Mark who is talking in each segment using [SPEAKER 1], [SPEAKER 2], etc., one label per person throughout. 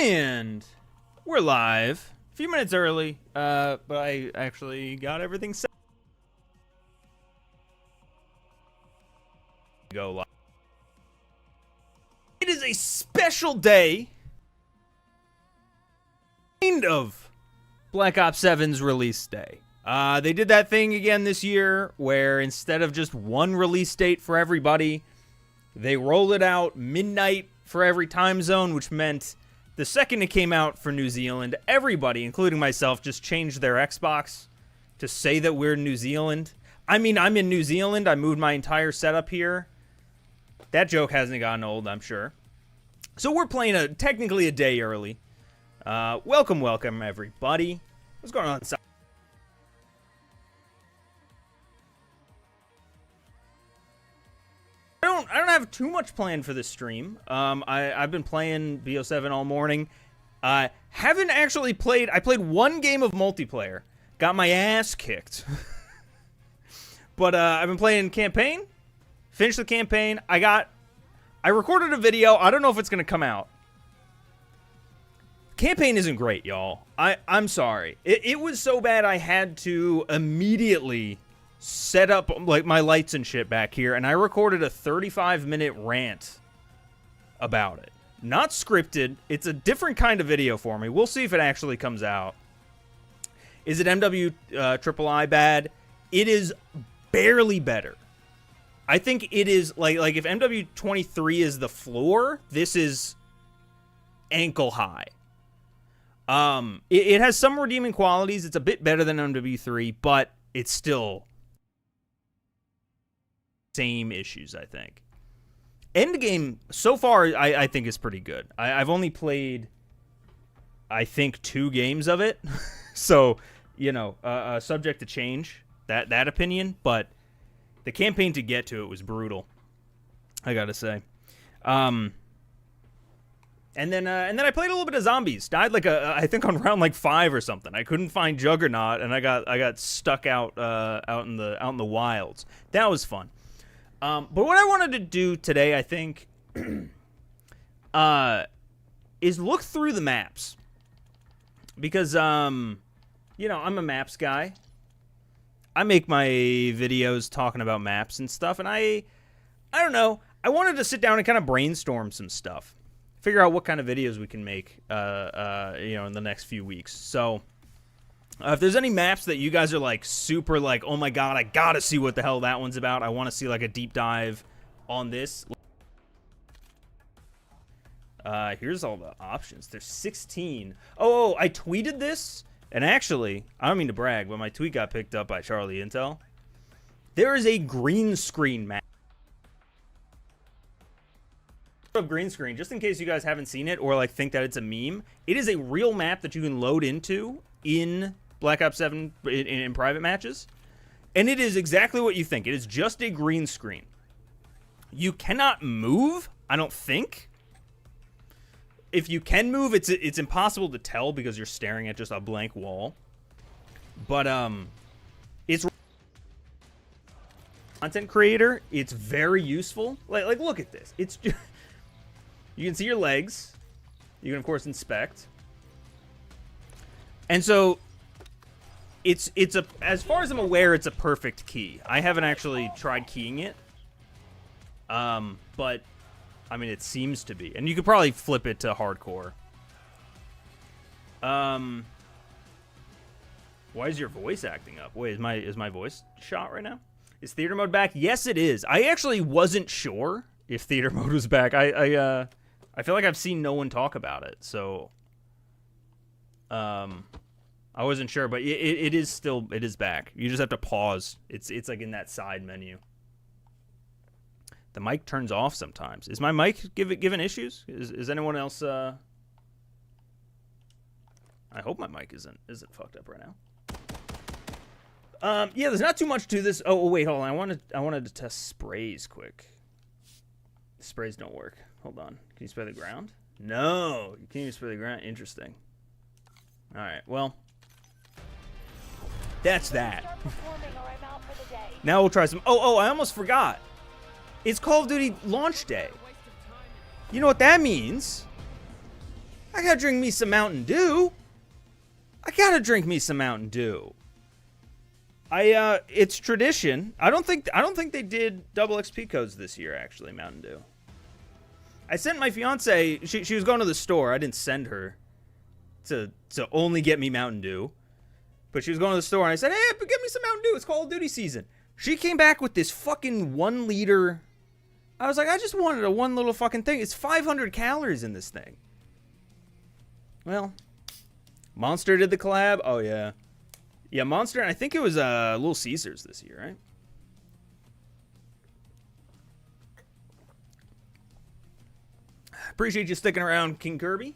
[SPEAKER 1] And we're live. A few minutes early, but I actually got everything set. Go live. It is a special day. Kind of Black Ops 7's release day. They did that thing again this year where instead of just one release date for everybody, they rolled it out midnight for every time zone, which meant the second it came out for New Zealand, everybody, including myself, just changed their Xbox to say that we're in New Zealand. I mean, I'm in New Zealand. I moved my entire setup here. That joke hasn't gotten old, I'm sure. So we're playing technically a day early. Welcome, everybody. What's going on? I don't have too much planned for this stream. I've been playing BO7 all morning. Haven't actually played. I played one game of multiplayer. Got my ass kicked. But I've been playing campaign. Finished the campaign. I recorded a video. I don't know if it's gonna come out. Campaign isn't great, y'all. I'm sorry. It was so bad I had to immediately set up like my lights and shit back here, and I recorded a 35-minute rant about it. Not scripted. It's a different kind of video for me. We'll see if it actually comes out. Is it MW III bad? It is barely better. I think it is like if MW23 is the floor, this is ankle high. It has some redeeming qualities. It's a bit better than MW3, but it's still same issues, I think. Endgame, so far, I think is pretty good. I've only played, I think, 2 games of it. So, you know, subject to change, that opinion. But the campaign to get to it was brutal, I gotta say. And then I played a little bit of zombies. Died like I think on round like 5 or something. I couldn't find Juggernaut, and I got stuck out in the wilds. That was fun. But what I wanted to do today, I think, is look through the maps. Because, you know, I'm a maps guy. I make my videos talking about maps and stuff, and I don't know. I wanted to sit down and kind of brainstorm some stuff. Figure out what kind of videos we can make, you know, in the next few weeks. So, if there's any maps that you guys are, like, super, like, oh my god, I gotta see what the hell that one's about. I want to see, like, a deep dive on this. Here's all the options. There's 16. Oh, I tweeted this. And actually, I don't mean to brag, but my tweet got picked up by Charlie Intel. There is a green screen map. Green screen, just in case you guys haven't seen it or, like, think that it's a meme. It is a real map that you can load into in Black Ops 7 in private matches, and it is exactly what you think. It is just a green screen. You cannot move, I don't think. If you can move, it's impossible to tell because you're staring at just a blank wall. But it's content creator. It's very useful. Like look at this. It's just, you can see your legs. You can of course inspect. And so it's a, as far as I'm aware, it's a perfect key. I haven't actually tried keying it. But I mean, it seems to be. And you could probably flip it to hardcore. Why is your voice acting up? Wait, is my voice shot right now? Is theater mode back? Yes, it is. I actually wasn't sure if theater mode was back. I feel like I've seen no one talk about it, so I wasn't sure, but it is still, it is back. You just have to pause. It's like in that side menu. The mic turns off sometimes. Is my mic giving issues? Is anyone else? I hope my mic isn't fucked up right now. Yeah, there's not too much to this. Oh wait, hold on. I wanted to test sprays quick. Sprays don't work. Hold on. Can you spray the ground? No, you can't even spray the ground. Interesting. All right. Well, that's that. Now we'll try some. Oh, I almost forgot. It's Call of Duty launch day. You know what that means? I gotta drink me some Mountain Dew. I gotta drink me some Mountain Dew. It's tradition. I don't think they did double XP codes this year, actually, Mountain Dew. I sent my fiance, she was going to the store. I didn't send her to only get me Mountain Dew. But she was going to the store, and I said, hey, get me some Mountain Dew. It's Call of Duty season. She came back with this fucking 1 liter. I was like, I just wanted a one little fucking thing. It's 500 calories in this thing. Well, Monster did the collab. Oh, yeah. Yeah, Monster, and I think it was Little Caesars this year, right? Appreciate you sticking around, King Kirby.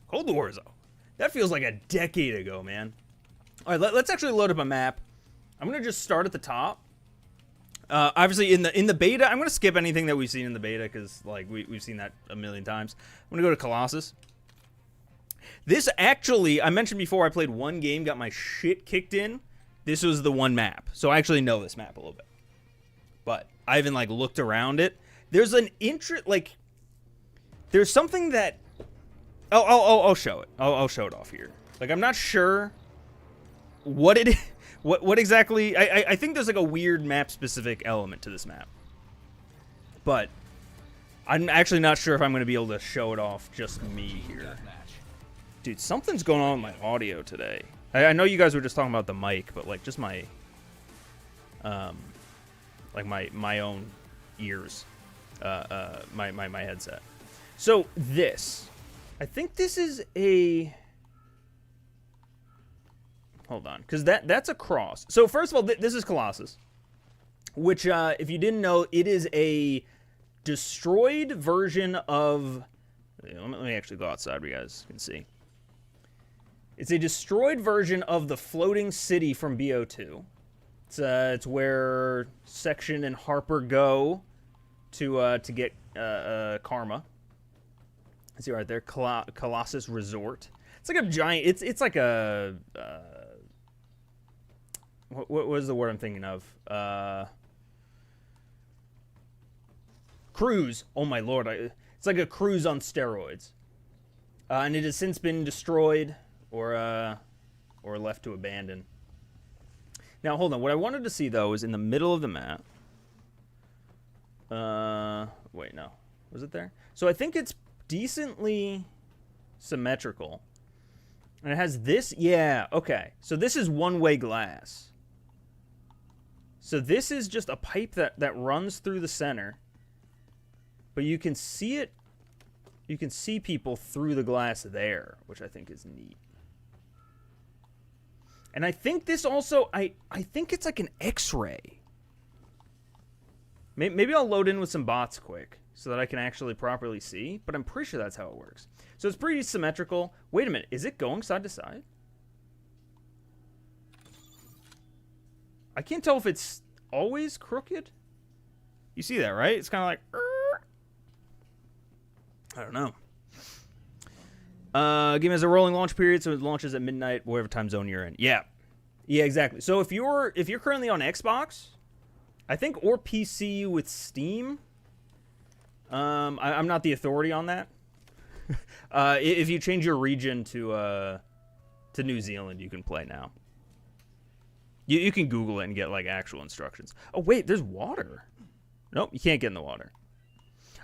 [SPEAKER 1] Cold Wars, though. That feels like a decade ago, man. All right, let's actually load up a map. I'm going to just start at the top. Obviously, in the beta, I'm going to skip anything that we've seen in the beta because like we've seen that a million times. I'm going to go to Colossus. This actually, I mentioned before, I played one game, got my shit kicked in. This was the one map. So I actually know this map a little bit. But I haven't, like, looked around it. There's an there's something that... I'll show it. I'll show it off here. Like, I'm not sure what it is. What exactly... I think there's, like, a weird map-specific element to this map. But I'm actually not sure if I'm going to be able to show it off just me here. Dude, something's going on with my audio today. I know you guys were just talking about the mic, but like just my, like my own ears, my headset. So this, I think this is a. Hold on, because that's a cross. So first of all, this is Colossus, which if you didn't know, it is a destroyed version of. Let me actually go outside where you guys can see. It's a destroyed version of the floating city from BO2. It's where Section and Harper go to get karma. See right there, Colossus Resort. It's like a giant. It's like a what was the word I'm thinking of? Cruise. Oh my lord! It's like a cruise on steroids, and it has since been destroyed. Or left to abandon. Now, hold on. What I wanted to see, though, is in the middle of the map. Wait, no. Was it there? So I think it's decently symmetrical. And it has this. Yeah, okay. So this is one-way glass. So this is just a pipe that runs through the center. But you can see it. You can see people through the glass there, which I think is neat. And I think this also, I think it's like an X-ray. Maybe I'll load in with some bots quick so that I can actually properly see, but I'm pretty sure that's how it works. So it's pretty symmetrical. Wait a minute, is it going side to side? I can't tell if it's always crooked. You see that, right? It's kind of like, I don't know. Game has a rolling launch period, so it launches at midnight, whatever time zone you're in. Yeah, exactly. So if you're currently on Xbox, I think, or PC with Steam, I'm not the authority on that. If you change your region to New Zealand, you can play now. You can Google it and get like actual instructions. Oh wait, there's water. Nope, you can't get in the water.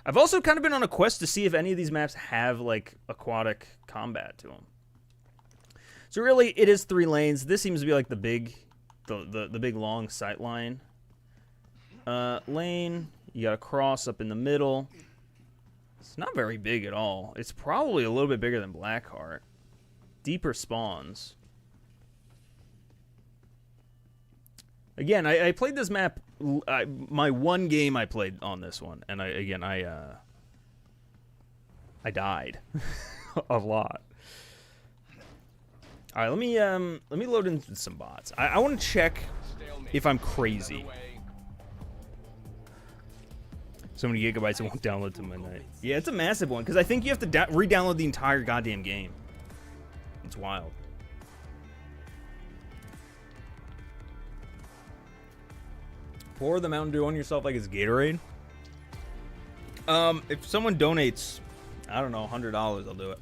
[SPEAKER 1] I've also kind of been on a quest to see if any of these maps have, like, aquatic combat to them. So really, it is 3 lanes. This seems to be, like, the big long sight line. Lane, you got a cross up in the middle. It's not very big at all. It's probably a little bit bigger than Blackheart. Deeper spawns. Again, I played this map, my one game I played on this one, and I died a lot. All right, let me load in some bots. I want to check if I'm crazy. So many gigabytes it won't download to midnight. Yeah, it's a massive one because I think you have to re-download the entire goddamn game. It's wild. Pour the Mountain Dew on yourself like it's Gatorade. If someone donates, I don't know, $100, I'll do it.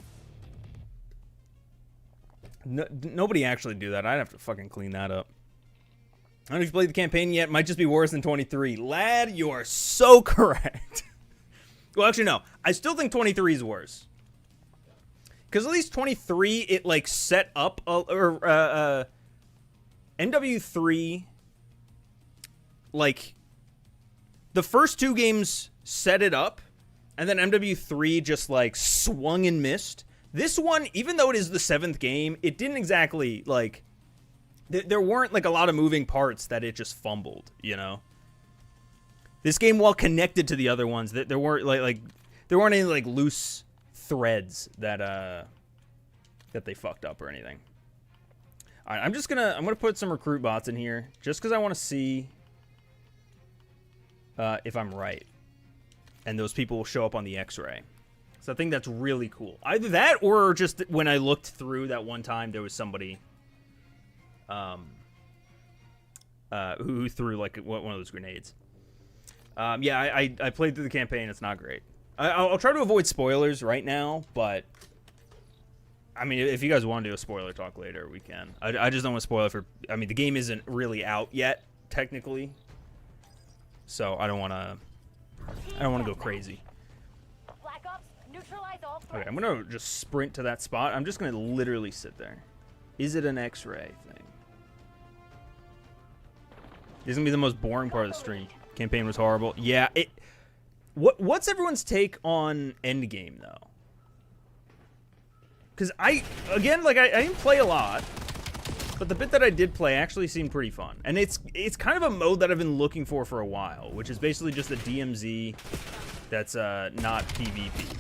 [SPEAKER 1] No, nobody actually do that. I'd have to fucking clean that up. I don't know if you played the campaign yet. Might just be worse than 23. Lad, you are so correct. Well, actually, no. I still think 23 is worse. Because at least 23, it, like, set up... MW3... Like... The first two games set it up. And then MW3 just, like, swung and missed. This one, even though it is the 7th game, it didn't exactly, like... There weren't, like, a lot of moving parts that it just fumbled, you know? This game, while connected to the other ones, there weren't, like there weren't any, like, loose threads that they fucked up or anything. All right, I'm gonna put some recruit bots in here, just because I want to see if I'm right. And those people will show up on the X-ray. So I think that's really cool. Either that, or just when I looked through that one time, there was somebody... who threw like one of those grenades. Yeah, I played through the campaign. It's not great. I'll try to avoid spoilers right now, but I mean, if you guys want to do a spoiler talk later, we can. I just don't want to spoil it for. I mean, the game isn't really out yet, technically, so I don't want to go crazy. Okay, I'm gonna just sprint to that spot. I'm just gonna literally sit there. Is it an X-ray thing? This is gonna be the most boring part of the stream. Campaign was horrible. Yeah, what's everyone's take on Endgame though? Because I didn't play a lot, but the bit that I did play actually seemed pretty fun. And it's kind of a mode that I've been looking for a while, which is basically just a DMZ that's not PvP.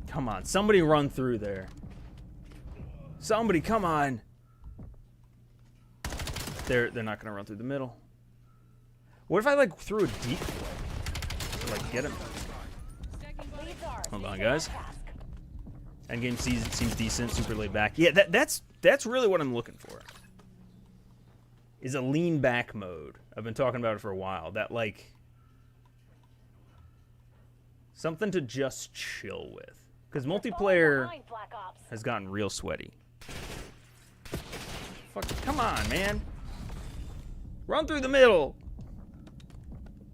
[SPEAKER 1] Come on, somebody run through there. Somebody, come on. They're not gonna run through the middle. What if I like threw a decoy to like get him? Hold on, guys. Endgame seems decent, super laid back. Yeah, that's really what I'm looking for. Is a lean back mode. I've been talking about it for a while. That like something to just chill with. Because multiplayer has gotten real sweaty. Fuck, come on, man. Run through the middle.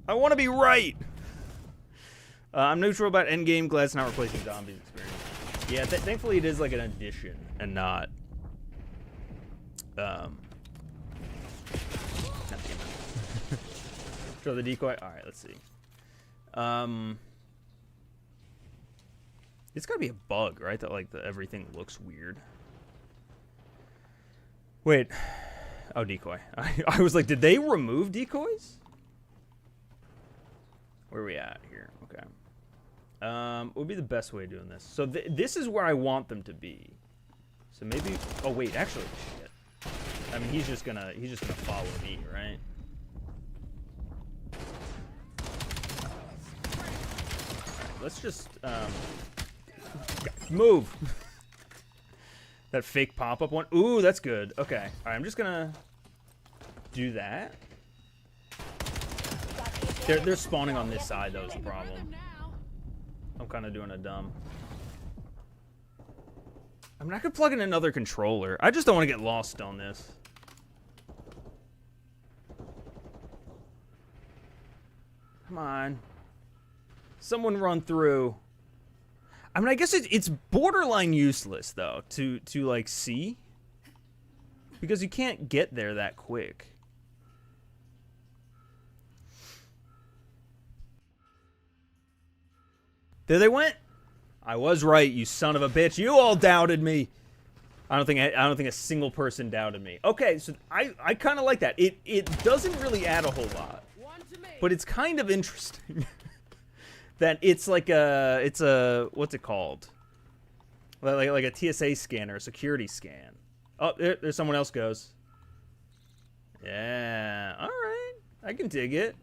[SPEAKER 1] I want to be right. I'm neutral about Endgame. Glad it's not replacing Zombies experience. Yeah, thankfully it is like an addition and not... Show the decoy. All right, let's see. It's gotta be a bug, right? That like everything looks weird. Wait. Oh, decoy. I was like, did they remove decoys? Where are we at here? Okay. What would be the best way of doing this? So this is where I want them to be. So maybe. Oh wait, actually, shit. I mean, he's just gonna follow me, right? Alright, let's just move. That fake pop-up one. Ooh, that's good. Okay. All right, I'm just gonna do that. They're spawning on this side, though, is the problem. I'm kind of doing a dumb. I mean, I could plug in another controller. I just don't want to get lost on this. Come on. Someone run through. I mean, I guess it's borderline useless, though, to like, see. Because you can't get there that quick. There they went. I was right, you son of a bitch. You all doubted me. I don't think a single person doubted me. Okay, so I kind of like that. It doesn't really add a whole lot, but it's kind of interesting. That it's like a what's it called? Like a TSA scanner, a security scan. Oh, there's someone else goes. Yeah, all right, I can dig it.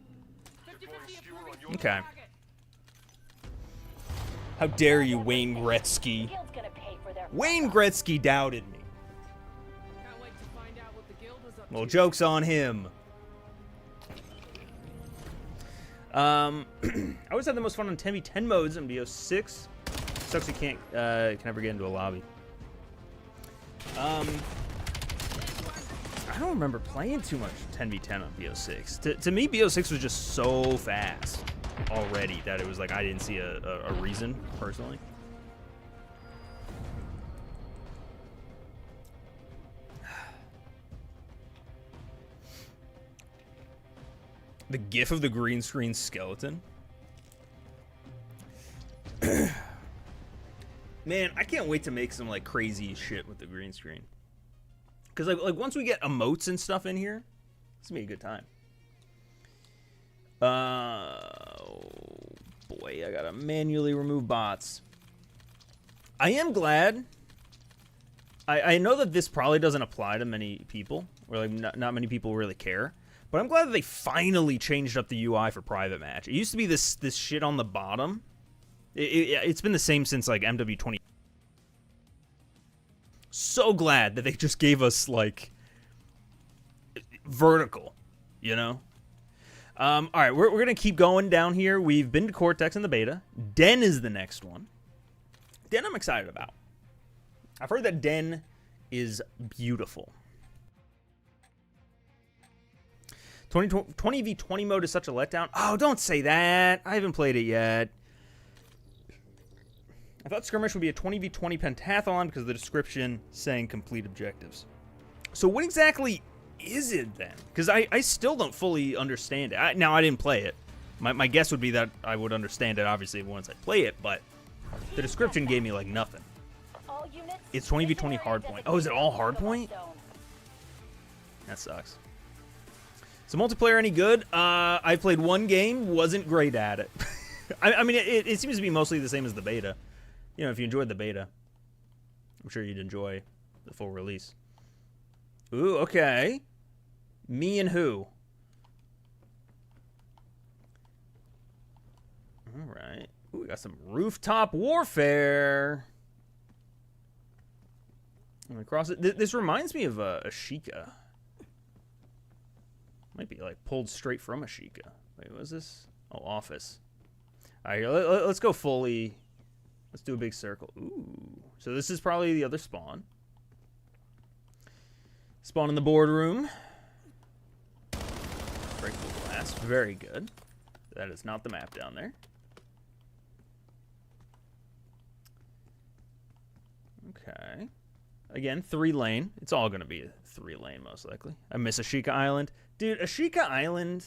[SPEAKER 1] Okay. How dare you, Wayne Gretzky? Wayne Gretzky doubted me. Well, joke's on him. I always had the most fun on 10v10 modes in BO6. Sucks you can't can never get into a lobby. I don't remember playing too much 10v10 on BO6. To me, BO6 was just so fast already that it was like I didn't see a reason, personally. The gif of the green screen skeleton. Man, I can't wait to make some like crazy shit with the green screen. Cause like once we get emotes and stuff in here, it's gonna be a good time. Oh boy, I gotta manually remove bots. I am glad. I know that this probably doesn't apply to many people, or like not many people really care. But I'm glad that they finally changed up the UI for private match. It used to be this shit on the bottom. It's been the same since like MW20. So glad that they just gave us like vertical, you know? All right, we're going to keep going down here. We've been to Cortex in the beta. Den is the next one. Den I'm excited about. I've heard that Den is beautiful. 20v20 mode is such a letdown. Oh, don't say that. I haven't played it yet. I thought Skirmish would be a 20v20 pentathlon because of the description saying complete objectives. So what exactly is it then? Because I still don't fully understand it. Now, I didn't play it. My guess would be that I would understand it, obviously, once I play it, but the description gave me, like, nothing. It's 20v20 hardpoint. Oh, is it all hardpoint? That sucks. So multiplayer any good? I played one game, wasn't great at it. I mean, it seems to be mostly the same as the beta. You know, if you enjoyed the beta, I'm sure you'd enjoy the full release. Ooh, okay. Me and who? All right. Ooh, we got some rooftop warfare. I'm gonna cross it. This reminds me of Ashika. Might be like pulled straight from Ashika. Wait, what is this? Oh, Office. All right, let's go fully. Let's do a big circle. Ooh. So this is probably the other spawn. Spawn in the boardroom. Break the glass. Very good. That is not the map down there. Okay. Again, 3-lane. It's all going to be a 3-lane, most likely. I miss Ashika Island. Dude, Ashika Island...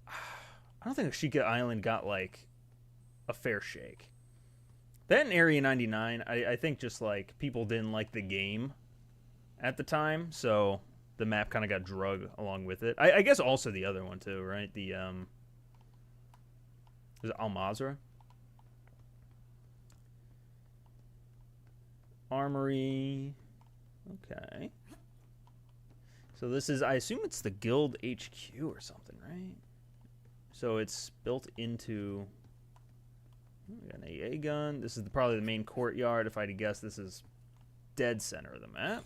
[SPEAKER 1] I don't think Ashika Island got, like, a fair shake. That and Area 99, I think just, like, people didn't like the game at the time, so the map kind of got drug along with it. I guess also the other one, too, right? The, is it Al-Mazrah? Armory. Okay. So this is, I assume it's the Guild HQ or something, right? So it's built into... We got an AA gun. This is probably the main courtyard. If I had to guess, this is dead center of the map.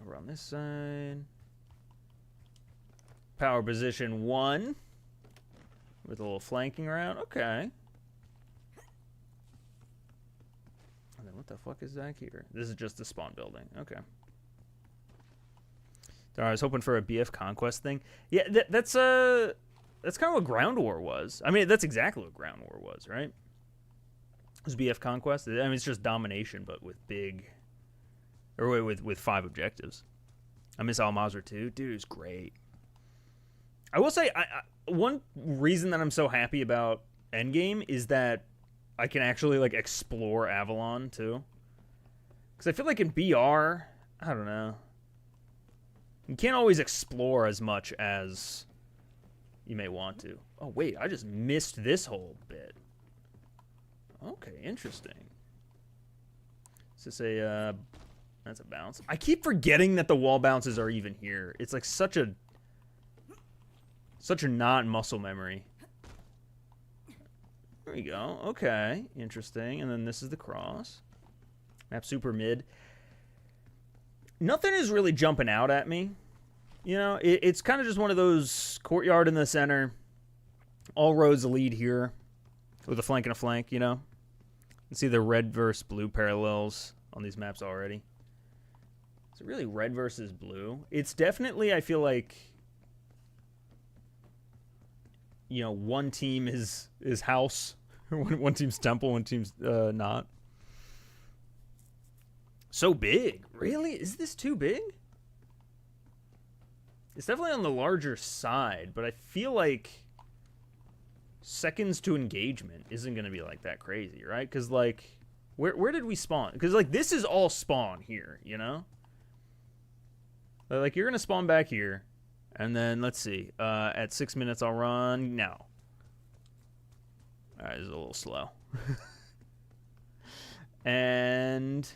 [SPEAKER 1] Over on this side. Power position 1. With a little flanking around. Okay. And then what the fuck is back here? This is just the spawn building. Okay. I was hoping for a BF Conquest thing. Yeah, that's kind of what Ground War was. I mean, that's exactly what Ground War was, right? It was BF Conquest. I mean, it's just domination, but with big, or with 5 objectives. I miss Al-Mazrah too. Dude, it's great. I will say, one reason that I'm so happy about Endgame is that I can actually like explore Avalon too. Because I feel like in BR, I don't know. You can't always explore as much as you may want to. Oh, wait, I just missed this whole bit. Okay, interesting. Is this a, that's a bounce. I keep forgetting that the wall bounces are even here. It's like such a not muscle memory. There we go. Okay, interesting. And then this is the cross. Map super mid. Nothing is really jumping out at me. You know, it's kind of just one of those courtyard in the center. All roads lead here with a flank and a flank, you know. You see the red versus blue parallels on these maps already. Is it really red versus blue? It's definitely, I feel like, you know, one team is house, one team's temple, one team's not. So big, really? Is this too big? It's definitely on the larger side, but I feel like seconds to engagement isn't going to be like that crazy, right? Because like, where did we spawn? Because like this is all spawn here, you know? Like you're going to spawn back here, and then let's see. At 6 minutes, I'll run now. All right, this is a little slow. And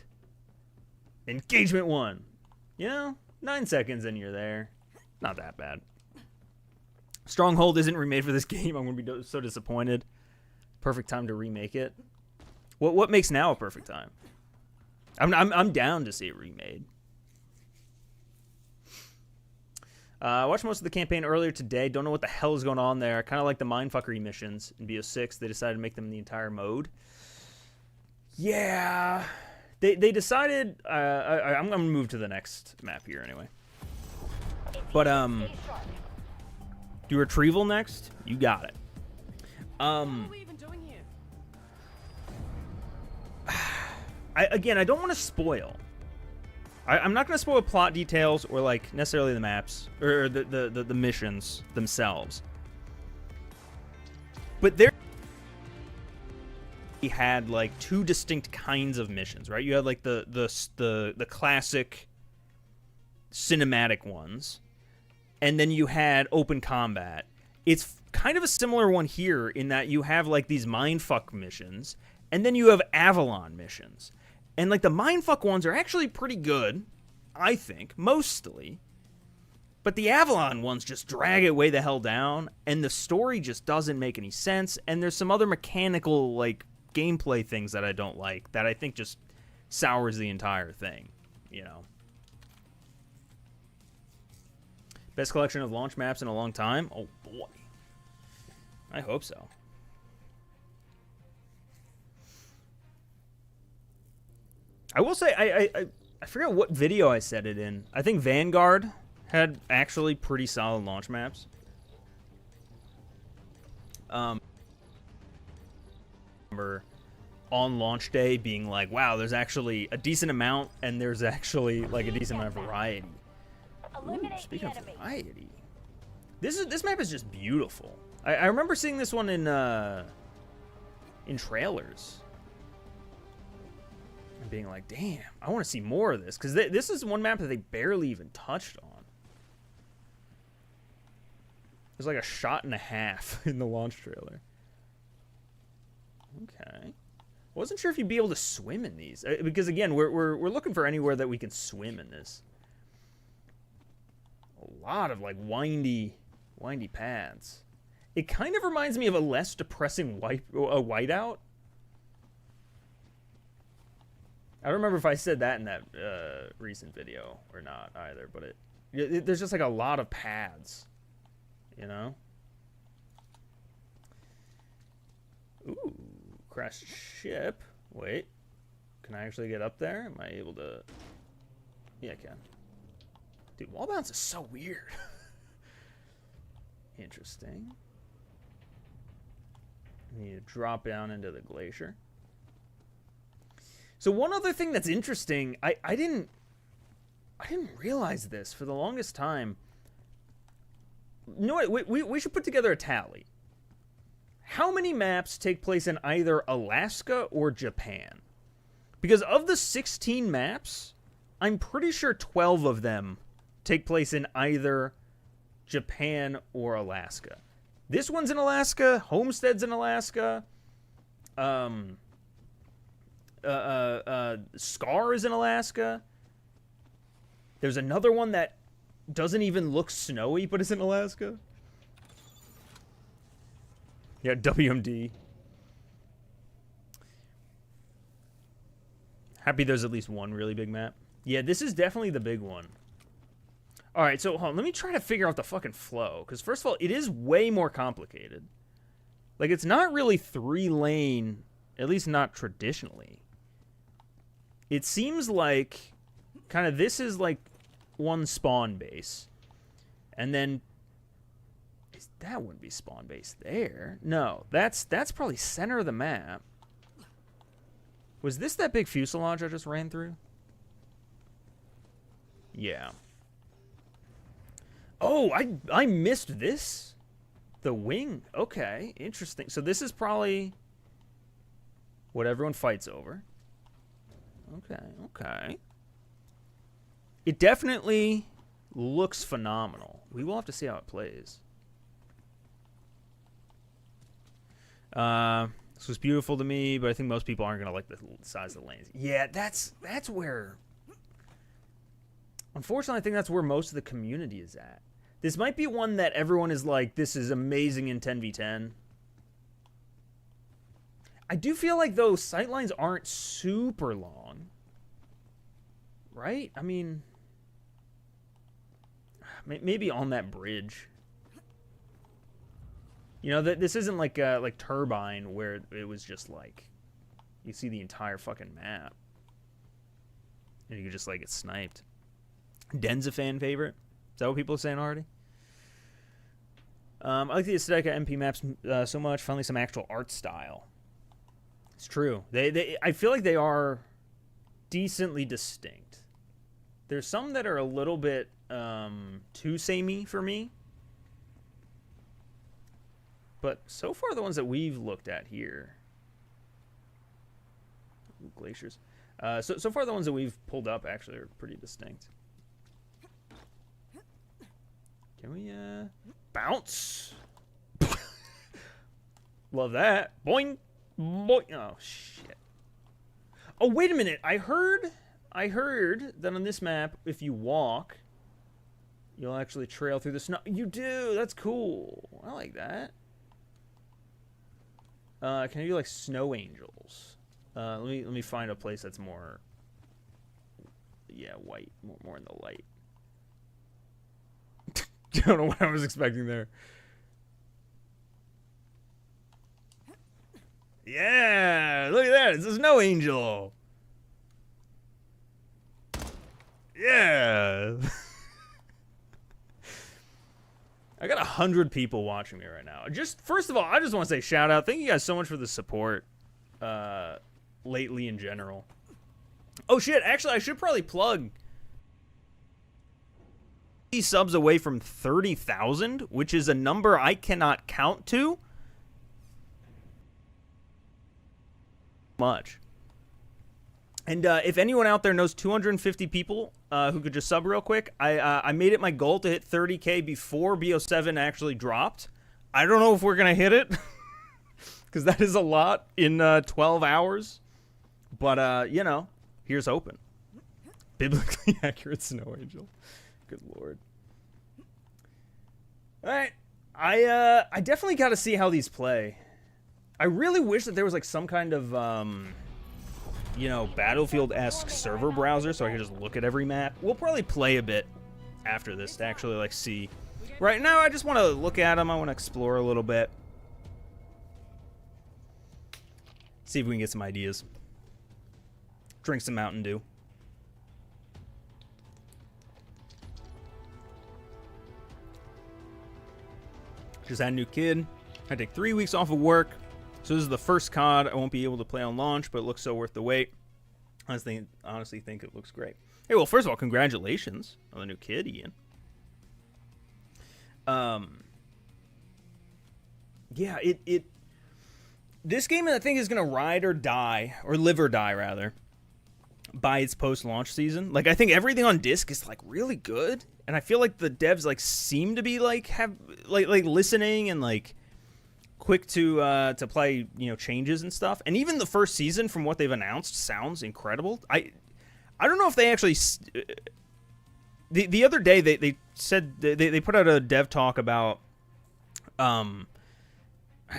[SPEAKER 1] engagement 1. You know, 9 seconds and you're there. Not that bad. Stronghold isn't remade for this game. I'm going to be so disappointed. Perfect time to remake it. What makes now a perfect time? I'm down to see it remade. I watched most of the campaign earlier today. Don't know what the hell is going on there. Kind of like the mindfuckery missions in BO6. They decided to make them the entire mode. Yeah. They decided... I'm going to move to the next map here anyway. But, do retrieval next? You got it.
[SPEAKER 2] What are we even doing here?
[SPEAKER 1] Again, I don't want to spoil. I'm not going to spoil plot details or like necessarily the maps or the missions themselves. But there we had like 2 distinct kinds of missions, right? You had like the classic cinematic ones, and then you had open combat. It's kind of a similar one here in that you have like these mindfuck missions, and then you have Avalon missions. And, like, the mindfuck ones are actually pretty good, I think, mostly. But the Avalon ones just drag it way the hell down, and the story just doesn't make any sense. And there's some other mechanical, like, gameplay things that I don't like that I think just sours the entire thing, you know. Best collection of launch maps in a long time? Oh, boy. I hope so. I will say, I forget what video I said it in. I think Vanguard had actually pretty solid launch maps. Remember on launch day being like, wow, there's actually a decent amount, and there's actually like a decent amount of variety. Ooh, speaking of variety, this map is just beautiful. I remember seeing this one in trailers. And being like, damn, I want to see more of this. Because this is one map that they barely even touched on. There's like a shot and a half in the launch trailer. Okay. Wasn't sure if you'd be able to swim in these. Because, again, we're looking for anywhere that we can swim in this. A lot of, like, windy paths. It kind of reminds me of a less depressing whiteout. I don't remember if I said that in that recent video or not either, but there's just like a lot of paths, you know? Ooh, crashed ship. Wait, can I actually get up there? Am I able to? Yeah, I can. Dude, wall bounce is so weird. Interesting. I need to drop down into the glacier. So one other thing that's interesting, I didn't realize this for the longest time. You know what? We should put together a tally. How many maps take place in either Alaska or Japan? Because of the 16 maps, I'm pretty sure 12 of them take place in either Japan or Alaska. This one's in Alaska. Homestead's in Alaska. Scar is in Alaska. There's another one that doesn't even look snowy, but it's in Alaska. Yeah, WMD. Happy there's at least one really big map. Yeah, this is definitely the big one. Alright, so hold on, let me try to figure out the fucking flow. Because first of all, it is way more complicated. Like, it's not really 3-lane At least not traditionally. It seems like kind of this is like one spawn base. And then that wouldn't be spawn base there. No, that's probably center of the map. Was this that big fuselage I just ran through? Yeah. Oh, I missed this? The wing. Okay, interesting. So this is probably what everyone fights over. Okay, okay. It definitely looks phenomenal. We will have to see how it plays. This was beautiful to me, but I think most people aren't going to like the size of the lanes. Yeah, that's where... Unfortunately, I think that's where most of the community is at. This might be one that everyone is like, this is amazing in 10v10. I do feel like those sightlines aren't super long. Right? I mean... Maybe on that bridge. You know, this isn't like Turbine, where it was just like... You see the entire fucking map. And you could just, like, get sniped. Den's a fan favorite. Is that what people are saying already? I like the aesthetic of MP maps so much. Finally, some actual art style. It's true. I feel like they are decently distinct. There's some that are a little bit too samey for me. But so far, the ones that we've looked at here... Ooh, glaciers. So far, the ones that we've pulled up actually are pretty distinct. Can we, bounce? Love that. Boing. Boing. Oh, shit. Oh, wait a minute. I heard that on this map, if you walk, you'll actually trail through the snow. You do. That's cool. I like that. Can I do, like, snow angels? Let me find a place that's more, yeah, white. More in the light. I don't know what I was expecting there. Yeah, look at that. It's a snow angel. Yeah. I got 100 people watching me right now. First of all, I just want to say shout out. Thank you guys so much for the support lately in general. Oh, shit. Actually, I should probably plug... subs away from 30,000, which is a number I cannot count to. Much. And if anyone out there knows 250 people who could just sub real quick, I made it my goal to hit 30K before BO7 actually dropped. I don't know if we're going to hit it, because that is a lot in 12 hours. But, you know, here's hoping. Biblically accurate snow angel. Good lord. All right. I definitely got to see how these play. I really wish that there was like some kind of, you know, Battlefield-esque server browser so I could just look at every map. We'll probably play a bit after this to actually like see. Right now, I just want to look at them. I want to explore a little bit. See if we can get some ideas. Drink some Mountain Dew. Just had a new kid. I take 3 weeks off of work. So this is the first COD I won't be able to play on launch, but it looks so worth the wait. I honestly think it looks great. Hey, well, first of all, congratulations on the new kid, Ian. Yeah, this game I think is gonna ride or die, or live or die rather, by its post-launch season. Like, I think everything on disc is like really good, and I feel like the devs like seem to be like listening and like quick to play, you know, changes and stuff. And even the first season, from what they've announced, sounds incredible. I don't know if they actually the other day they said they put out a dev talk about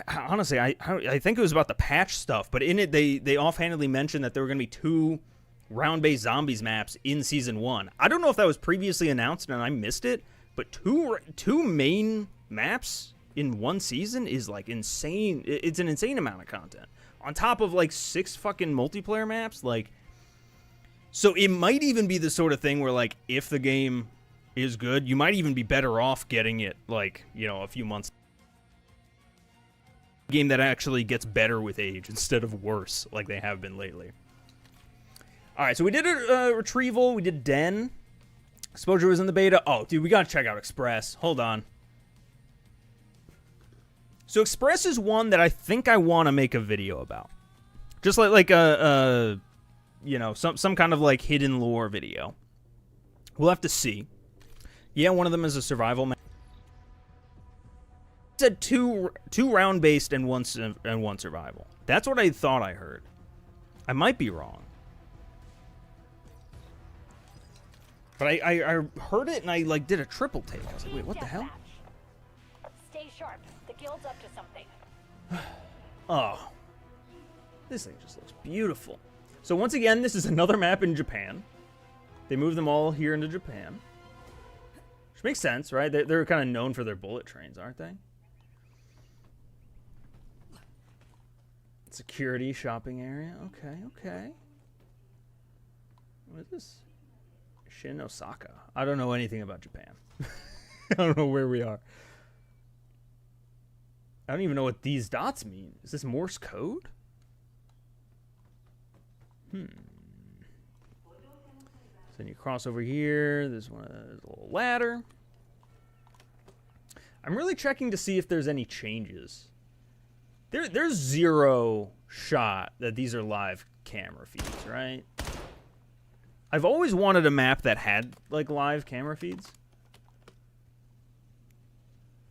[SPEAKER 1] honestly I think it was about the patch stuff, but in it they offhandedly mentioned that there were going to be 2 round-based zombies maps in season 1. I don't know if that was previously announced and I missed it, but two main maps in one season is like insane. It's an insane amount of content on top of like 6 fucking multiplayer maps. Like, so it might even be the sort of thing where like if the game is good, you might even be better off getting it like, you know, a few months. A game that actually gets better with age instead of worse like they have been lately. All right, so we did a retrieval. We did Den. Exposure was in the beta. Oh, dude, we gotta check out Express. Hold on. So Express is one that I think I want to make a video about. Just like a you know, some kind of like hidden lore video. We'll have to see. Yeah, one of them is a survival map. It said two round based and one survival. That's what I thought I heard. I might be wrong. But I heard it and I like did a triple take. I was like, wait, what the hell?
[SPEAKER 2] Stay sharp. The guild's up to something.
[SPEAKER 1] Oh. This thing just looks beautiful. So once again, this is another map in Japan. They moved them all here into Japan. Which makes sense, right? They're kind of known for their bullet trains, aren't they? Security shopping area. Okay, okay. What is this? Shin Osaka. I don't know anything about Japan. I don't know where we are. I don't even know what these dots mean. Is this Morse code? So then you cross over here. There's a little ladder. I'm really checking to see if there's any changes. There's zero shot that these are live camera feeds, right? I've always wanted a map that had like live camera feeds.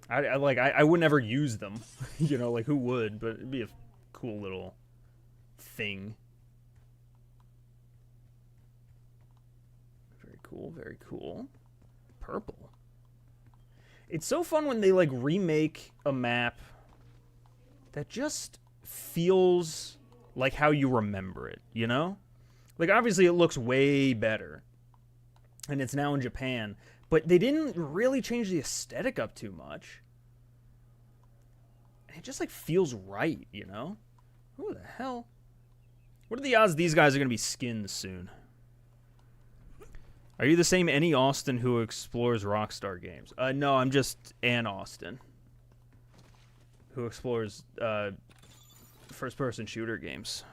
[SPEAKER 1] I would never use them, you know, like who would? But it'd be a cool little thing. Very cool, very cool. Purple. It's so fun when they like remake a map that just feels like how you remember it, you know? Like, obviously, it looks way better. And it's now in Japan. But they didn't really change the aesthetic up too much. And it just, like, feels right, you know? Who the hell? What are the odds these guys are going to be skinned soon? Are you the same Annie Austin who explores Rockstar games? No, I'm just Ann Austin. Who explores first-person shooter games.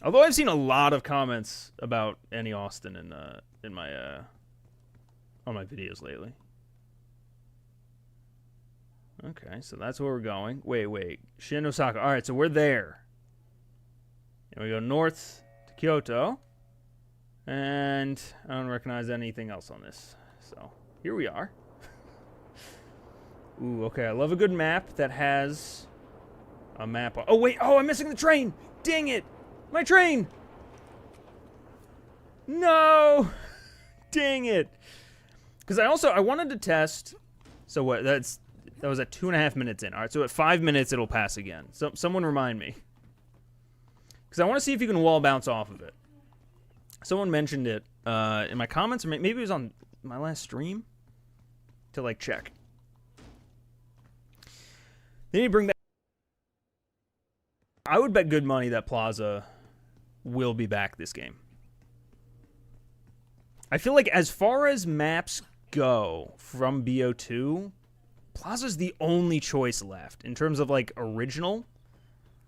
[SPEAKER 1] Although I've seen a lot of comments about Annie Austin in my on my videos lately. Okay, so that's where we're going. Wait. Shin Osaka. All right, so we're there. And we go north to Kyoto. And I don't recognize anything else on this. So here we are. Ooh, okay. I love a good map that has a map. Oh, wait. Oh, I'm missing the train. Dang it. My train! No! Dang it. Because I wanted to test. So what? That was at 2.5 minutes in. All right, so at 5 minutes, it'll pass again. So someone remind me. Because I want to see if you can wall bounce off of it. Someone mentioned it in my comments, or maybe it was on my last stream. To, like, check. They need to bring back. I would bet good money that Plaza will be back this game. I feel like as far as maps go from BO2, Plaza's the only choice left in terms of like original,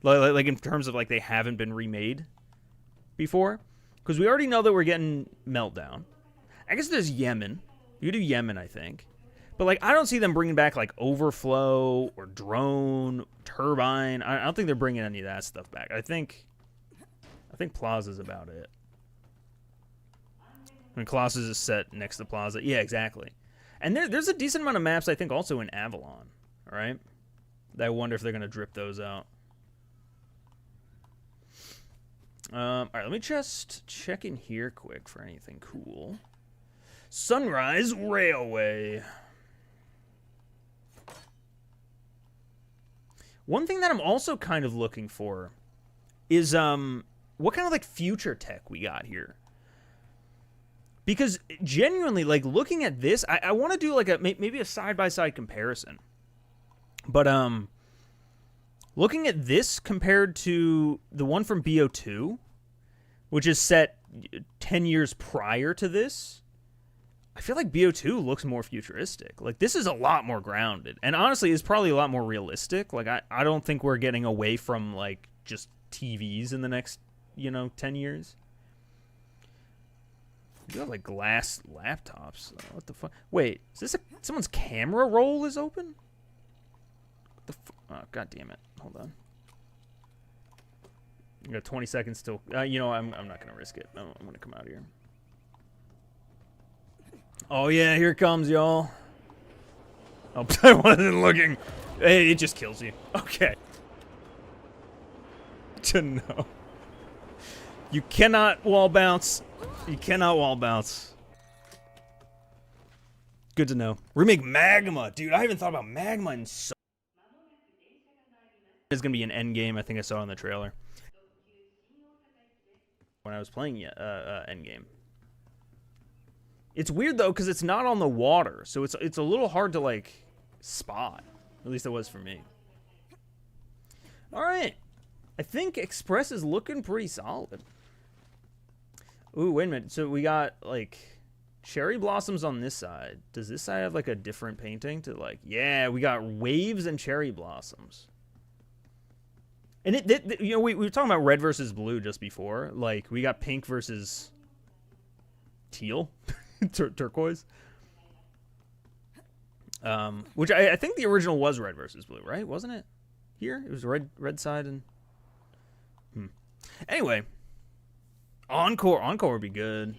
[SPEAKER 1] like in terms of like they haven't been remade before, because we already know that we're getting Meltdown. I guess there's Yemen. You could do Yemen, I think, but like I don't see them bringing back like Overflow or Drone, Turbine. I don't think they're bringing any of that stuff back. I think Plaza's about it. I mean, Colossus is set next to Plaza. Yeah, exactly. And there's a decent amount of maps, I think, also in Avalon. All right? I wonder if they're going to drip those out. All right, let me just check in here quick for anything cool. Sunrise Railway. One thing that I'm also kind of looking for is what kind of like future tech we got here. Because genuinely, like, looking at this, I want to do like maybe a side-by-side comparison. But looking at this compared to the one from BO2, which is set 10 years prior to this, I feel like BO2 looks more futuristic. Like, this is a lot more grounded. And honestly, it's probably a lot more realistic. Like, I don't think we're getting away from, like, just TVs in the next, 10 years. You have, like, glass laptops. What the fuck? Wait, is this someone's camera roll is open? What the oh, God damn it. Hold on. You got 20 seconds still. I'm not going to risk it. I'm going to come out here. Oh, yeah, here it comes, y'all. Oh, I wasn't looking. Hey, it just kills you. Okay. To know. You cannot wall bounce. You cannot wall bounce. Good to know. Remake Magma. Dude, I haven't thought about Magma in so... It's going to be an Endgame. I think I saw it in the trailer. When I was playing Endgame. It's weird though because it's not on the water, so it's a little hard to like spot. At least it was for me. All right, I think Express is looking pretty solid. Ooh, wait a minute. So we got like cherry blossoms on this side. Does this side have like a different painting to like? Yeah, we got waves and cherry blossoms. And we were talking about red versus blue just before. Like we got pink versus teal. Turquoise, which I think the original was red versus blue, right? Wasn't it? Here it was red side and Anyway, encore would be good.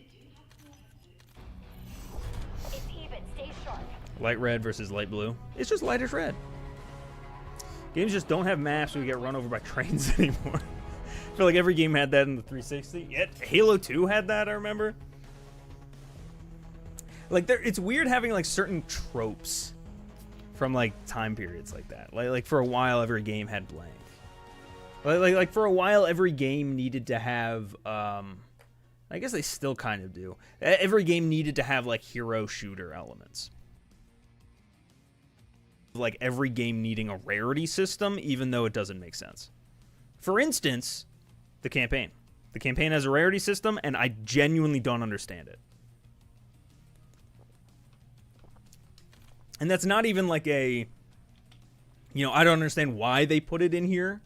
[SPEAKER 2] It's even. Stay sharp.
[SPEAKER 1] Light red versus light blue. It's just lightish red. Games just don't have maps so we get run over by trains anymore. I feel like every game had that in the 360. Yet Halo 2 had that. I remember. Like it's weird having like certain tropes from like time periods like that. Like for a while every game had blank. Like for a while every game needed to have I guess they still kind of do. Every game needed to have like hero shooter elements. Like every game needing a rarity system even though it doesn't make sense. For instance, the campaign. The campaign has a rarity system and I genuinely don't understand it. And that's not even like I don't understand why they put it in here.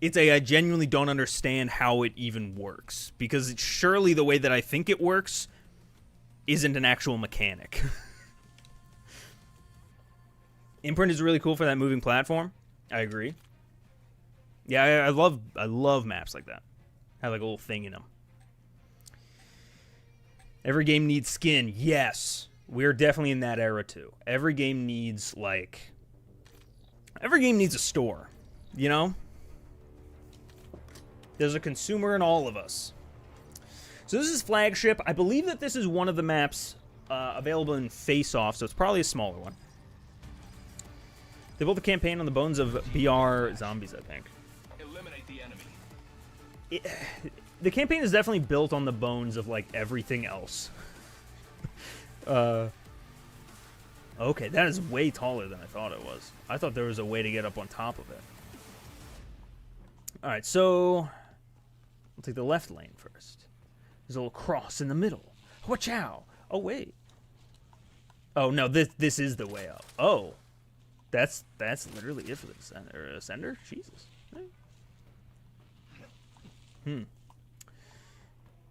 [SPEAKER 1] It's I genuinely don't understand how it even works. Because surely the way that I think it works isn't an actual mechanic. Imprint is really cool for that moving platform. I agree. Yeah, I love maps like that. Have like a little thing in them. Every game needs skin. Yes. We're definitely in that era too. Every game needs a store, There's a consumer in all of us. So this is Flagship. I believe that this is one of the maps available in Face Off, so it's probably a smaller one. They built the campaign on the bones of BR zombies, I think.
[SPEAKER 3] Eliminate the enemy.
[SPEAKER 1] The campaign is definitely built on the bones of like everything else. Okay, that is way taller than I thought it was. I thought there was a way to get up on top of it. Alright, so we'll take the left lane first. There's a little cross in the middle. Wachow! Oh, wait. Oh, no, this is the way up. Oh. That's literally it for the ascender? Jesus.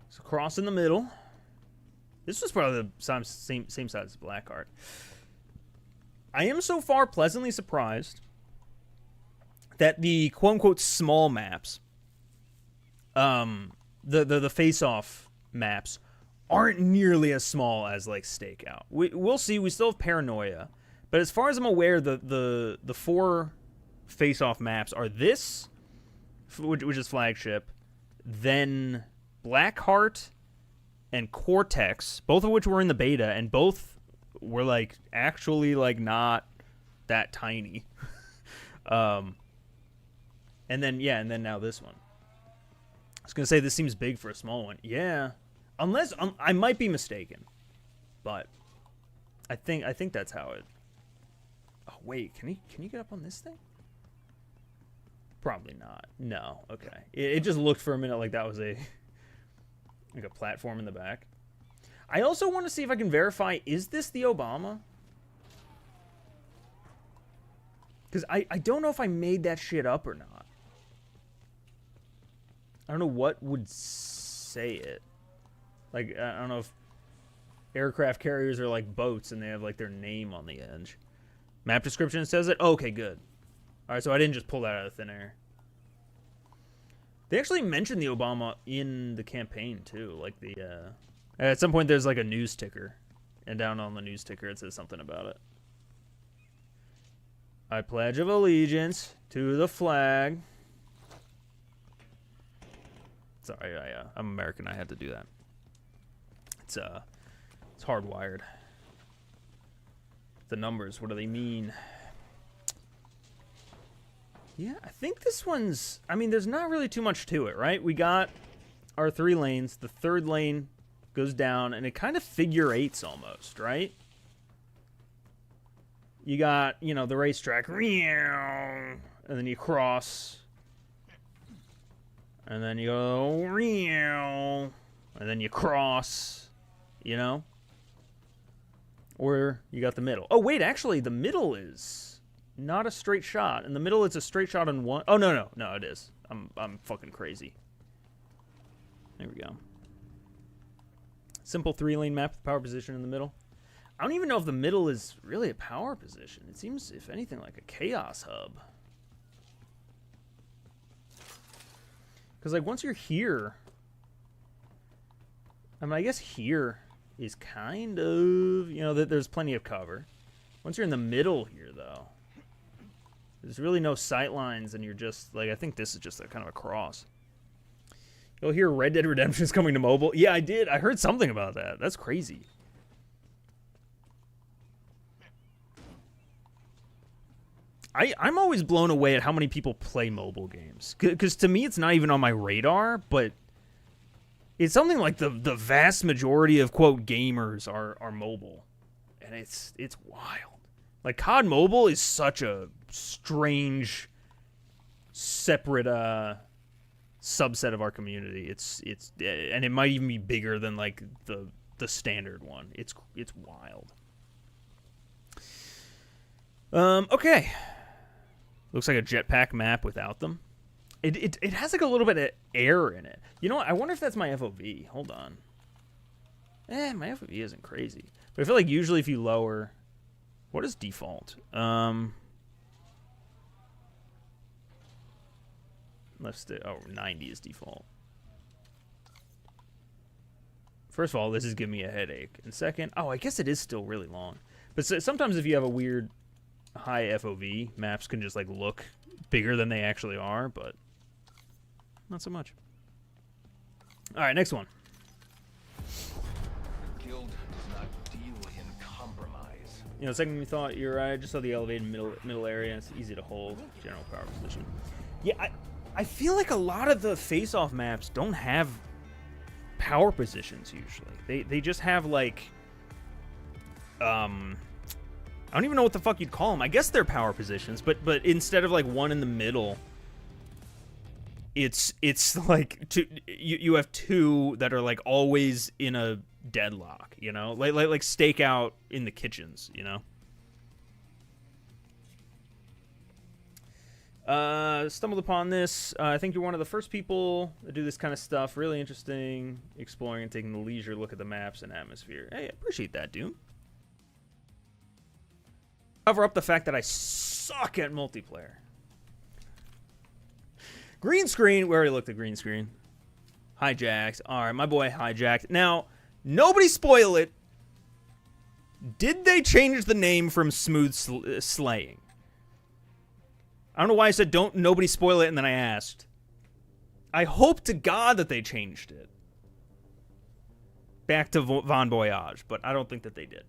[SPEAKER 1] So cross in the middle. This was probably the same size as Blackheart. I am so far pleasantly surprised that the quote-unquote small maps, the face-off maps, aren't nearly as small as, like, Stakeout. We'll see. We still have Paranoia. But as far as I'm aware, the 4 face-off maps are this, which is Flagship, then Blackheart, and Cortex, both of which were in the beta, and both were like actually like not that tiny. And then now this one. I was gonna say this seems big for a small one. Yeah, Unless I might be mistaken, but I think that's how it. Oh wait, can you get up on this thing? Probably not. No. Okay. It just looked for a minute like that was a like a platform in the back. I also want to see if I can verify, is this the Obama? Because I don't know if I made that shit up or not. I don't know what would say it. Like, I don't know if aircraft carriers are like boats and they have like their name on the edge. Map description says it? Oh, okay, good. Alright, so I didn't just pull that out of thin air. They actually mentioned the Obama in the campaign, too. Like, the, at some point, there's, like, a news ticker. And down on the news ticker, it says something about it. I pledge of allegiance to the flag. Sorry, I'm American. I had to do that. It's hardwired. The numbers, what do they mean? Yeah, I think this one's... I mean, there's not really too much to it, right? We got our 3 lanes. The third lane goes down, and it kind of figure eights almost, right? You got, you know, the racetrack. And then you cross. And then you go... And then you cross. You know? Or you got the middle. Oh, wait, actually, the middle is... not a straight shot. In the middle, it's a straight shot on one. Oh, no, it is. I'm fucking crazy. There we go. Simple 3-lane map with power position in the middle. I don't even know if the middle is really a power position. It seems, if anything, like a chaos hub. Because, like, once you're here... I mean, I guess here is kind of... You know, there's plenty of cover. Once you're in the middle here, though... There's really no sight lines, and you're just, like, I think this is just a kind of a cross. You'll hear Red Dead Redemption is coming to mobile. Yeah, I did. I heard something about that. That's crazy. I'm always blown away at how many people play mobile games. Because to me, it's not even on my radar, but it's something like the vast majority of, quote, gamers are mobile. And it's wild. Like, COD Mobile is such a strange, separate subset of our community. It's and it might even be bigger than like the standard one. It's wild. Okay. Looks like a jetpack map without them. It has like a little bit of air in it. You know what? I wonder if that's my FOV. Hold on. My FOV isn't crazy. But I feel like usually if you lower... What is default? Left stick. Oh, 90 is default. First of all, this is giving me a headache. And second, oh, I guess it is still really long. But sometimes if you have a weird high FOV, maps can just like look bigger than they actually are, but not so much. All right, next one. You know, second we thought, you're right. I just saw the elevated middle area. It's easy to hold. General power position. Yeah, I feel like a lot of the face-off maps don't have power positions usually. They just have like I don't even know what the fuck you'd call them. I guess they're power positions, but instead of like one in the middle, it's like you have 2 that are like always in a deadlock, you know, like stakeout in the kitchens, you know. Stumbled upon this. I think you're one of the first people that do this kind of stuff. Really interesting, exploring and taking the leisure look at the maps and atmosphere. Hey, I appreciate that, Doom. Cover up the fact that I suck at multiplayer. Green screen. We already looked at green screen. Hijacked. All right, my boy Hijacked. Now, nobody spoil it. Did they change the name from Smooth Slaying? I don't know why I said nobody spoil it, and then I asked. I hope to God that they changed it back to Bon Voyage, but I don't think that they did.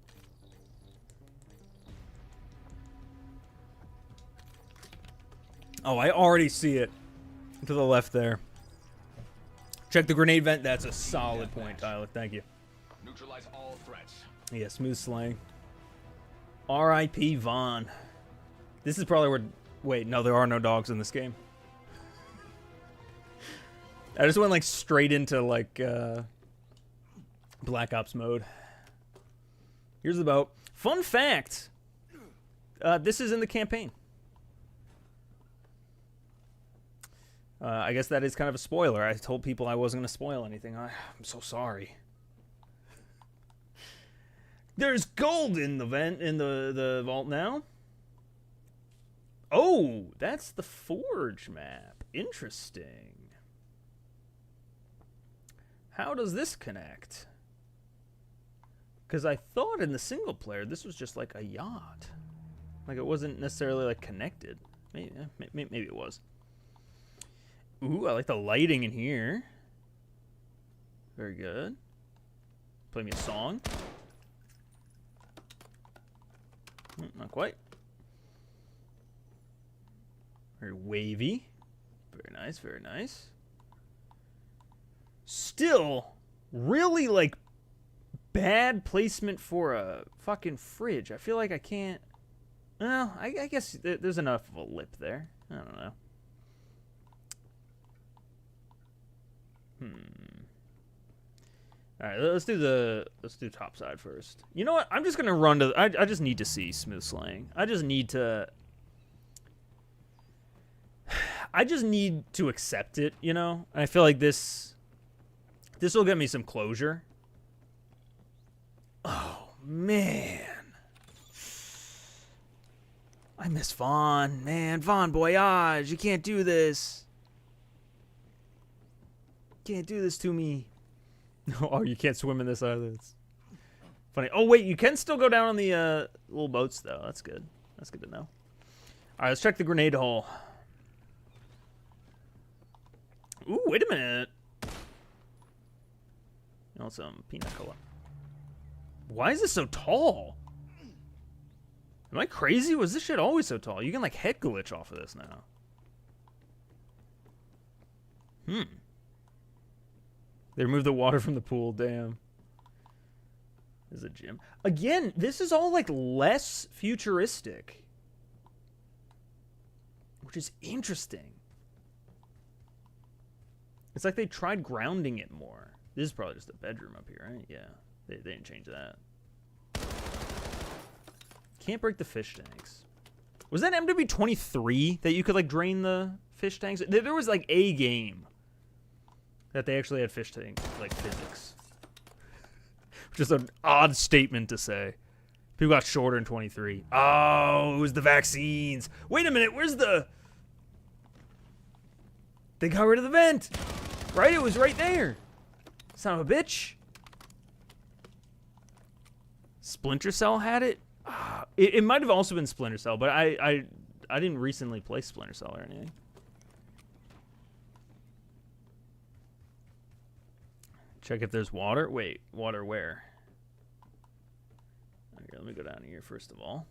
[SPEAKER 1] Oh, I already see it to the left there. Check the grenade vent. That's a solid point, Tyler. Thank you.
[SPEAKER 3] Neutralize all threats.
[SPEAKER 1] Yeah, smooth slang. R.I.P. Vaughn. This is probably where... Wait, no, there are no dogs in this game. I just went, like, straight into, like, Black Ops mode. Here's the boat. Fun fact. This is in the campaign. I guess that is kind of a spoiler. I told people I wasn't going to spoil anything. I'm so sorry. There's gold in the vent in the vault now. Oh, that's the Forge map. Interesting. How does this connect? Because I thought in the single player this was just like a yacht. Like it wasn't necessarily like connected. Maybe it was. Ooh, I like the lighting in here. Very good. Play me a song. Not quite. Very wavy. Very nice, very nice. Still, really, like, bad placement for a fucking fridge. I feel like I can't... Well, I guess there's enough of a lip there. I don't know. All right, let's do top side first. You know what? I'm just gonna run to. I just need to see smooth slang. I just need to accept it. You know. And I feel like this will get me some closure. Oh man, I miss Vaughn. Man, Vaughn Voyage. You can't do this. Can't do this to me. Oh, you can't swim in this either. It's funny. Oh, wait, you can still go down on the little boats, though. That's good. That's good to know. All right, let's check the grenade hole. Ooh, wait a minute. You want some peanut cola? Why is this so tall? Am I crazy? Was this shit always so tall? You can, like, head glitch off of this now. They removed the water from the pool. Damn. There's a gym. Again, this is all, like, less futuristic. Which is interesting. It's like they tried grounding it more. This is probably just a bedroom up here, right? Yeah. They didn't change that. Can't break the fish tanks. Was that MW23 that you could, like, drain the fish tanks? There was, like, a game that they actually had fish tank, like, physics. Which is an odd statement to say. People got shorter in 23. Oh, it was the vaccines. Wait a minute, where's the... They got rid of the vent. Right? It was right there. Son of a bitch. Splinter Cell had it? It might have also been Splinter Cell, but I didn't recently play Splinter Cell or anything. Check if there's water. Wait, water where? Okay, let me go down here first of all.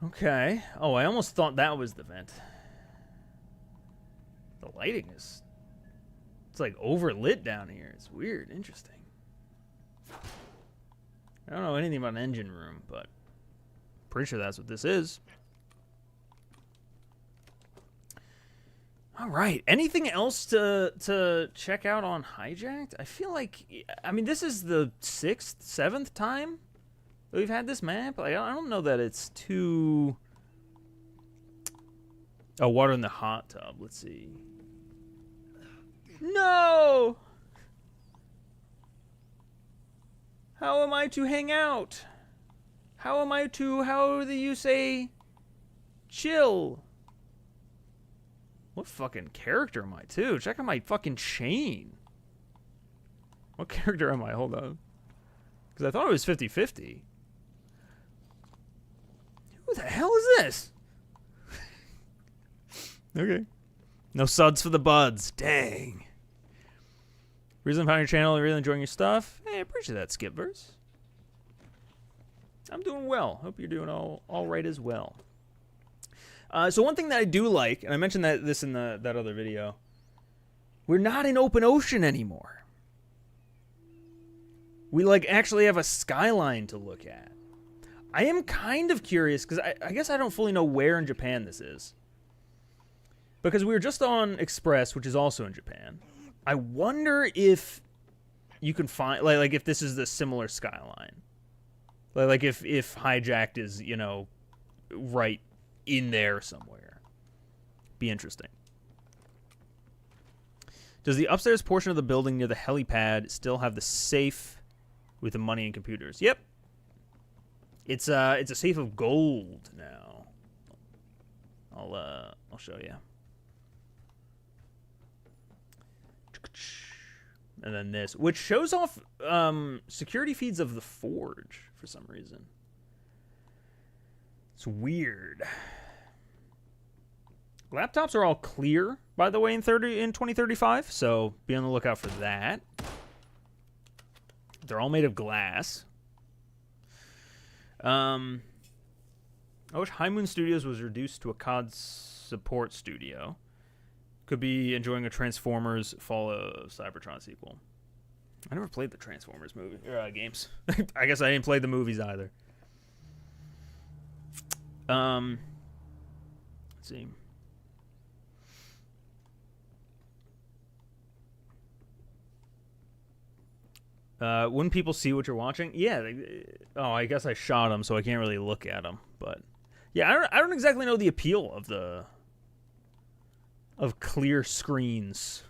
[SPEAKER 1] Okay. Oh, I almost thought that was the vent. The lighting is... It's like overlit down here. It's weird. Interesting. I don't know anything about an engine room, but pretty sure that's what this is. All right. Anything else to check out on Hijacked? I feel like, I mean, this is the 6th, 7th time that we've had this map. Like, I don't know that it's too... Oh, water in the hot tub. Let's see. No! How am I to hang out? How do you say chill? What fucking character am I, too? Check out my fucking chain. What character am I? Hold on. Because I thought it was 50-50. Who the hell is this? Okay. No suds for the buds. Dang. Reason I'm on your channel, really enjoying your stuff. Hey, I appreciate that, Skipverse. I'm doing well. Hope you're doing all right as well. So one thing that I do like, and I mentioned this in that other video, We're not in open ocean anymore. We, like, actually have a skyline to look at. I am kind of curious, because I guess I don't fully know where in Japan this is. Because we were just on Express, which is also in Japan. I wonder if you can find, like if this is the similar skyline. Like if Hijacked is, you know, right in there somewhere. Be interesting. Does the upstairs portion of the building near the helipad still have the safe with the money and computers? Yep. It's a safe of gold now. I'll show you. And then this, which shows off security feeds of the Forge for some reason. It's weird. Laptops are all clear, by the way, in 2035, so be on the lookout for that. They're all made of glass. I wish High Moon Studios was reduced to a COD support studio. Could be enjoying a Transformers Fall of Cybertron sequel. I never played the Transformers movie games. I guess I didn't play the movies either. Let's see. Wouldn't people see what you're watching? Yeah. I guess I shot them, so I can't really look at them. But yeah, I don't exactly know the appeal of clear screens.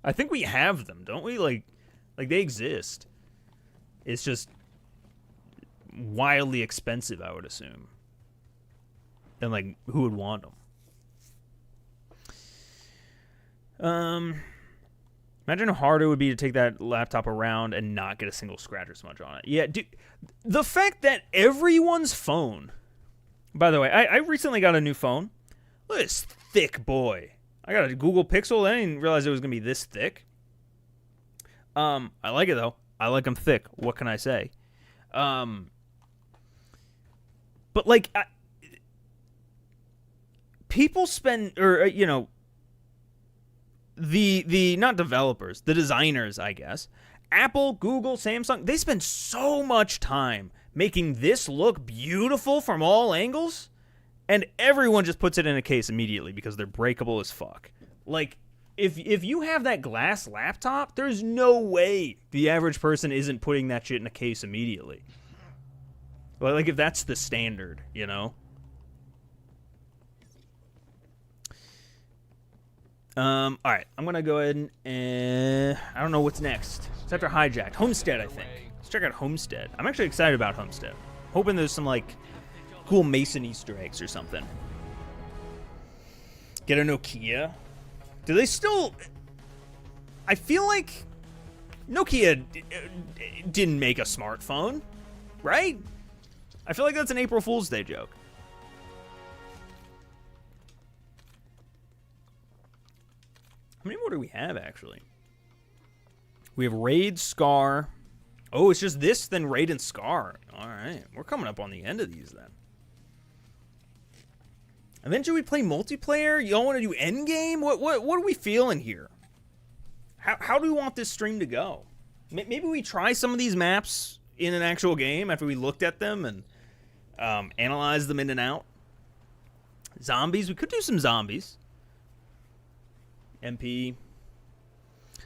[SPEAKER 1] I think we have them, don't we? Like they exist. It's just wildly expensive, I would assume. And like, who would want them? Imagine how hard it would be to take that laptop around and not get a single scratch or smudge on it. Yeah, dude, the fact that everyone's phone... By the way, I recently got a new phone. Look at this thick boy. I got a Google Pixel. I didn't realize it was going to be this thick. I like it, though. I like them thick. What can I say? But, like, people spend... Or, you know... The not developers, the designers, I guess. Apple, Google, Samsung, they spend so much time making this look beautiful from all angles, and everyone just puts it in a case immediately because they're breakable as fuck. Like, if you have that glass laptop, there's no way the average person isn't putting that shit in a case immediately. Like, if that's the standard, you know? Alright, I'm gonna go ahead and I don't know what's next. It's after Hijacked. Homestead, I think. Let's check out Homestead. I'm actually excited about Homestead. Hoping there's some, like, cool Mason Easter eggs or something. Get a Nokia. Do they still... I feel like Nokia didn't make a smartphone, right? I feel like that's an April Fool's Day joke. How many more do we have, actually? We have Raid, Scar. Oh, it's just this, then Raid and Scar. All right. We're coming up on the end of these, then. Eventually, we play multiplayer? Y'all want to do Endgame? What are we feeling here? How do we want this stream to go? Maybe we try some of these maps in an actual game after we looked at them and analyzed them in and out. Zombies. We could do some zombies. MP.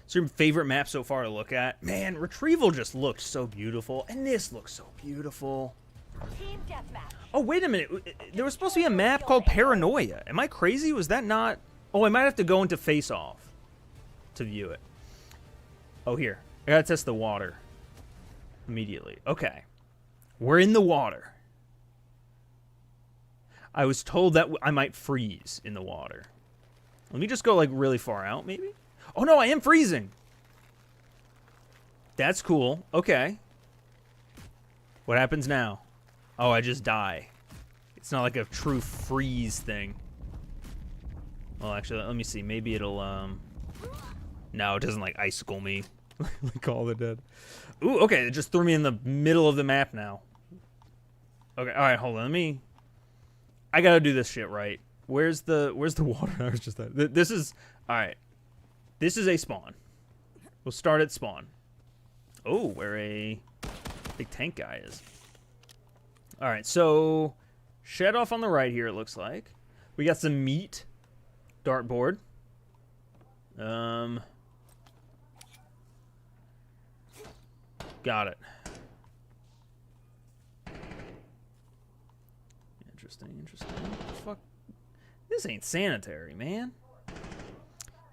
[SPEAKER 1] It's your favorite map so far to look at? Man, Retrieval just looked so beautiful, and this looks so beautiful.
[SPEAKER 2] Team deathmatch.
[SPEAKER 1] Oh, wait a minute. There was supposed to be a map called Paranoia. Am I crazy? Was that not... Oh, I might have to go into Face Off to view it. Oh, here. I gotta test the water immediately. Okay. We're in the water. I was told that I might freeze in the water. Let me just go, like, really far out, maybe? Oh, no, I am freezing. That's cool. Okay. What happens now? Oh, I just die. It's not like a true freeze thing. Well, actually, let me see. Maybe it'll, No, it doesn't, like, icicle me. Like all the dead. Ooh, okay, it just threw me in the middle of the map now. Okay, alright, hold on. I gotta do this shit right. Where's the water? I was just that. This is... Alright. This is a spawn. We'll start at spawn. Oh, where a big tank guy is. All right, so shed off on the right here, it looks like. We got some meat. Dartboard. Got it. Interesting, interesting. What the fuck? This ain't sanitary, man.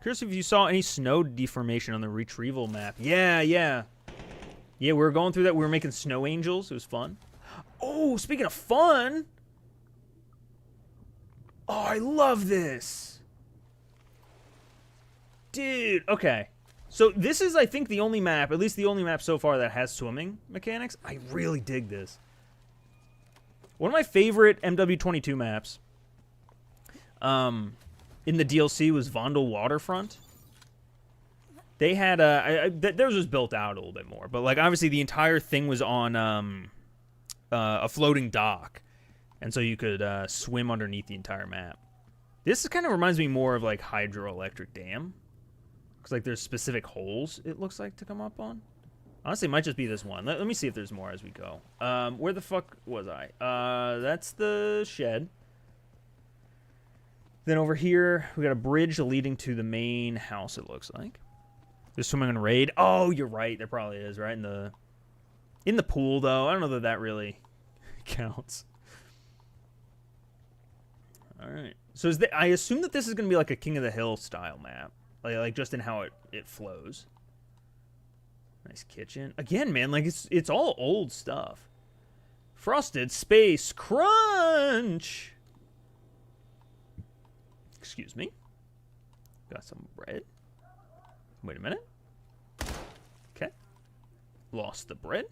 [SPEAKER 1] Curious if you saw any snow deformation on the retrieval map. Yeah. Yeah, we were going through that. We were making snow angels. It was fun. Oh, speaking of fun. Oh, I love this. Dude, okay. So this is, I think, the only map, at least the only map so far that has swimming mechanics. I really dig this. One of my favorite MW22 maps in the DLC was Vondel Waterfront. They had theirs was built out a little bit more, but like obviously the entire thing was on a floating dock, and so you could swim underneath the entire map. This kind of reminds me more of like hydroelectric dam, because like there's specific holes it looks like to come up on. Honestly, it might just be this one. Let me see if there's more as we go. Where the fuck was I? That's the shed. Then over here, we got a bridge leading to the main house, it looks like. There's swimming in raid. Oh, you're right. There probably is, right? In the pool, though. I don't know that really counts. All right. So I assume that this is going to be like a King of the Hill style map. Like just in how it flows. Nice kitchen. Again, man, like it's all old stuff. Frosted Space Crunch. Excuse me. Got some bread. Wait a minute. Okay. Lost the bread.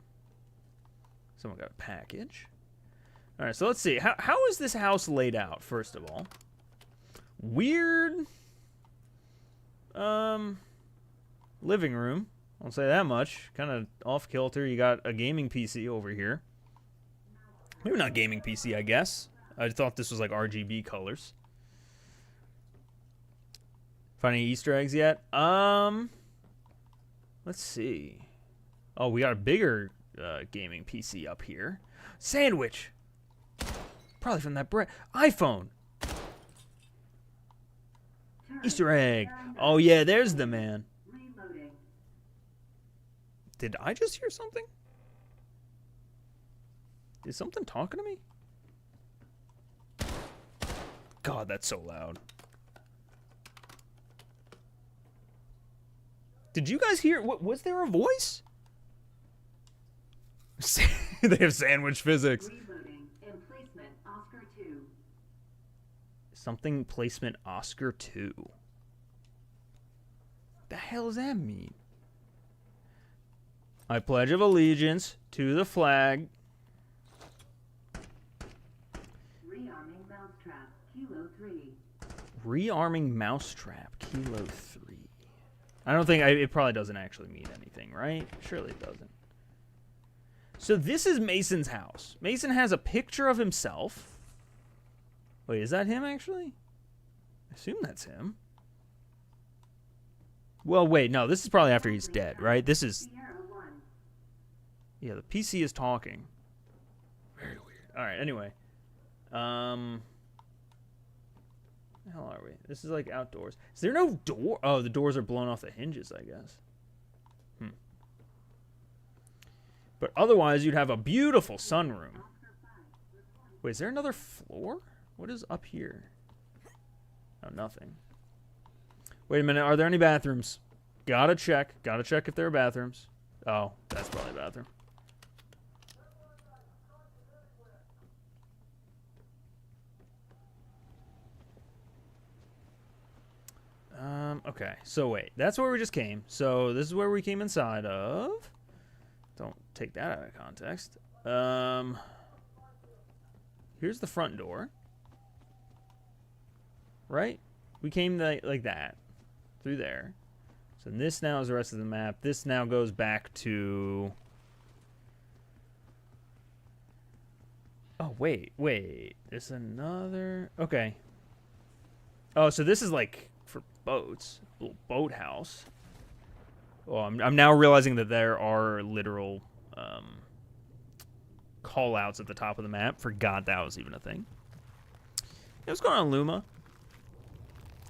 [SPEAKER 1] Someone got a package. All right, so let's see. How is this house laid out, first of all? Weird. Living room. I won't say that much. Kind of off kilter. You got a gaming PC over here. Maybe not gaming PC, I guess. I thought this was like RGB colors. Find any Easter eggs yet? Let's see. Oh, we got a bigger gaming PC up here. Sandwich. Probably from that bread. iPhone. Easter egg. Oh yeah, there's the man. Did I just hear something? Is something talking to me? God, that's so loud. Did you guys hear? Was there a voice? They have sandwich physics. Something placement Oscar 2. The hell does that mean? I pledge of allegiance to the flag.
[SPEAKER 4] Rearming mousetrap, Kilo 3.
[SPEAKER 1] Rearming mousetrap, Kilo 3. I don't think it probably doesn't actually mean anything, right? Surely it doesn't. So this is Mason's house. Mason has a picture of himself. Wait, is that him actually? I assume that's him. Well, wait, no, this is probably after he's dead, right? This is... Yeah, the PC is talking. Very weird. All right, anyway. Where the hell are we? This is like outdoors. Is there no door? Oh, the doors are blown off the hinges, I guess. But otherwise, you'd have a beautiful sunroom. Wait, is there another floor? What is up here? Oh, nothing. Wait a minute. Are there any bathrooms? Gotta check. Gotta check if there are bathrooms. Oh, that's probably a bathroom. Okay. So wait. That's where we just came. So this is where we came inside of. Don't take that out of context. Here's the front door. Right? We came like that. Through there. So this now is the rest of the map. This now goes back to... Oh, wait. There's another... Okay. Oh, so this is like for boats. little boathouse. Oh, I'm now realizing that there are literal call-outs at the top of the map. Forgot that was even a thing. Hey, what's going on, Luma?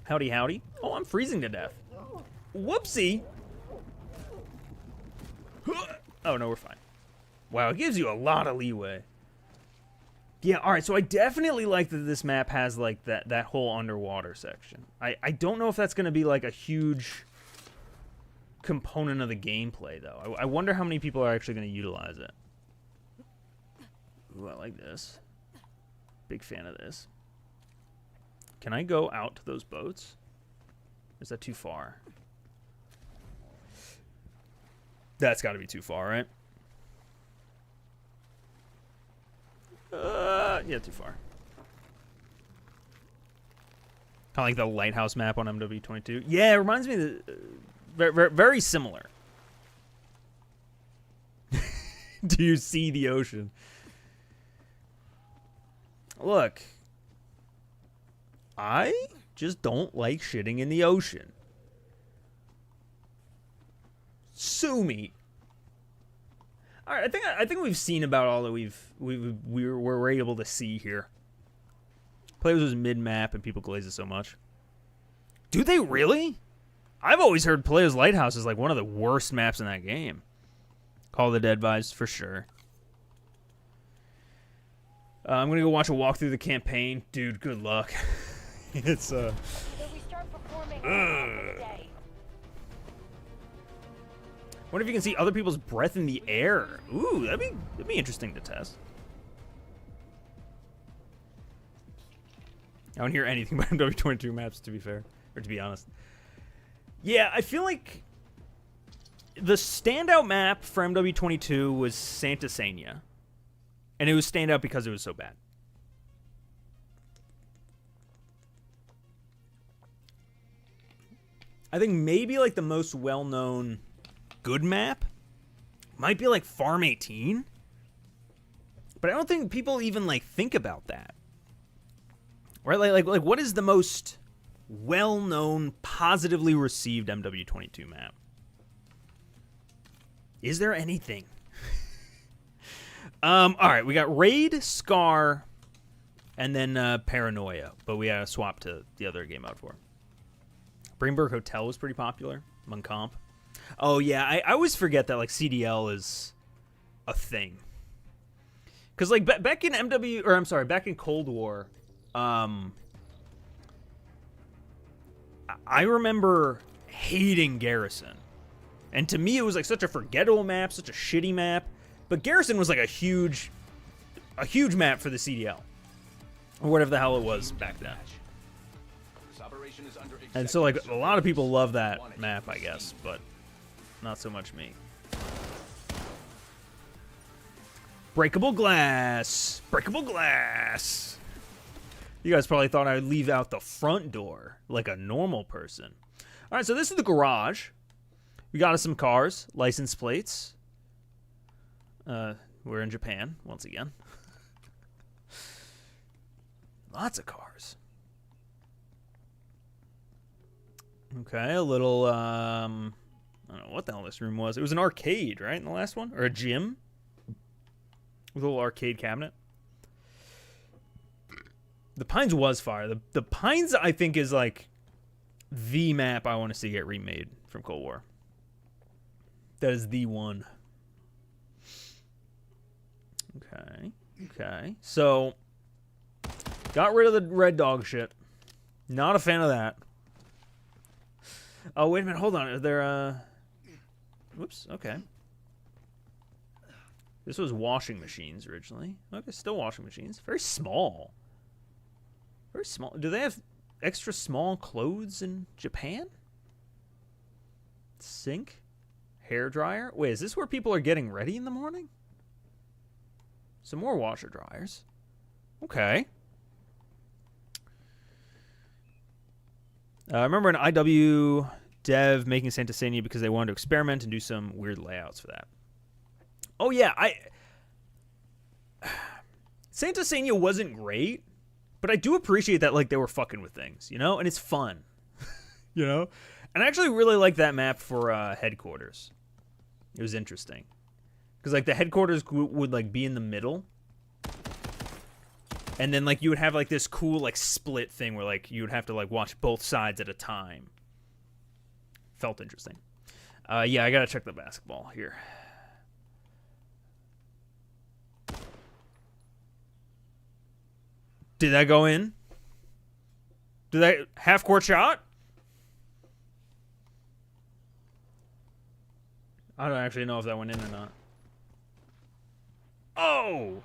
[SPEAKER 1] Howdy, howdy. Oh, I'm freezing to death. Whoopsie. Oh, no, we're fine. Wow, it gives you a lot of leeway. Yeah, alright, so I definitely like that this map has, like, that whole underwater section. I don't know if that's going to be, like, a huge component of the gameplay, though. I wonder how many people are actually going to utilize it. Ooh, I like this. Big fan of this. Can I go out to those boats? Or is that too far? That's got to be too far, right? Yeah, too far. Kind of like the lighthouse map on MW22. Yeah, it reminds me of the, very, very similar. Do you see the ocean? Look, I just don't like shitting in the ocean. Sue me. All right, I think we've seen about all that we're able to see here. Players was mid map and people glaze it so much. Do they really? I've always heard Players Lighthouse is like one of the worst maps in that game. Call of the Dead vibes for sure. I'm gonna go watch a walk through the campaign, dude. Good luck. It's
[SPEAKER 2] So we start performing today.
[SPEAKER 1] Wonder if you can see other people's breath in the air. Ooh, that'd be interesting to test. I don't hear anything about MW22 maps, to be fair, or to be honest. Yeah, I feel like the standout map for MW22 was Santa Sania, and it was standout because it was so bad. I think maybe like the most well-known good map might be like Farm 18, but I don't think people even like think about that, right? Like what is the most well-known, positively received MW22 map? Is there anything? All right, we got Raid, Scar, and then Paranoia, but we gotta swap to the other game mode for. Greenberg Hotel was pretty popular among comp. Oh yeah, I always forget that like CDL is a thing. Cause like back in back in Cold War, I remember hating Garrison, and to me it was like such a forgettable map, such a shitty map. But Garrison was like a huge map for the CDL, or whatever the hell it was back then. And so like a lot of people love that map, I guess, but not so much me. Breakable glass. Breakable glass. You guys probably thought I'd leave out the front door like a normal person. All right, so this is the garage. We got us some cars, license plates. We're in Japan once again. Lots of cars. Okay, a little, I don't know what the hell this room was. It was an arcade, right, in the last one? Or a gym? With a little arcade cabinet. The Pines was fire. The Pines, I think, is, like, the map I want to see get remade from Cold War. That is the one. Okay. So, got rid of the red dog shit. Not a fan of that. Oh, wait a minute. Hold on. Are there, whoops. Okay. This was washing machines originally. Okay, still washing machines. Very small. Very small. Do they have extra small clothes in Japan? Sink? Hair dryer? Wait, is this where people are getting ready in the morning? Some more washer dryers. Okay. I remember an IW dev making Santa Sania because they wanted to experiment and do some weird layouts for that. Oh yeah, Santa Sania wasn't great, but I do appreciate that like they were fucking with things, you know, and it's fun, you know. And I actually really like that map for headquarters. It was interesting. Because, like, the headquarters would, like, be in the middle. And then, like, you would have, like, this cool, like, split thing where, like, you would have to, like, watch both sides at a time. Felt interesting. Yeah, I gotta check the basketball here. Did that go in? Did that half-court shot? I don't actually know if that went in or not. Oh!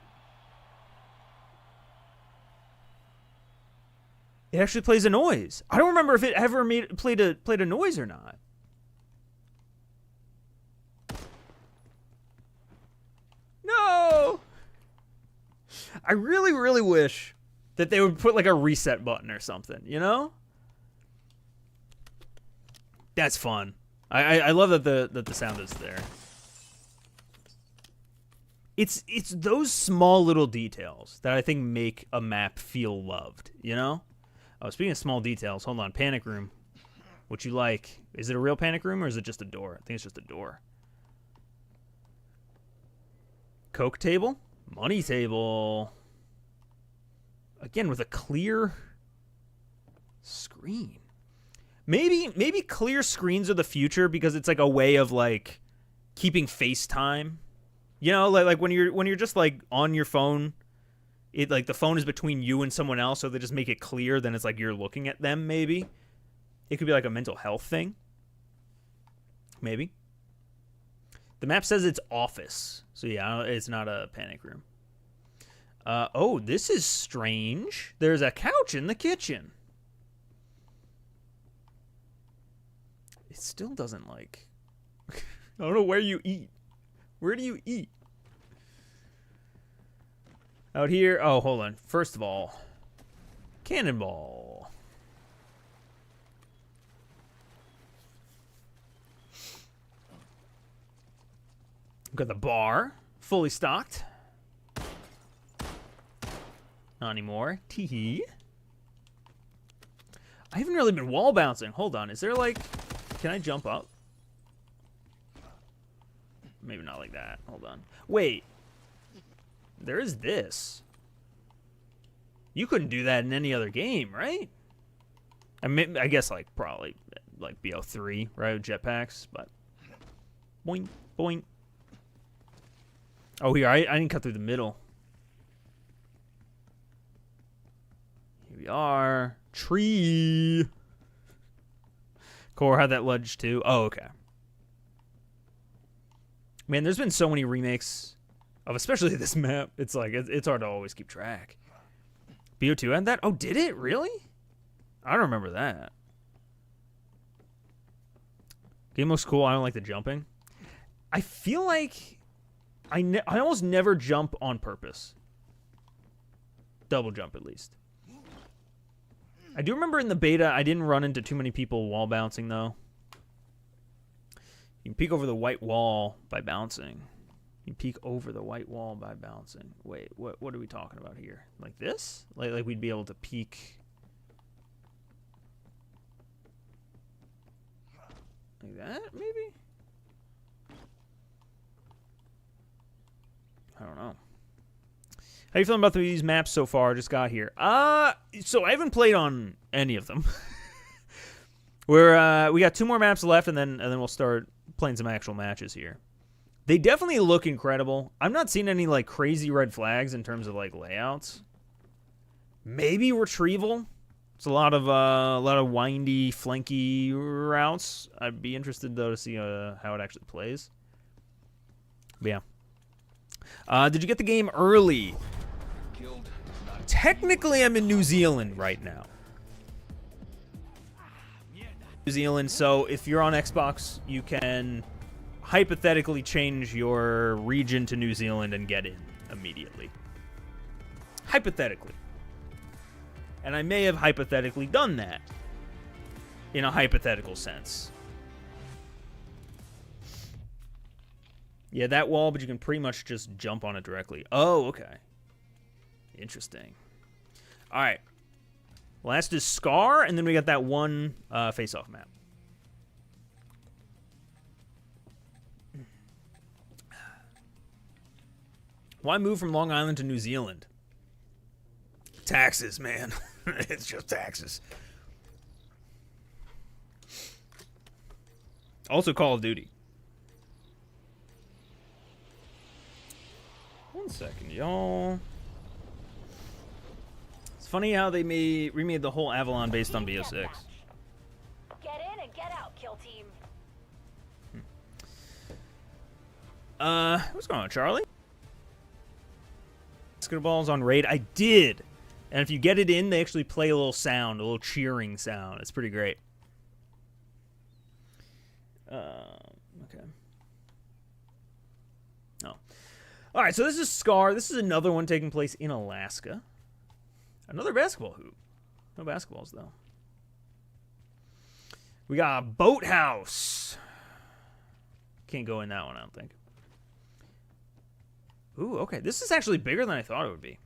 [SPEAKER 1] It actually plays a noise. I don't remember if it ever played a noise or not. No! I really, really wish that they would put like a reset button or something, you know? That's fun. I love that the sound is there. It's those small little details that I think make a map feel loved, you know? Oh, speaking of small details, hold on. Panic room. What you like? Is it a real panic room or is it just a door? I think it's just a door. Coke table? Money table. Again, with a clear screen. Maybe clear screens are the future because it's like a way of like keeping FaceTime. You know, like when you're just like on your phone, it like the phone is between you and someone else, so they just make it clear. Then it's like you're looking at them. Maybe it could be like a mental health thing. Maybe the map says it's office, so yeah, it's not a panic room. Oh, this is strange. There's a couch in the kitchen. It still doesn't like. I don't know where you eat. Where do you eat? Out here. Oh, hold on. First of all, cannonball. Got the bar fully stocked. Not anymore. Teehee. I haven't really been wall bouncing. Hold on. Is there like... Can I jump up? Maybe not like that. Hold on. Wait. There is this. You couldn't do that in any other game, right? I guess like probably like BO3, right? With jetpacks, but... Boing. Boing. Oh, here. I didn't cut through the middle. Here we are. Tree. Core had that ledge too. Oh, okay. Man, there's been so many remakes of especially this map. It's like it's hard to always keep track. BO2 had that? Oh, did it? Really? I don't remember that. Game looks cool. I don't like the jumping. I feel like I almost never jump on purpose. Double jump at least. I do remember in the beta, I didn't run into too many people wall bouncing, though. You can peek over the white wall by bouncing. You can peek over the white wall by bouncing. Wait, what are we talking about here? Like this? Like we'd be able to peek... Like that, maybe? I don't know. How you feeling about these maps so far? Just got here. So I haven't played on any of them. We got 2 more maps left, and then we'll start playing some actual matches here. They definitely look incredible. I'm not seeing any like crazy red flags in terms of like layouts. Maybe retrieval. It's a lot of windy, flanky routes. I'd be interested though to see how it actually plays. But yeah. Did you get the game early? Technically, I'm in New Zealand right now. New Zealand, so if you're on Xbox, you can hypothetically change your region to New Zealand and get in immediately. Hypothetically. And I may have hypothetically done that in a hypothetical sense. Yeah, that wall, but you can pretty much just jump on it directly. Oh, okay. Interesting. All right. Last is Scar, and then we got that one face-off map. Why move from Long Island to New Zealand? Taxes, man. It's just taxes. Also Call of Duty. One second, y'all. It's funny how they remade the whole Avalon based on BO6.
[SPEAKER 2] Get in and get out, kill team.
[SPEAKER 1] What's going on, Charlie? Basketballs on raid. I did. And if you get it in, they actually play a little sound, a little cheering sound. It's pretty great. Okay. Oh. All right, so this is Scar. This is another one taking place in Alaska. Another basketball hoop. No basketballs, though. We got a boathouse. Can't go in that one, I don't think. Ooh, okay. This is actually bigger than I thought it would be.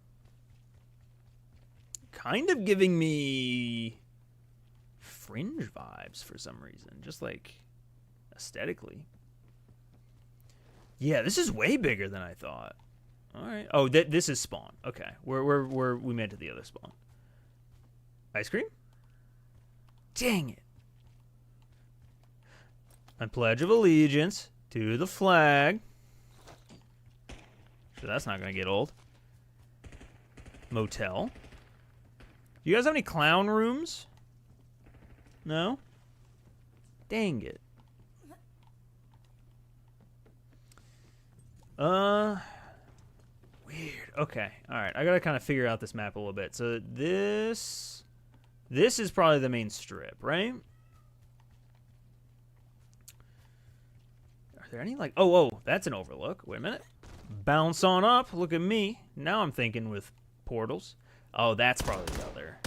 [SPEAKER 1] Kind of giving me Fringe vibes for some reason. Just like aesthetically. Yeah, this is way bigger than I thought. All right. Oh, this is Spawn. Okay. We made it to the other Spawn. Ice cream? Dang it. I pledge of allegiance to the flag. So that's not going to get old. Motel. Do you guys have any clown rooms? No? Dang it. Weird. Okay. All right. I got to kind of figure out this map a little bit. So this is probably the main strip, right? Are there any like... Oh, that's an overlook. Wait a minute. Bounce on up. Look at me. Now I'm thinking with portals. Oh, that's probably the other.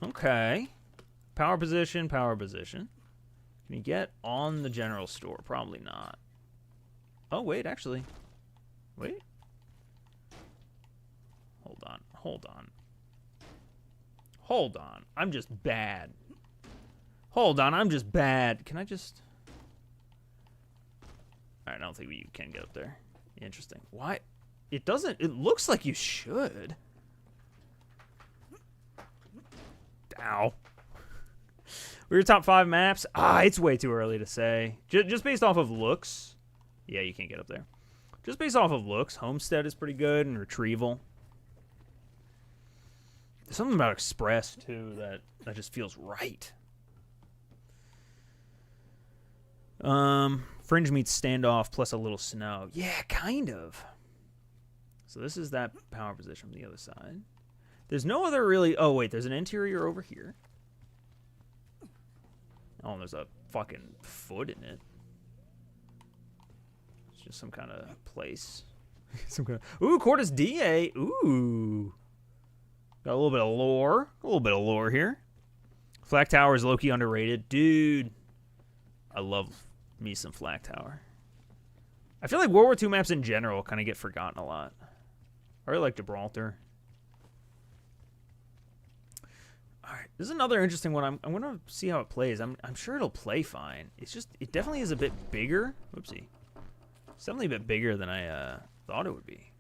[SPEAKER 1] Okay. Power position, power position. Can you get on the general store? Probably not. Oh, wait, actually. Wait. Hold on. Hold on. Hold on. I'm just bad. Hold on. I'm just bad. Can I just... Alright, I don't think you can get up there. Interesting. Why? It doesn't... It looks like you should. Ow. We were top 5 maps. It's way too early to say. Just based off of looks. Yeah, you can't get up there. Just based off of looks, Homestead is pretty good, and Retrieval. There's something about Express, too, that just feels right. Fringe meets Standoff plus a little snow. Yeah, kind of. So this is that power position from the other side. There's no other really... Oh, wait, there's an interior over here. Oh, and there's a fucking foot in it. It's just some kind of place. Some kind of... Ooh, Cortus DA. Ooh. Got a little bit of lore. A little bit of lore here. Flak Tower is low-key underrated. Dude. I love me some Flak Tower. I feel like World War II maps in general kind of get forgotten a lot. I really like Gibraltar. Alright, this is another interesting one. I'm going to see how it plays. I'm sure it'll play fine. It's just, it definitely is a bit bigger. Whoopsie. It's definitely a bit bigger than I thought it would be.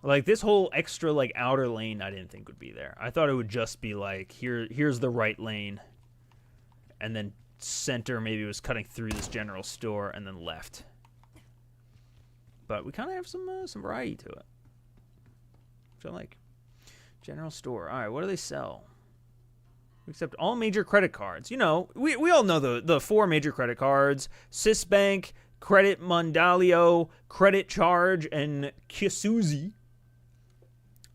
[SPEAKER 1] Like, this whole extra, like, outer lane I didn't think would be there. I thought it would just be, like, here's the right lane. And then center maybe was cutting through this general store and then left. But we kind of have some variety to it. Which I like. General store. All right, what do they sell? Accept all major credit cards. You know, we all know the 4 major credit cards. Sysbank, Credit Mondalio, Credit Charge, and Kisuzi.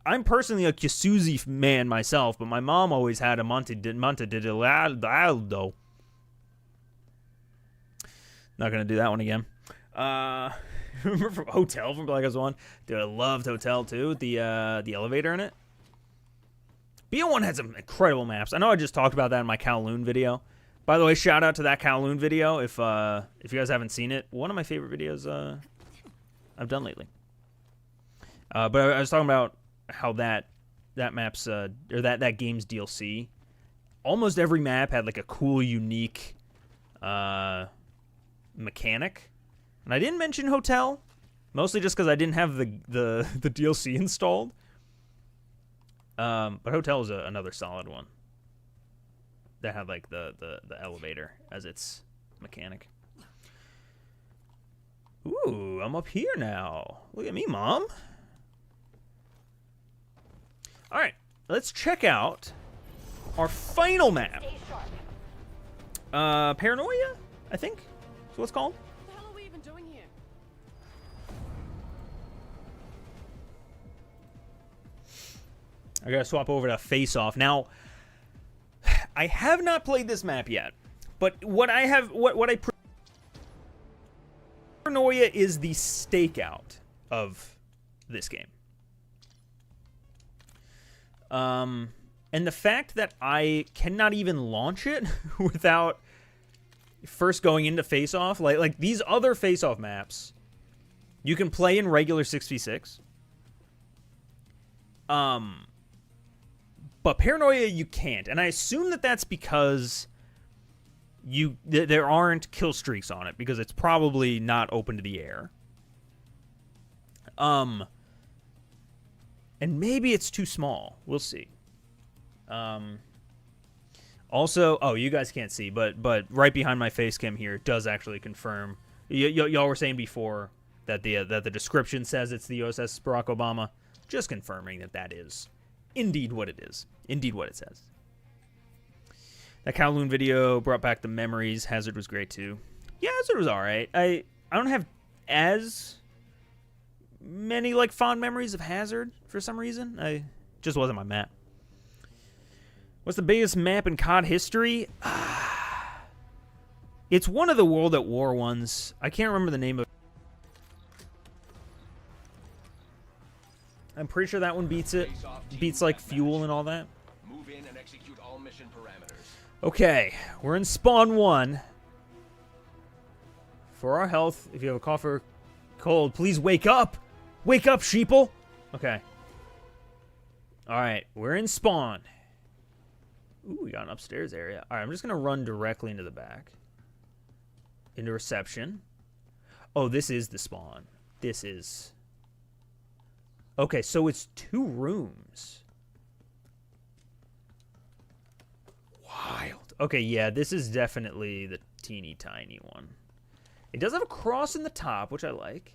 [SPEAKER 1] I'm personally a Kisuzi man myself, but my mom always had a Monte de Aldo. Not going to do that one again. Remember from Hotel from Black Ops 1? Dude, I loved Hotel too, with the elevator in it. BO1 had some incredible maps. I know I just talked about that in my Kowloon video. By the way, shout out to that Kowloon video if you guys haven't seen it. One of my favorite videos I've done lately. But I was talking about how that map's or that game's DLC. Almost every map had like a cool, unique mechanic. And I didn't mention Hotel, mostly just because I didn't have the DLC installed. But Hotel is another solid one. That had like the elevator as its mechanic. Ooh, I'm up here now. Look at me, Mom. All right, let's check out our final map.
[SPEAKER 2] Stay sharp.
[SPEAKER 1] Paranoia, I think is what it's called.
[SPEAKER 5] What the hell are we even doing here?
[SPEAKER 1] I gotta swap over to Face Off. Now, I have not played this map yet, but what Paranoia is the stakeout of this game. And the fact that I cannot even launch it without first going into Face Off, like these other Face Off maps, you can play in regular 6v6. But Paranoia you can't, and I assume that that's because there aren't kill streaks on it, because it's probably not open to the air. And maybe it's too small. We'll see. Also, oh, you guys can't see, but right behind my face cam here does actually confirm. Y'all were saying before that the description says it's the USS Barack Obama. Just confirming that is indeed what it is. Indeed what it says. That Kowloon video brought back the memories. Hazard was great too. Yeah, Hazard was alright. I don't have as many like fond memories of Hazard for some reason. I just wasn't my map. What's the biggest map in COD history? It's one of the World at War ones. I can't remember the name of it. I'm pretty sure that one beats it. Beats like Fuel and all that.
[SPEAKER 3] Move in and execute all mission parameters.
[SPEAKER 1] Okay, we're in Spawn 1. For our health, if you have a cough or cold, please wake up! Wake up, sheeple! Okay. Alright, we're in Spawn. Ooh, we got an upstairs area. Alright, I'm just going to run directly into the back. Into reception. Oh, this is the spawn. This is... Okay, so it's 2 rooms. Wild. Okay, yeah, this is definitely the teeny tiny one. It does have a cross in the top, which I like.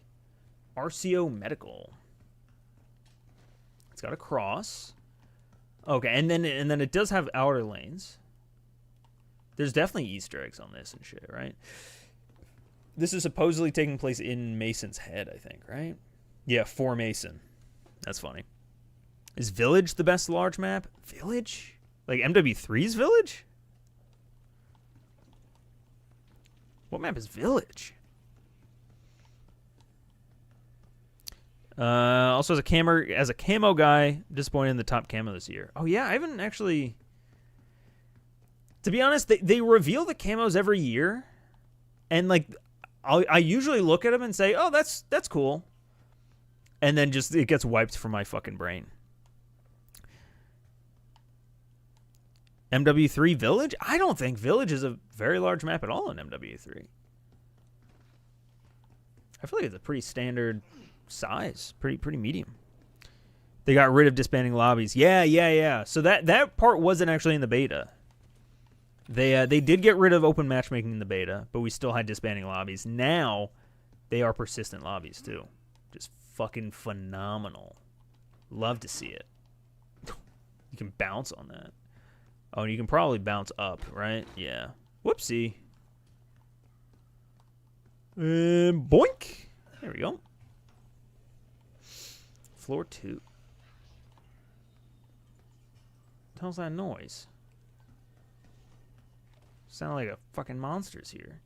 [SPEAKER 1] RCO Medical. It's got a cross. Okay, and then it does have outer lanes. There's definitely Easter eggs on this and shit, right? This is supposedly taking place in Mason's head, I think, right? Yeah, for Mason. That's funny. Is Village the best large map? Village? Like MW3's Village? What map is Village? Also, as a camo guy, disappointed in the top camo this year. Oh yeah, I haven't actually. To be honest, they reveal the camos every year, and like, I usually look at them and say, "Oh, that's cool," and then just it gets wiped from my fucking brain. MW3 Village? I don't think Village is a very large map at all in MW3. I feel like it's a pretty standard size, pretty medium. They got rid of disbanding lobbies. Yeah. So that part wasn't actually in the beta. They did get rid of open matchmaking in the beta, but we still had disbanding lobbies. Now they are persistent lobbies too. Just fucking phenomenal. Love to see it. You can bounce on that. Oh, and you can probably bounce up, right? Yeah. Whoopsie. Boink. There we go. Floor 2. What the hell's that noise? Sound like a fucking monster's here.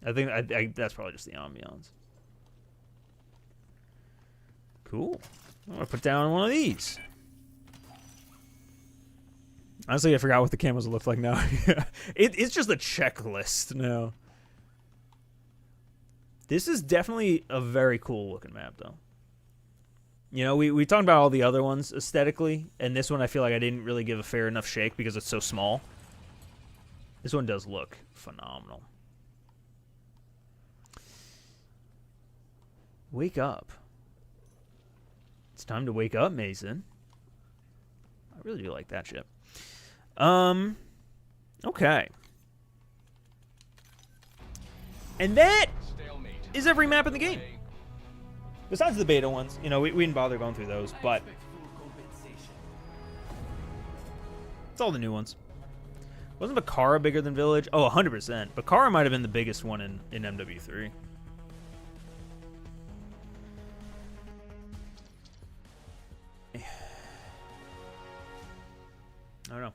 [SPEAKER 1] I think that's probably just the ambiance. Cool. I'm gonna put down one of these. Honestly, I forgot what the camos look like now. It's just a checklist now. This is definitely a very cool looking map, though. You know, we talked about all the other ones aesthetically, and this one I feel like I didn't really give a fair enough shake because it's so small. This one does look phenomenal. Wake up. It's time to wake up, Mason. I really do like that shit. Okay. And that
[SPEAKER 3] Stalemate.
[SPEAKER 1] is every map in the game. Besides the beta ones. You know, we didn't bother going through those, but it's all the new ones. Wasn't Bakara bigger than Village? Oh, 100%. Bakara might have been the biggest one in MW3. I don't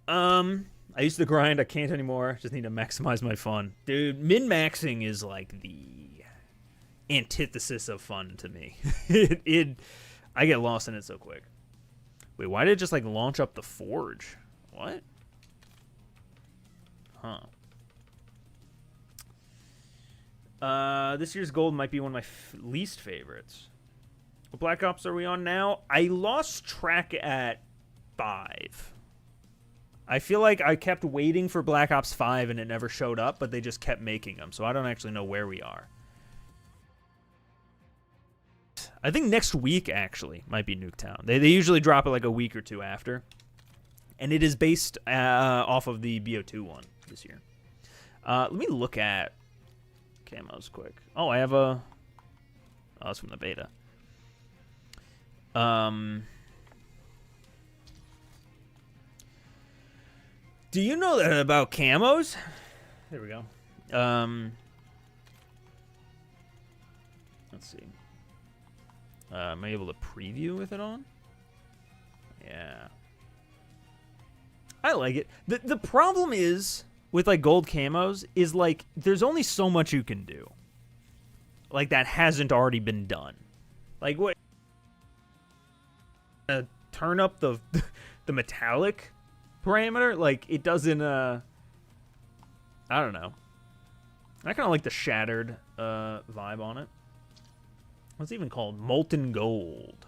[SPEAKER 1] know. I used to grind. I can't anymore. Just need to maximize my fun. Dude, min-maxing is like the antithesis of fun to me. I get lost in it so quick. Wait, why did it just like launch up the forge? What? Huh. This year's gold might be one of my least favorites. What Black Ops are we on now? I lost track at 5. I feel like I kept waiting for Black Ops 5 and it never showed up, but they just kept making them, so I don't actually know where we are. I think next week, actually, might be Nuketown. They usually drop it like a week or two after. And it is based off of the BO2 one this year. Let me look at camos quick. Oh, I have a... Oh, it's from the beta. Do you know that about camos? There we go. Let's see. Am I able to preview with it on? Yeah. I like it. The problem is with like gold camos is like there's only so much you can do. Like that hasn't already been done. Like what? Turn up the the metallic parameter. Like it doesn't. I don't know. I kind of like the shattered vibe on it. What's it even called? Molten Gold.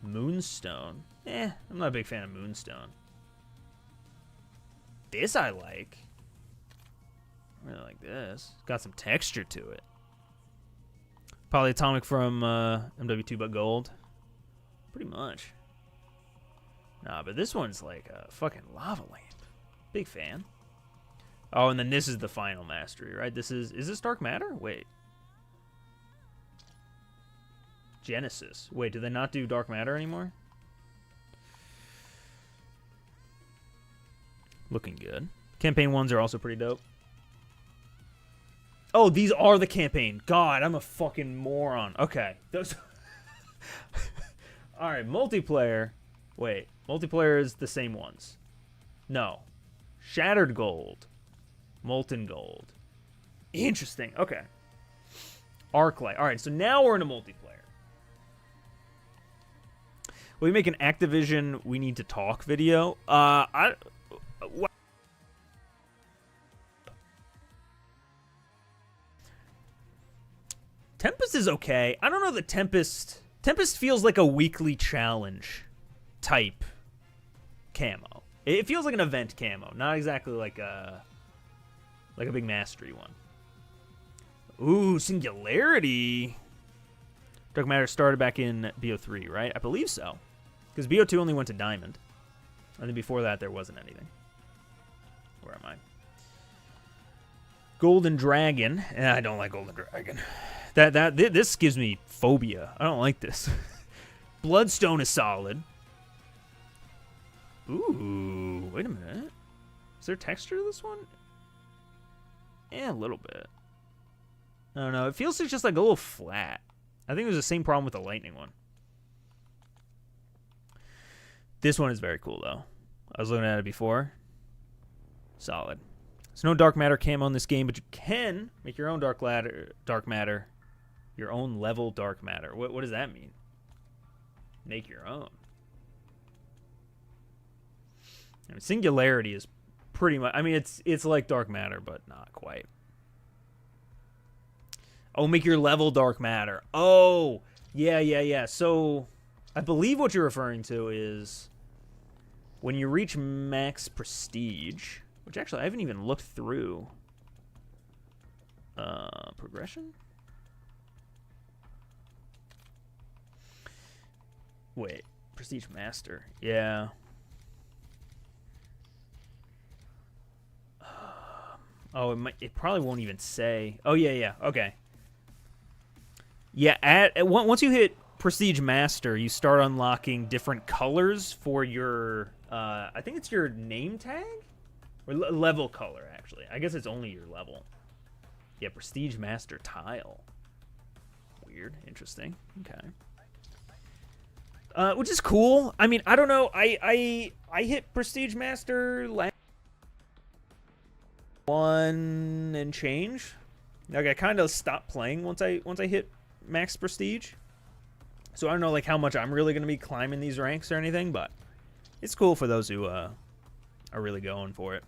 [SPEAKER 1] Moonstone. I'm not a big fan of Moonstone. This I like. I really like this. It's got some texture to it. Polyatomic from MW2 but gold. Pretty much. Nah, but this one's like a fucking lava lamp. Big fan. Oh, and then this is the final mastery, right? Is this Dark Matter? Wait. Genesis. Wait, do they not do Dark Matter anymore? Looking good. Campaign 1s are also pretty dope. Oh, these are the campaign. God, I'm a fucking moron. Okay. Those... Alright, multiplayer. Wait, multiplayer is the same ones. No. Shattered Gold. Molten Gold. Interesting. Okay. Arclight. Alright, so now we're in a multiplayer. We make an Activision We Need to Talk video. Tempest is okay. I don't know that Tempest feels like a weekly challenge type camo. It feels like an event camo, not exactly like a big mastery one. Ooh, Singularity. Dark Matter started back in BO3, right? I believe so. Because BO2 only went to Diamond. And then before that, there wasn't anything. Where am I? Golden Dragon. I don't like Golden Dragon. This gives me phobia. I don't like this. Bloodstone is solid. Ooh, wait a minute. Is there texture to this one? Yeah, a little bit. I don't know. It feels just like a little flat. I think there's the same problem with the lightning one. This one is very cool, though. I was looking at it before. Solid. There's no Dark Matter camo in this game, but you can make your own Dark Matter. Your own level Dark Matter. What does that mean? Make your own. I mean, Singularity is pretty much... I mean, it's like Dark Matter, but not quite. Oh, make your level Dark Matter. Oh, yeah. So, I believe what you're referring to is when you reach max prestige, which actually I haven't even looked through. Progression? Wait, Prestige Master. Yeah. Oh, it probably won't even say. Oh, yeah. Okay. Yeah, once you hit Prestige Master, you start unlocking different colors for your, I think it's your name tag? Or level color, actually. I guess it's only your level. Yeah, Prestige Master tile. Weird. Interesting. Okay. Which is cool. I mean, I don't know. I hit Prestige Master last one and change. Like I kind of stopped playing once I hit max prestige. So I don't know like how much I'm really going to be climbing these ranks or anything, but it's cool for those who are really going for it.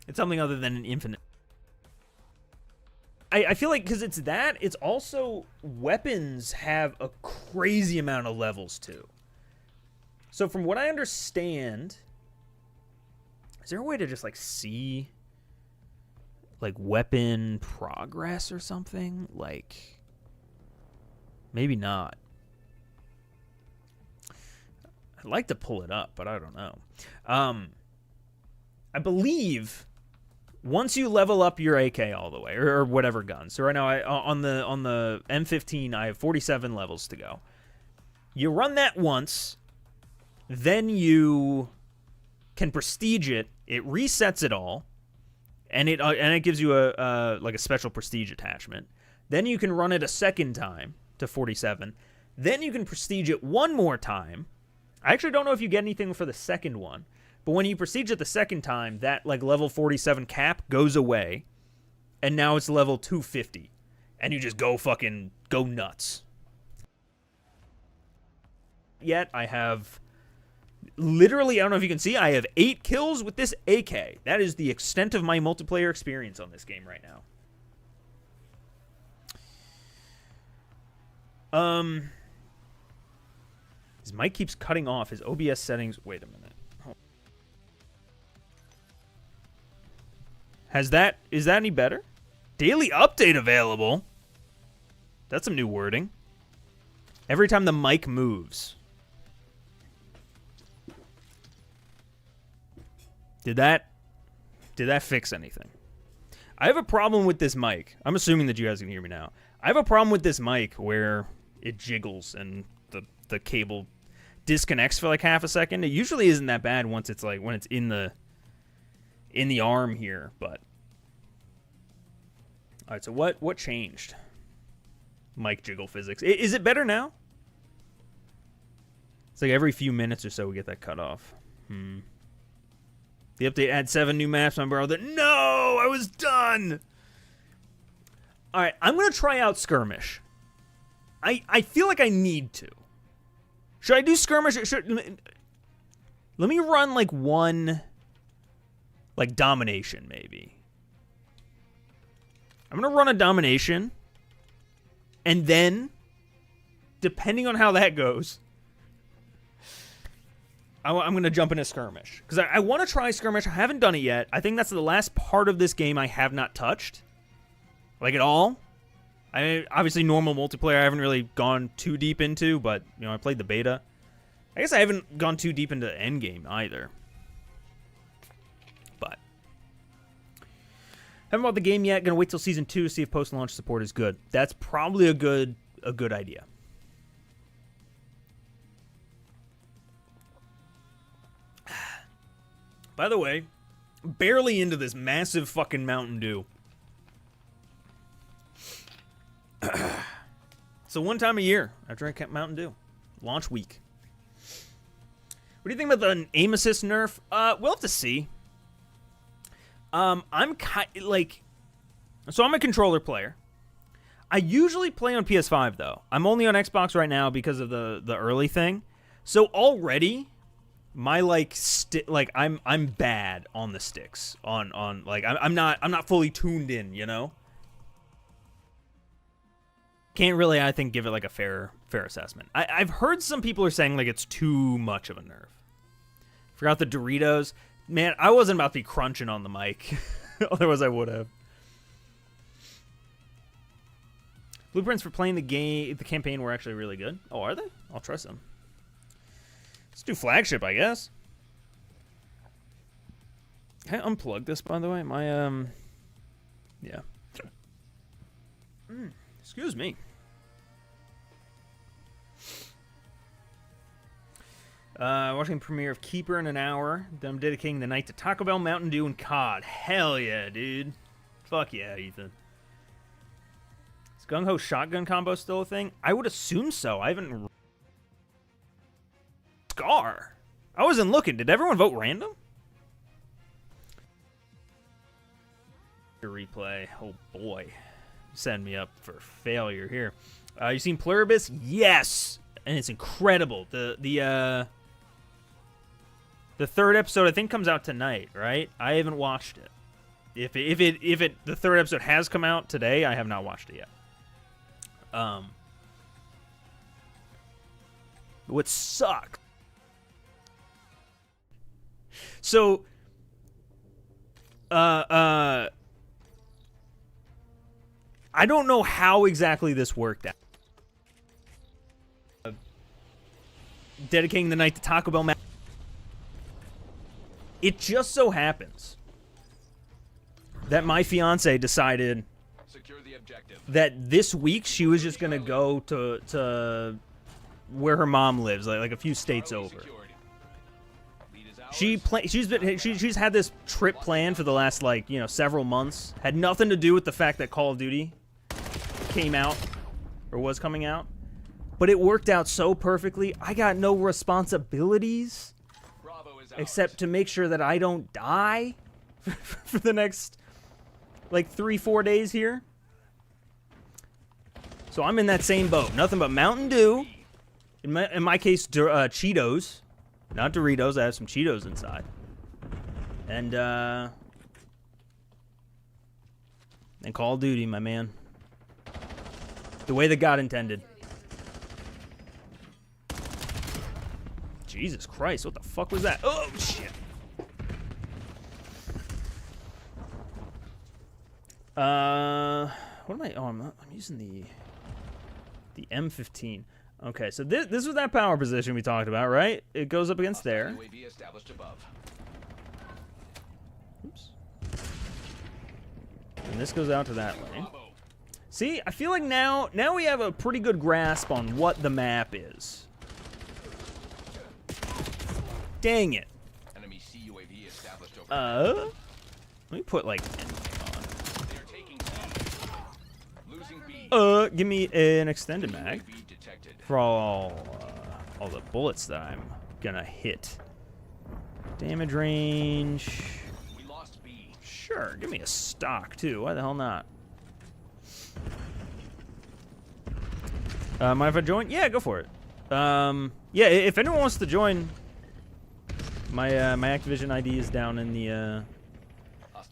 [SPEAKER 1] It's something other than an infinite. I feel like because it's that, it's also weapons have a crazy amount of levels too. So from what I understand, is there a way to just like see like weapon progress or something? Like maybe not. I'd like to pull it up, but I don't know. I believe once you level up your AK all the way, or whatever gun. So right now, on the M15, I have 47 levels to go. You run that once, then you can prestige it. It resets it all, and it gives you a special prestige attachment. Then you can run it a second time to 47. Then you can prestige it one more time. I actually don't know if you get anything for the second one. But when you prestige it the second time, that like level 47 cap goes away, and now it's level 250, and you just go nuts. Yet I have literally, I don't know if you can see, I have 8 kills with this AK. That is the extent of my multiplayer experience on this game right now. His mic keeps cutting off. His OBS settings. Wait a minute. Is that any better? Daily update available. That's some new wording. Every time the mic moves. Did that fix anything? I have a problem with this mic. I'm assuming that you guys can hear me now. I have a problem with this mic where it jiggles and the cable disconnects for like half a second. It usually isn't that bad once it's like when it's in the arm here, but all right. So what changed? Mic jiggle physics. Is it better now? It's like every few minutes or so we get that cut off. The update adds 7 new maps. I borrowed that. No, I was done. All right, I'm gonna try out Skirmish. I feel like I need to. Should I do Skirmish? Let me run like one. Like domination, maybe. I'm going to run a domination. And then, depending on how that goes, I'm going to jump into Skirmish. Because I want to try Skirmish. I haven't done it yet. I think that's the last part of this game I have not touched. Like at all. Obviously, normal multiplayer I haven't really gone too deep into. But, I played the beta. I guess I haven't gone too deep into Endgame either. But haven't bought the game yet. Gonna wait till season 2 to see if post-launch support is good. That's probably a good idea. By the way, barely into this massive fucking Mountain Dew. So one time a year I drink Mountain Dew. Launch week. What do you think about the aim assist nerf? We'll have to see. I'm a controller player. I usually play on PS5 though. I'm only on Xbox right now because of the early thing. So already, my I'm bad on the sticks. I'm not fully tuned in. Can't really, I think, give it like a fair assessment. I've heard some people are saying like it's too much of a nerf. Forgot the Doritos. Man, I wasn't about to be crunching on the mic. Otherwise, I would have. Blueprints for playing the campaign were actually really good. Oh, are they? I'll trust them. Let's do flagship, I guess. Can I unplug this, by the way? My, yeah. Excuse me. Watching premiere of Keeper in an hour. Then I'm dedicating the night to Taco Bell, Mountain Dew, and COD. Hell yeah, dude. Fuck yeah, Ethan. Is Gung Ho shotgun combo still a thing? I would assume so. I haven't... Scar. I wasn't looking. Did everyone vote random? Replay. Oh boy. Send me up for failure here. You seen Pluribus? Yes! And it's incredible. The third episode I think comes out tonight, right? I haven't watched it. If the third episode has come out today, I have not watched it yet. What sucks. So I don't know how exactly this worked out. Dedicating the night to Taco Bell. It just so happens that my fiance decided
[SPEAKER 3] Secure the objective.
[SPEAKER 1] that this week she was just gonna go to where her mom lives, like a few states
[SPEAKER 3] Charlie
[SPEAKER 1] over.
[SPEAKER 3] secured. Lead is ours.
[SPEAKER 1] She's had this trip planned for the last several months. Had nothing to do with the fact that Call of Duty came out or was coming out, but it worked out so perfectly. I got no responsibilities
[SPEAKER 3] Bravo is ours.
[SPEAKER 1] except to make sure that I don't die for the next 3-4 days here. So I'm in that same boat. Nothing but Mountain Dew. In my case, Cheetos. Not Doritos. I have some Cheetos inside. And Call of Duty, my man. The way that God intended. Jesus Christ, what the fuck was that? Oh, shit. What am I? Oh, I'm using the M15. Okay, so this was that power position we talked about, right? It goes up against there.
[SPEAKER 3] UAV established above.
[SPEAKER 1] Oops. And this goes out to that lane.
[SPEAKER 3] Bravo.
[SPEAKER 1] See, I feel like now we have a pretty good grasp on what the map is. Dang it.
[SPEAKER 3] Enemy CUAV established over.
[SPEAKER 1] Let me put
[SPEAKER 3] They are taking C. Losing B.
[SPEAKER 1] give me an extended mag
[SPEAKER 3] UAV detected.
[SPEAKER 1] for all the bullets that I'm gonna hit. Damage range.
[SPEAKER 3] We lost B.
[SPEAKER 1] Sure, give me a stock too. Why the hell not? Mind if I join? Yeah, go for it. Yeah, if anyone wants to join, my Activision ID is down in the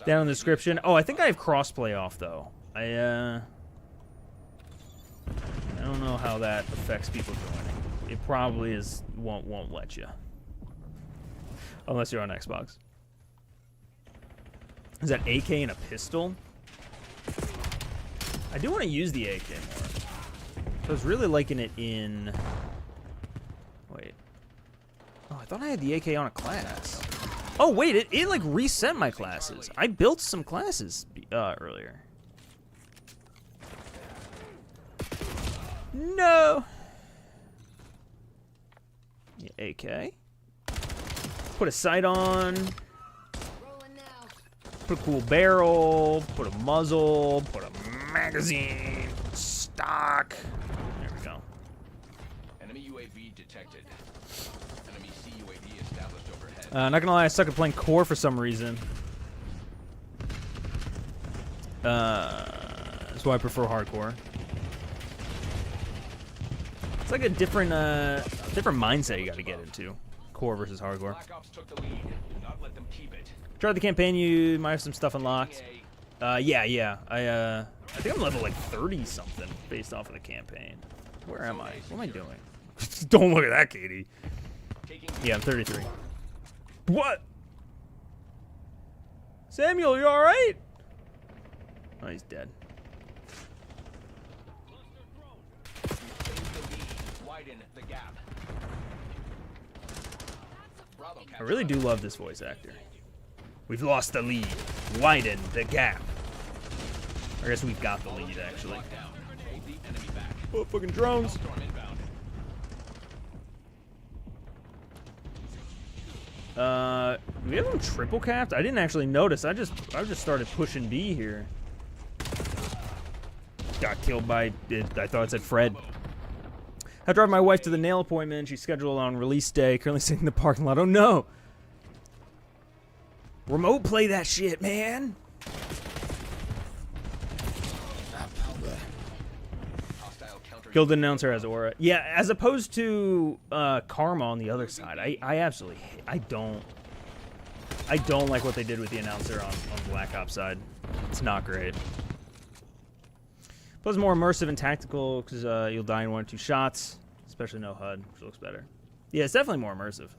[SPEAKER 1] down in the description. Oh, I think I have crossplay off though. I don't know how that affects people joining. It probably won't let you, unless you're on Xbox. Is that AK and a pistol? I do want to use the AK more. I was really liking it in... Wait. Oh, I thought I had the AK on a class. Oh, wait, it like reset my classes. I built some classes earlier. No! Yeah, AK. Put a sight on. Put a cool barrel. Put a muzzle. Put a magazine. Stock. There we go.
[SPEAKER 3] Enemy UAV detected. Enemy CUAV established overhead.
[SPEAKER 1] Not gonna lie, I suck at playing core for some reason. That's why I prefer hardcore. It's like a different mindset you got to get into. Core versus hardcore.
[SPEAKER 3] Black Ops took the lead. Do not let them keep it.
[SPEAKER 1] Tried the campaign. You might have some stuff unlocked. Yeah. I think I'm level like 30 something based off of the campaign. Where am I? What am I doing? Don't look at that, Katie.
[SPEAKER 3] Taking
[SPEAKER 1] Yeah, I'm 33. What? Samuel, you all right? Oh, he's dead.
[SPEAKER 3] widen the gap. Bravo
[SPEAKER 1] I
[SPEAKER 3] capture
[SPEAKER 1] really do love this voice actor. We've lost the lead. Widen the gap. I guess we've got the lead, actually.
[SPEAKER 3] down. Hold the enemy back.
[SPEAKER 1] Oh, fucking drones.
[SPEAKER 3] Storm inbound.
[SPEAKER 1] Do we have them triple capped? I didn't actually notice. I just started pushing B here. Got killed by, I thought it said Fred. I drive my wife to the nail appointment. She's scheduled on release day. Currently sitting in the parking lot. Oh no! Remote play that shit, man.
[SPEAKER 3] Hostile counter.
[SPEAKER 1] Guild announcer has aura. Yeah, as opposed to Karma on the other side. I absolutely hate, I don't like what they did with the announcer on Black Ops side. It's not great. Plus more immersive and tactical because you'll die in 1 or 2 shots, especially no HUD, which looks better. Yeah, it's definitely more immersive.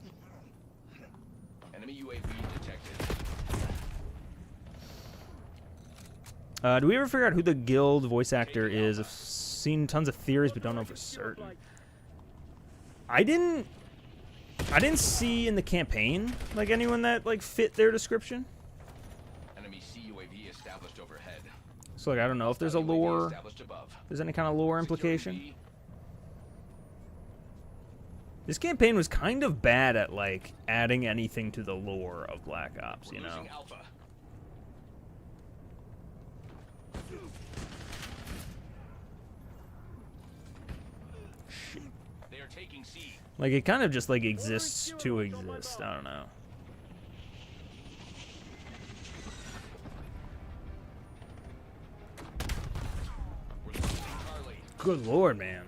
[SPEAKER 3] Enemy UAV detected.
[SPEAKER 1] Do we ever figure out who the Guild voice actor is? I've seen tons of theories, but don't know for certain. I didn't see in the campaign like anyone that like fit their description.
[SPEAKER 3] Enemy CUAV established overhead.
[SPEAKER 1] So like I don't know if there's a lore,
[SPEAKER 3] Established above.
[SPEAKER 1] there's any kind of lore implication.
[SPEAKER 3] Securing
[SPEAKER 1] This campaign was kind of bad at like adding anything to the lore of Black Ops,
[SPEAKER 3] B.
[SPEAKER 1] you
[SPEAKER 3] We're
[SPEAKER 1] know.
[SPEAKER 3] losing Alpha.
[SPEAKER 1] Shit.
[SPEAKER 3] They are taking C.
[SPEAKER 1] Like it kind of just like exists to exist. I don't know.
[SPEAKER 3] We're losing Charlie.
[SPEAKER 1] Good lord, man.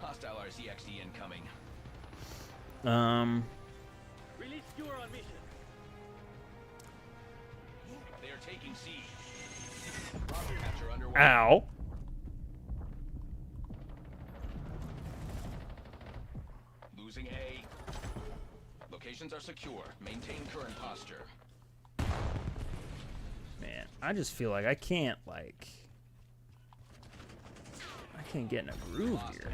[SPEAKER 3] Hostile RCXD incoming.
[SPEAKER 5] Release Stewart on mission.
[SPEAKER 3] They are taking C. Bravo capture underway.
[SPEAKER 1] Ow.
[SPEAKER 3] Losing A. Locations are secure. Maintain current posture.
[SPEAKER 1] Man, I just feel like I can't like I can't get in a groove
[SPEAKER 3] Lost
[SPEAKER 1] here.
[SPEAKER 3] A.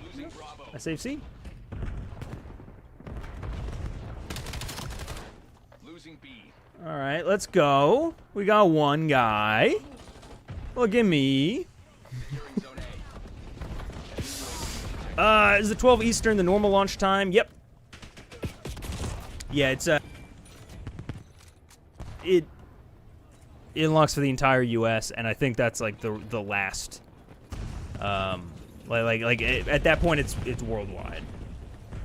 [SPEAKER 3] Losing Bravo.
[SPEAKER 1] I save C.
[SPEAKER 3] Losing B.
[SPEAKER 1] All right, let's go. We got one guy. Look at me.
[SPEAKER 3] Securing zone A.
[SPEAKER 1] Is it 12 Eastern the normal launch time? Yep. Yeah, it's it unlocks for the entire U.S. and I think that's like the last. Like at that point it's worldwide.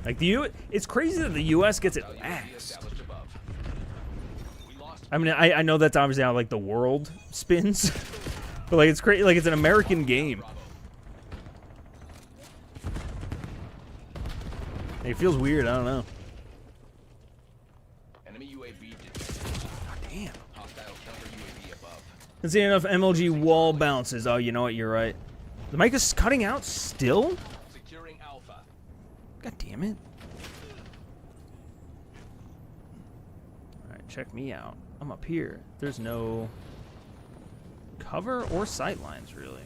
[SPEAKER 1] Like it's crazy that the U.S. gets it
[SPEAKER 3] UAV
[SPEAKER 1] last.
[SPEAKER 3] established above. We lost.
[SPEAKER 1] I mean, I know that's obviously how like the world spins, but like it's crazy. Like it's an American game.
[SPEAKER 3] Bravo.
[SPEAKER 1] It feels weird. I don't know.
[SPEAKER 3] Enemy UAV detected.
[SPEAKER 1] Damn.
[SPEAKER 3] Hostile counter UAV above.
[SPEAKER 1] Let's see enough MLG wall bounces. Oh, you know what? You're right. The mic is cutting out still?
[SPEAKER 3] Securing Alpha.
[SPEAKER 1] God damn it. Alright, check me out. I'm up here. There's no cover or sight lines, really.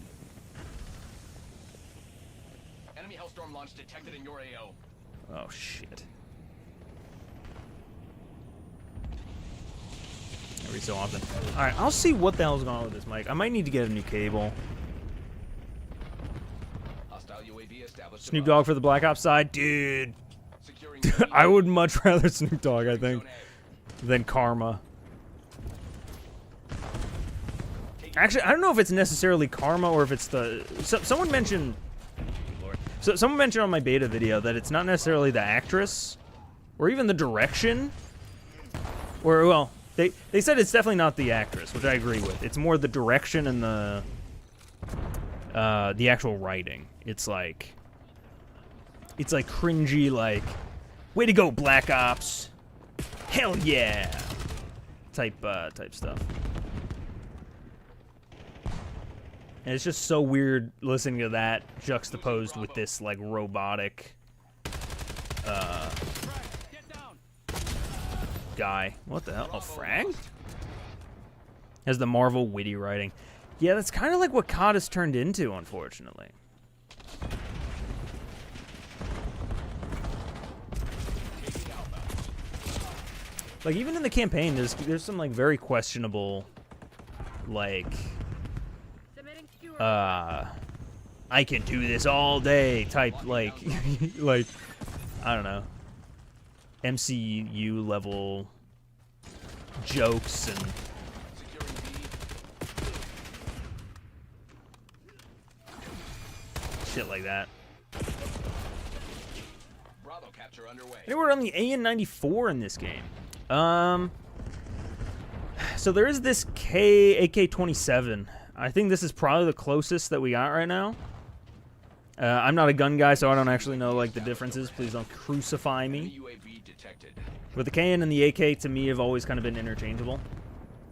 [SPEAKER 3] Enemy Hellstorm launch detected in your AO.
[SPEAKER 1] Oh, shit. Every so often. Alright, I'll see what the hell's going on with this mic. I might need to get a new cable.
[SPEAKER 3] Hostile UAV established
[SPEAKER 1] Snoop
[SPEAKER 3] above.
[SPEAKER 1] Dogg for the Black Ops side? Dude.
[SPEAKER 3] Securing
[SPEAKER 1] I would much rather Snoop Dogg, I think, than Karma. Actually, I don't know if it's necessarily Karma or if it's the... someone mentioned... someone mentioned on my beta video that it's not necessarily the actress or even the direction. Or, well, they said it's definitely not the actress, which I agree with. It's more the direction and the actual writing. It's like cringy, like, way to go, Black Ops. Hell yeah. Type stuff. And it's just so weird listening to that juxtaposed with this like robotic guy. What the hell? A frag? Has the Marvel witty writing. Yeah, that's kind of like what COD has turned into, unfortunately. Like, even in the campaign, there's some, like, very questionable, like, I can do this all day type, like, like, I don't know, MCU level jokes and shit like that.
[SPEAKER 3] Bravo capture underway.
[SPEAKER 1] They were on the AN-94 in this game. So there is this AK-27. I think this is probably the closest that we got right now. I'm not a gun guy, so I don't actually know like the differences. Please don't crucify me.
[SPEAKER 3] UAV detected.
[SPEAKER 1] But the KN and the AK to me have always kind of been interchangeable.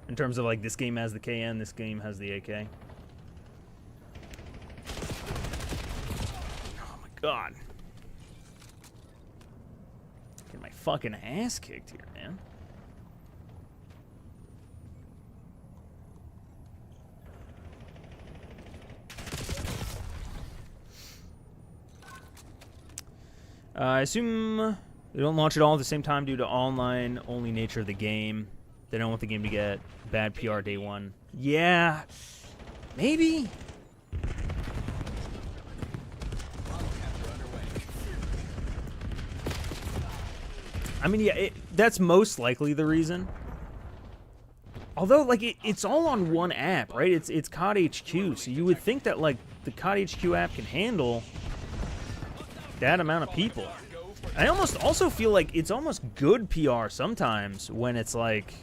[SPEAKER 1] In terms of like this game has the KN, this game has the AK. Oh my god. Getting my fucking ass kicked here, man. I assume they don't launch it all at the same time due to online-only nature of the game. They don't want the game to get bad PR day one. Yeah, maybe. I mean, yeah, that's most likely the reason. Although, like, it's all on one app, right? It's COD HQ, so you would think that, like, the COD HQ app can handle that amount of people. I almost also feel like it's almost good PR sometimes when it's like,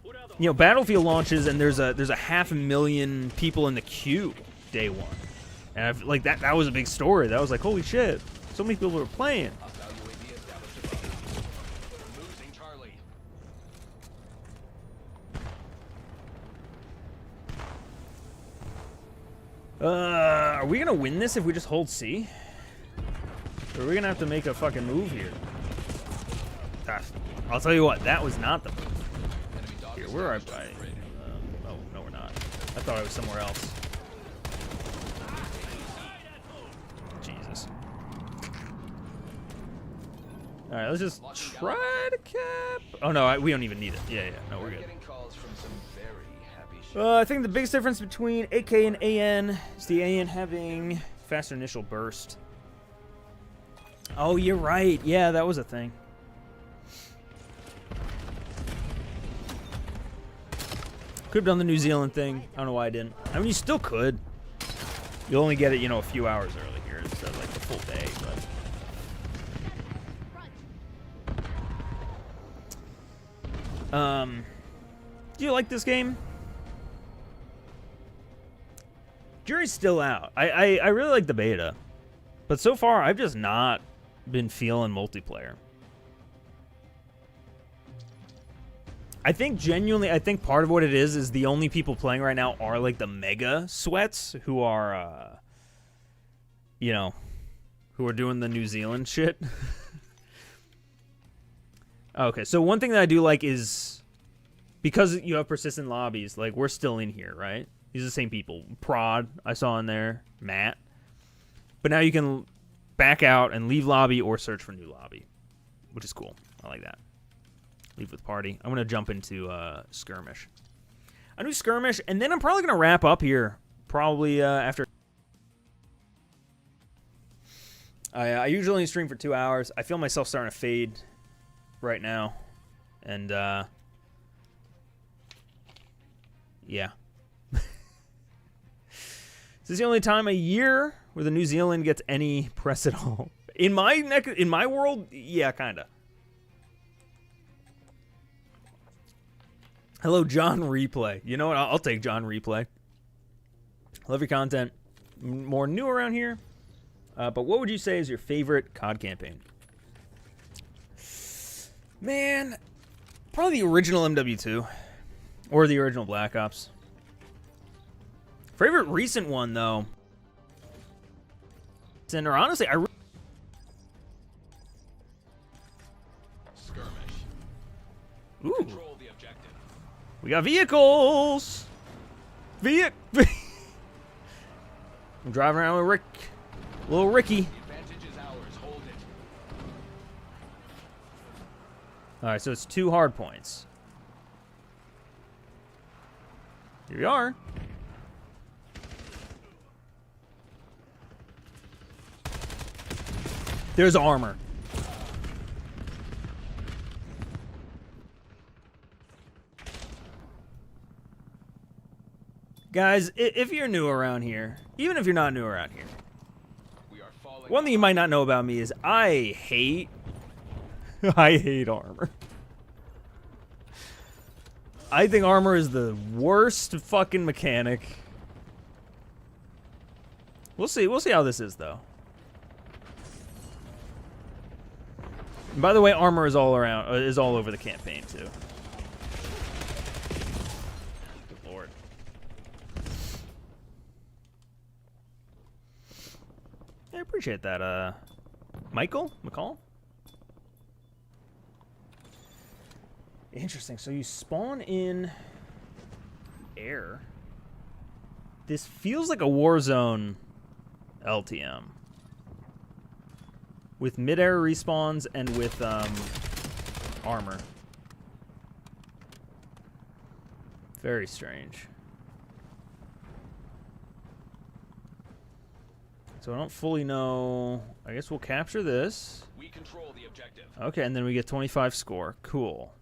[SPEAKER 1] you know, Battlefield launches and there's a 500,000 people in the queue day one, and I feel like that was a big story. That was like, holy shit, so many people were playing.
[SPEAKER 3] Losing Charlie.
[SPEAKER 1] Are we gonna win this if we just hold C? Or are we gonna have to make a fucking move here? I'll tell you what, that was not the move. Here, where are I? Oh, no, we're not. I thought I was somewhere else. Jesus. All right, let's just try to cap. Oh no, we don't even need it. Yeah, no, we're good.
[SPEAKER 3] Getting calls from some very happy
[SPEAKER 1] I think the biggest difference between AK and AN is the AN having faster initial burst. Oh, you're right. Yeah, that was a thing. Could have done the New Zealand thing. I don't know why I didn't. I mean, you still could. You'll only get it, you know, a few hours early here instead of like the full day. But do you like this game? Jury's still out. I really like the beta, but so far I've just not been feeling multiplayer. I think genuinely, I think part of what it is the only people playing right now are like the mega sweats who are, you know, who are doing the New Zealand shit. Okay, so one thing that I do like is because you have persistent lobbies, like we're still in here, right? These are the same people. Prod, I saw in there. Matt. But now you can back out and leave lobby or search for new lobby, which is cool. I like that. Leave with party. I'm going to jump into Skirmish. I do Skirmish, and then I'm probably going to wrap up here. Probably after. I usually only stream for 2 hours. I feel myself starting to fade right now. And, yeah. This is the only time a year where the New Zealand gets any press at all. In my world, yeah, kinda. Hello, John Replay. You know what? I'll take John Replay. Love your content. More new around here. But what would you say is your favorite COD campaign? Man, probably the original MW2 or the original Black Ops. Favorite recent one, though. Or honestly,
[SPEAKER 3] Skirmish.
[SPEAKER 1] Ooh.
[SPEAKER 3] Control the objective.
[SPEAKER 1] We got vehicles. Viet. I'm driving around with little Ricky.
[SPEAKER 3] The advantage is ours. Hold it.
[SPEAKER 1] All right, so it's 2 hard points. Here we are. There's armor. Guys, if you're new around here, even if you're not new around here,
[SPEAKER 3] We are falling.
[SPEAKER 1] one thing you might not know about me is I hate armor. I think armor is the worst fucking mechanic. We'll see how this is though. And by the way, armor is all over the campaign too. Good lord. I appreciate that, McCall? Interesting. So you spawn in air. This feels like a Warzone LTM. With mid-air respawns and with armor. Very strange. So I don't fully know. I guess we'll capture this.
[SPEAKER 3] We control the objective.
[SPEAKER 1] Okay, and then we get 25 score. Cool.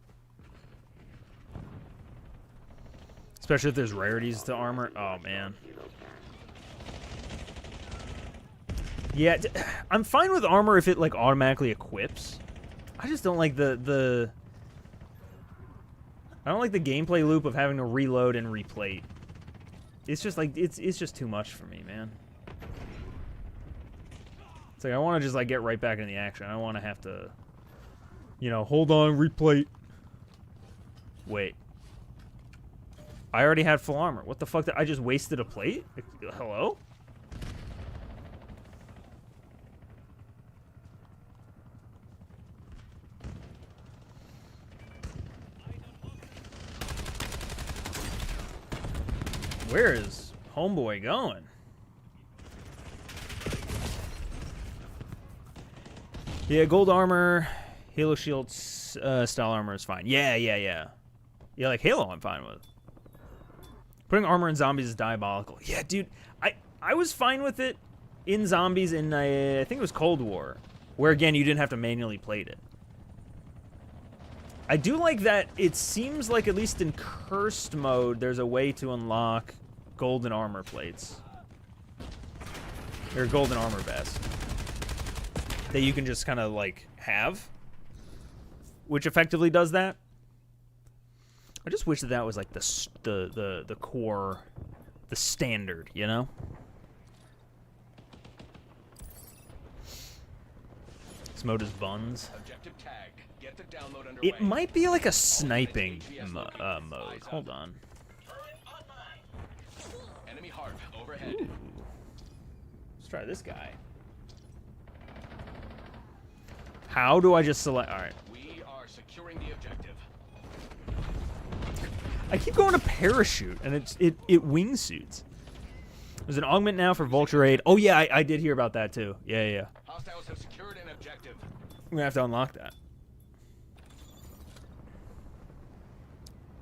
[SPEAKER 1] Especially if there's rarities to armor. Oh, man. Yeah, I'm fine with armor if it, like, automatically equips. I just don't like the I don't like the gameplay loop of having to reload and replate. It's just, like, it's just too much for me, man. It's like, I want to just, like, get right back in the action. I don't want to have to, you know, hold on, replate. Wait. I already had full armor. What the fuck? I just wasted a plate? Hello? Where is homeboy going? Yeah, gold armor, Halo shield style armor is fine. Yeah. Yeah, like Halo I'm fine with. Putting armor in zombies is diabolical. Yeah, dude, I was fine with it in zombies in, I think it was Cold War, where, again, you didn't have to manually plate it. I do like that it seems like, at least in Cursed mode, there's a way to unlock golden armor plates. Or golden armor vest. That you can just kind of, like, have. Which effectively does that. I just wish that was, like, the core, the standard, you know? This mode is buns.
[SPEAKER 3] Objective tagged. Get the download underway.
[SPEAKER 1] It might be like a sniping mode. Hold on.
[SPEAKER 3] Enemy heart overhead.
[SPEAKER 1] Ooh. Let's try this guy. How do I just select? All right.
[SPEAKER 3] We are securing the objective.
[SPEAKER 1] I keep going to parachute, and it wingsuits. There's an augment now for Vulture Aid. Oh yeah, I did hear about that too. Yeah.
[SPEAKER 3] Hostiles have secured an objective.
[SPEAKER 1] I'm gonna have to unlock that.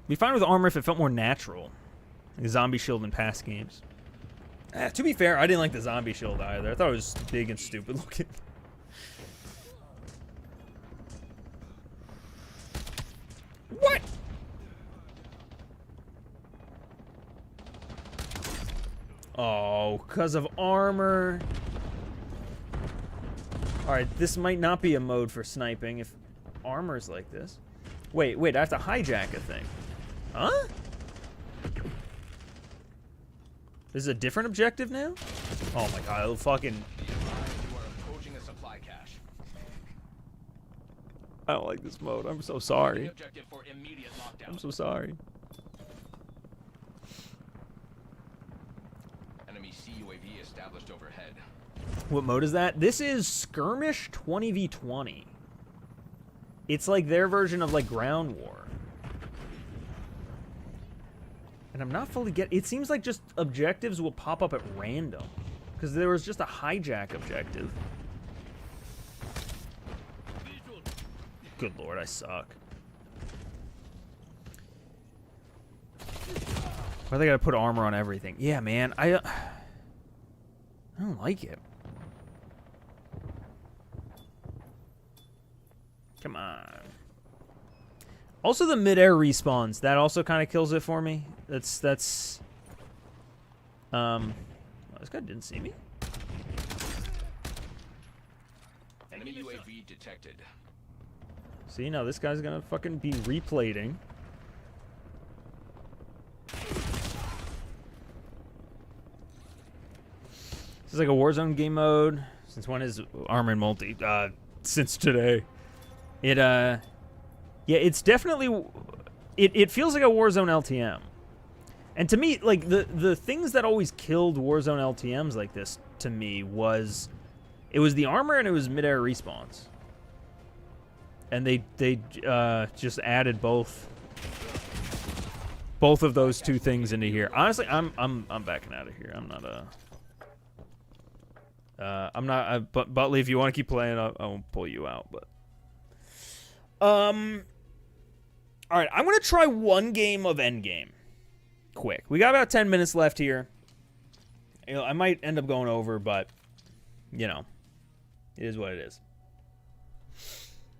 [SPEAKER 1] Be fine with armor if it felt more natural, like a zombie shield in past games. To be fair, I didn't like the zombie shield either. I thought it was big and stupid looking. What? Oh, because of armor. Alright, this might not be a mode for sniping if armor's like this. Wait, I have to hijack a thing. Huh? This is a different objective now? Oh my god, it'll fucking...
[SPEAKER 3] You are approaching a supply cache.
[SPEAKER 1] I don't like this mode. I'm so sorry.
[SPEAKER 3] Objective for immediate lockdown.
[SPEAKER 1] I'm so sorry.
[SPEAKER 3] Enemy CUAV established overhead.
[SPEAKER 1] What mode is that? This is Skirmish 20v20. It's like their version of like Ground War. And I'm not fully it seems like just objectives will pop up at random. Because there was just a hijack objective. Good lord, I suck. Why they gotta put armor on everything? Yeah, man, I don't like it. Come on. Also, the mid-air respawns. That also kind of kills it for me. That's... Oh, this guy didn't see me.
[SPEAKER 3] Enemy UAV detected.
[SPEAKER 1] See, now this guy's gonna fucking be replating. This is like a Warzone game mode. Since when is Armor and Multi? Since today. Yeah, it's definitely... It feels like a Warzone LTM. And to me, like, the things that always killed Warzone LTMs like this, to me, was... It was the armor and it was mid-air respawns. And they just added both of those two things into here. Honestly, I'm backing out of here. I'm not but Butley, if you want to keep playing, I won't pull you out, but all right, I'm going to try one game of Endgame. Quick. We got about 10 minutes left here. You know, I might end up going over, but you know, it is what it is.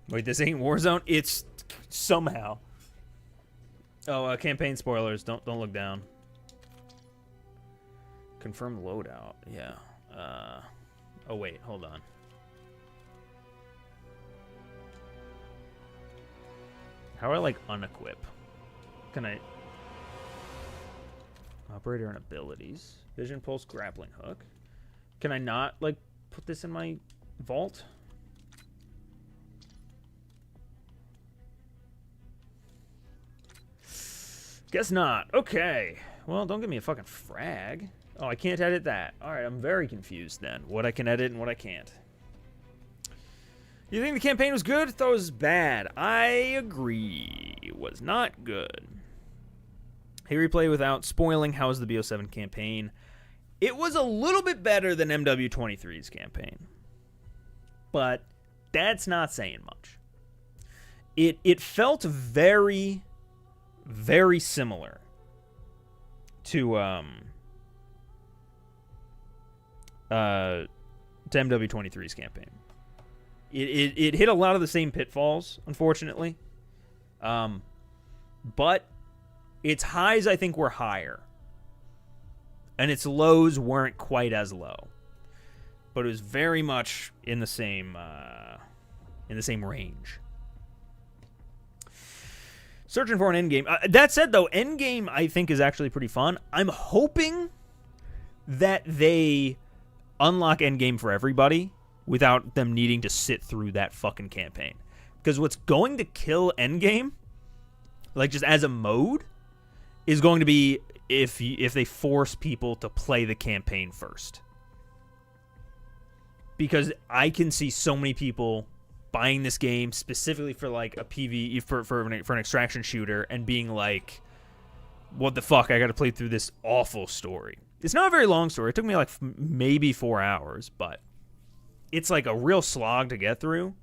[SPEAKER 1] Wait, this ain't Warzone? It's somehow. Oh, campaign spoilers. Don't look down. Confirm loadout. Yeah. Oh wait, hold on. How do I like unequip? Can I operator and abilities? Vision pulse grappling hook. Can I not like put this in my vault? Guess not. Okay. Well, don't give me a fucking frag. Oh, I can't edit that. Alright, I'm very confused then. What I can edit and what I can't. You think the campaign was good? I thought it was bad. I agree. It was not good. Hey, replay without spoiling. How was the BO7 campaign? It was a little bit better than MW23's campaign. But that's not saying much. It felt very, very similar to MW23's campaign. It hit a lot of the same pitfalls, unfortunately. But its highs, I think, were higher. And its lows weren't quite as low. But it was very much in the same range. Searching for an Endgame. That said, though, Endgame, I think, is actually pretty fun. I'm hoping that they unlock Endgame for everybody without them needing to sit through that fucking campaign. Because what's going to kill Endgame, like just as a mode, is going to be if they force people to play the campaign first. Because I can see so many people buying this game specifically for like a PvE for an extraction shooter and being like, what the fuck, I gotta play through this awful story. It's not a very long story. It took me like maybe 4 hours, but it's like a real slog to get through.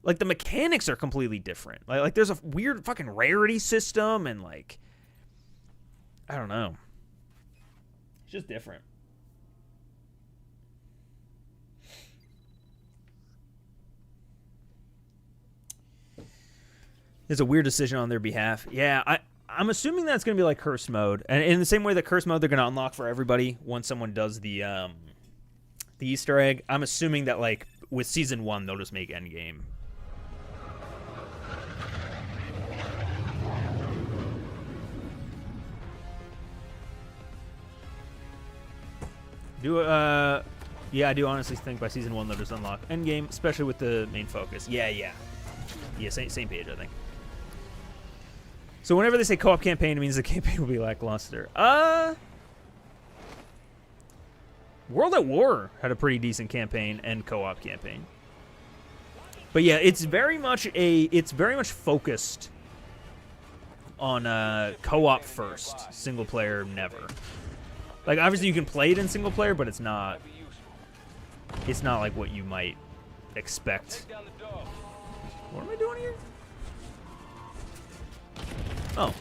[SPEAKER 1] Like the mechanics are completely different. Like there's a weird fucking rarity system and like, I don't know. It's just different. It's a weird decision on their behalf. Yeah, I'm assuming that's going to be like curse mode. And in the same way that curse mode they're going to unlock for everybody once someone does the Easter egg, I'm assuming that like with season 1 they'll just make Endgame. Yeah, I do honestly think by season 1 they'll just unlock Endgame, especially with the main focus. Yeah, same page, I think. So whenever they say co-op campaign, it means the campaign will be lackluster. World at War had a pretty decent campaign and co-op campaign. But yeah, it's very much focused on co-op first, single player never. Like obviously you can play it in single player, but it's not like what you might expect.
[SPEAKER 3] Down the door.
[SPEAKER 1] What am I doing here? Oh.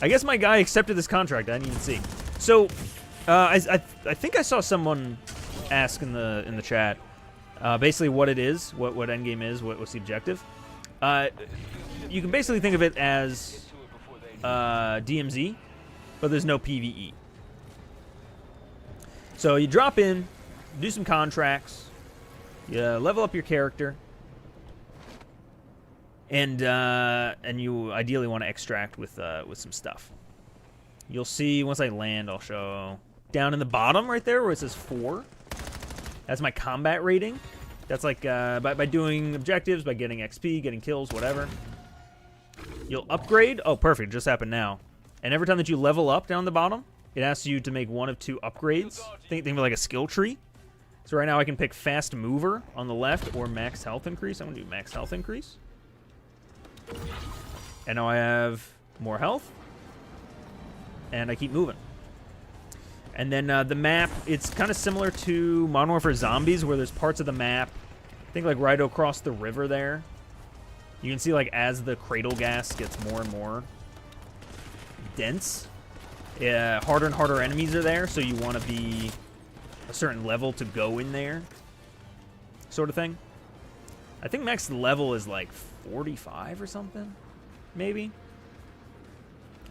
[SPEAKER 1] I guess my guy accepted this contract. I didn't even see. So, I think I saw someone ask in the chat, basically what it is, what Endgame is, what's the objective. You can basically think of it as DMZ, but there's no PvE. So you drop in, do some contracts, you level up your character, and you ideally want to extract with some stuff. You'll see once I land, I'll show down in the bottom right there where it says 4. That's my combat rating. That's like by doing objectives, by getting XP, getting kills, whatever. You'll upgrade. Oh, perfect. Just happened now. And every time that you level up down the bottom, it asks you to make one of 2 upgrades. Think of it like a skill tree. So right now I can pick fast mover on the left or max health increase. I'm going to do max health increase. And now I have more health. And I keep moving. And then the map, it's kind of similar to Modern Warfare Zombies, where there's parts of the map, I think like right across the river there. You can see like as the cradle gas gets more and more dense, harder and harder enemies are there, so you want to be a certain level to go in there, sort of thing. I think max level is like 45 or something, maybe.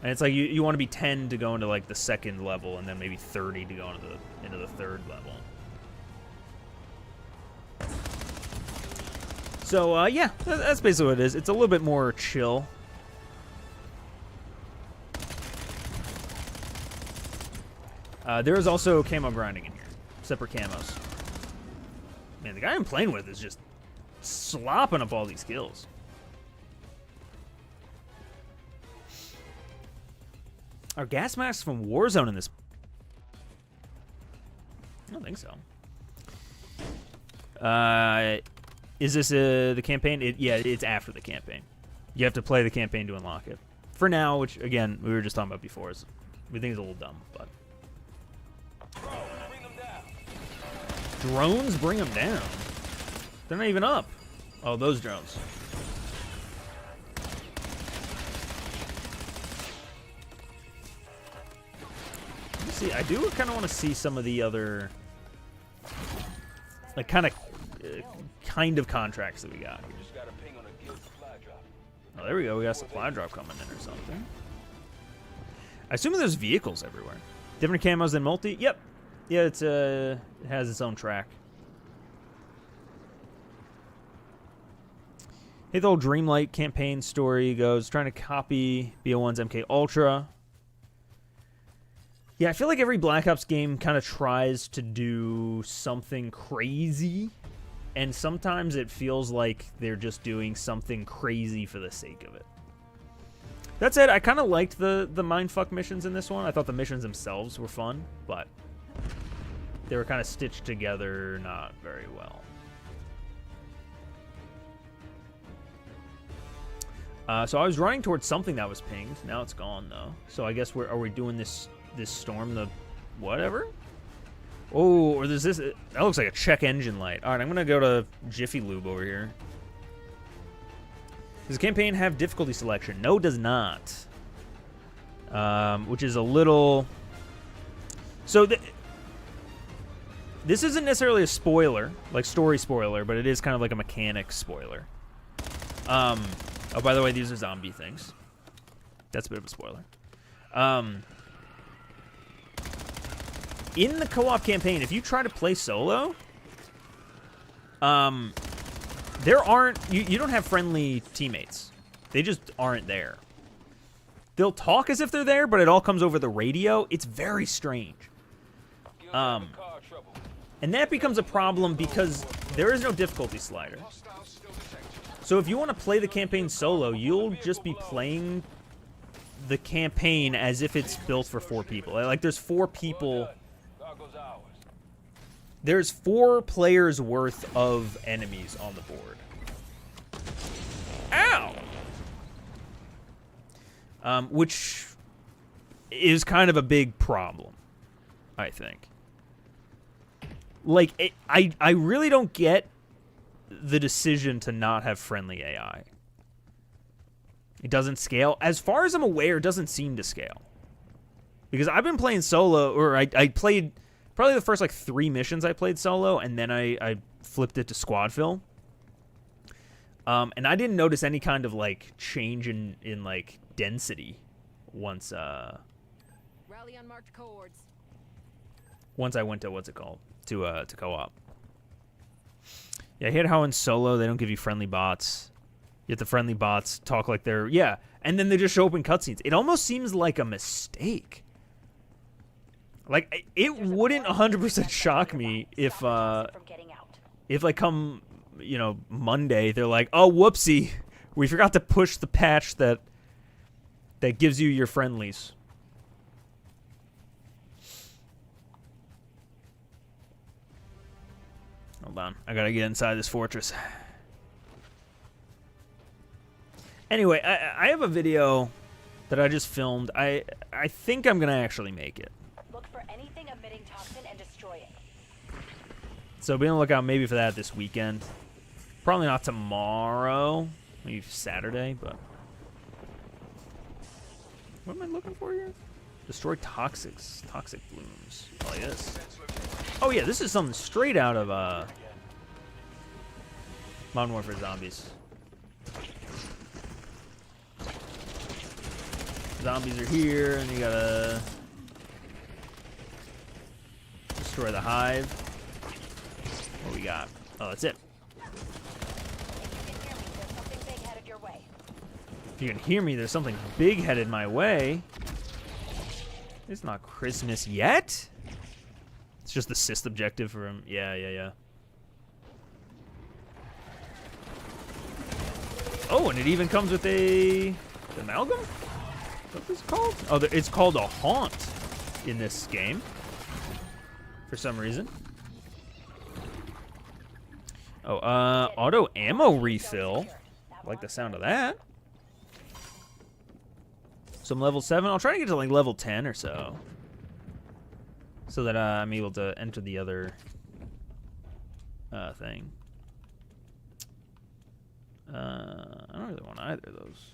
[SPEAKER 1] And it's like you want to be 10 to go into like the second level, and then maybe 30 to go into the third level. So yeah, that's basically what it is. It's a little bit more chill. There is also camo grinding in here, separate camos. Man, the guy I'm playing with is just slopping up all these kills. Are gas masks from Warzone in this? I don't think so. Is this the campaign? Yeah, it's after the campaign. You have to play the campaign to unlock it. For now, which, again, we were just talking about before, we think it's a little dumb, but... Drones bring them down? They're not even up. Oh, those drones. See, I do kind of want to see some of the other, like, kind of contracts that we got. Oh, there we go. We got a supply drop coming in or something. I assume there's vehicles everywhere. Different camos than multi. Yep. Yeah, it has its own track. Hey, the old Dreamlight campaign story goes trying to copy BO1's MK Ultra. Yeah, I feel like every Black Ops game kind of tries to do something crazy, and sometimes it feels like they're just doing something crazy for the sake of it. That said, I kind of liked the mindfuck missions in this one. I thought the missions themselves were fun, but they were kind of stitched together not very well. So I was running towards something that was pinged. Now it's gone, though. So I guess are we doing this storm the whatever? Oh, or there's this. That looks like a check engine light. All right, I'm going to go to Jiffy Lube over here. Does the campaign have difficulty selection? No, it does not. Which is a little... So this isn't necessarily a spoiler, like story spoiler, but it is kind of like a mechanic spoiler. Oh, by the way, these are zombie things. That's a bit of a spoiler. In the co-op campaign, if you try to play solo, there aren't... You don't have friendly teammates. They just aren't there. They'll talk as if they're there, but it all comes over the radio. It's very strange. And that becomes a problem because there is no difficulty slider. So if you want to play the campaign solo, you'll just be playing the campaign as if it's built for 4 people. Like, there's 4 people... There's 4 players worth of enemies on the board. Ow! which is kind of a big problem, I think. Like, I really don't get the decision to not have friendly AI. It doesn't scale. As far as I'm aware, it doesn't seem to scale. Because I've been playing solo, or I played probably the first like 3 missions I played solo, and then I flipped it to squad fill. And I didn't notice any kind of like change in like density once
[SPEAKER 6] Rally on marked cohorts.
[SPEAKER 1] once I went to what's it called? To co-op. Yeah, I hate how in solo they don't give you friendly bots. Yet the friendly bots talk like they're and then they just show up in cutscenes. It almost seems like a mistake. Like it wouldn't 100% shock me if like come Monday they're like, oh whoopsie, we forgot to push the patch that gives you your friendlies. Hold on, I gotta get inside this fortress. Anyway, I have a video that I just filmed. I think I'm gonna actually make it.
[SPEAKER 2] Look for anything emitting toxin and destroy it.
[SPEAKER 1] So be on the lookout maybe for that this weekend. Probably not tomorrow. Maybe Saturday, but... What am I looking for here? Destroy toxic blooms. Like this. Oh yeah, this is something straight out of Modern Warfare Zombies. Zombies are here, and you gotta destroy the hive. What we got? Oh, that's it.
[SPEAKER 2] If you can hear me, there's something big headed your way.
[SPEAKER 1] If you can hear me, there's something big headed my way. It's not Christmas yet. It's just the assist objective for him. Yeah. Oh, and it even comes with a amalgam? What is it called? Oh, it's called a haunt in this game for some reason. Oh, auto ammo refill. I like the sound of that. So I'm level 7. I'll try to get to like level 10 or so that I'm able to enter the other thing. I don't really want either of those.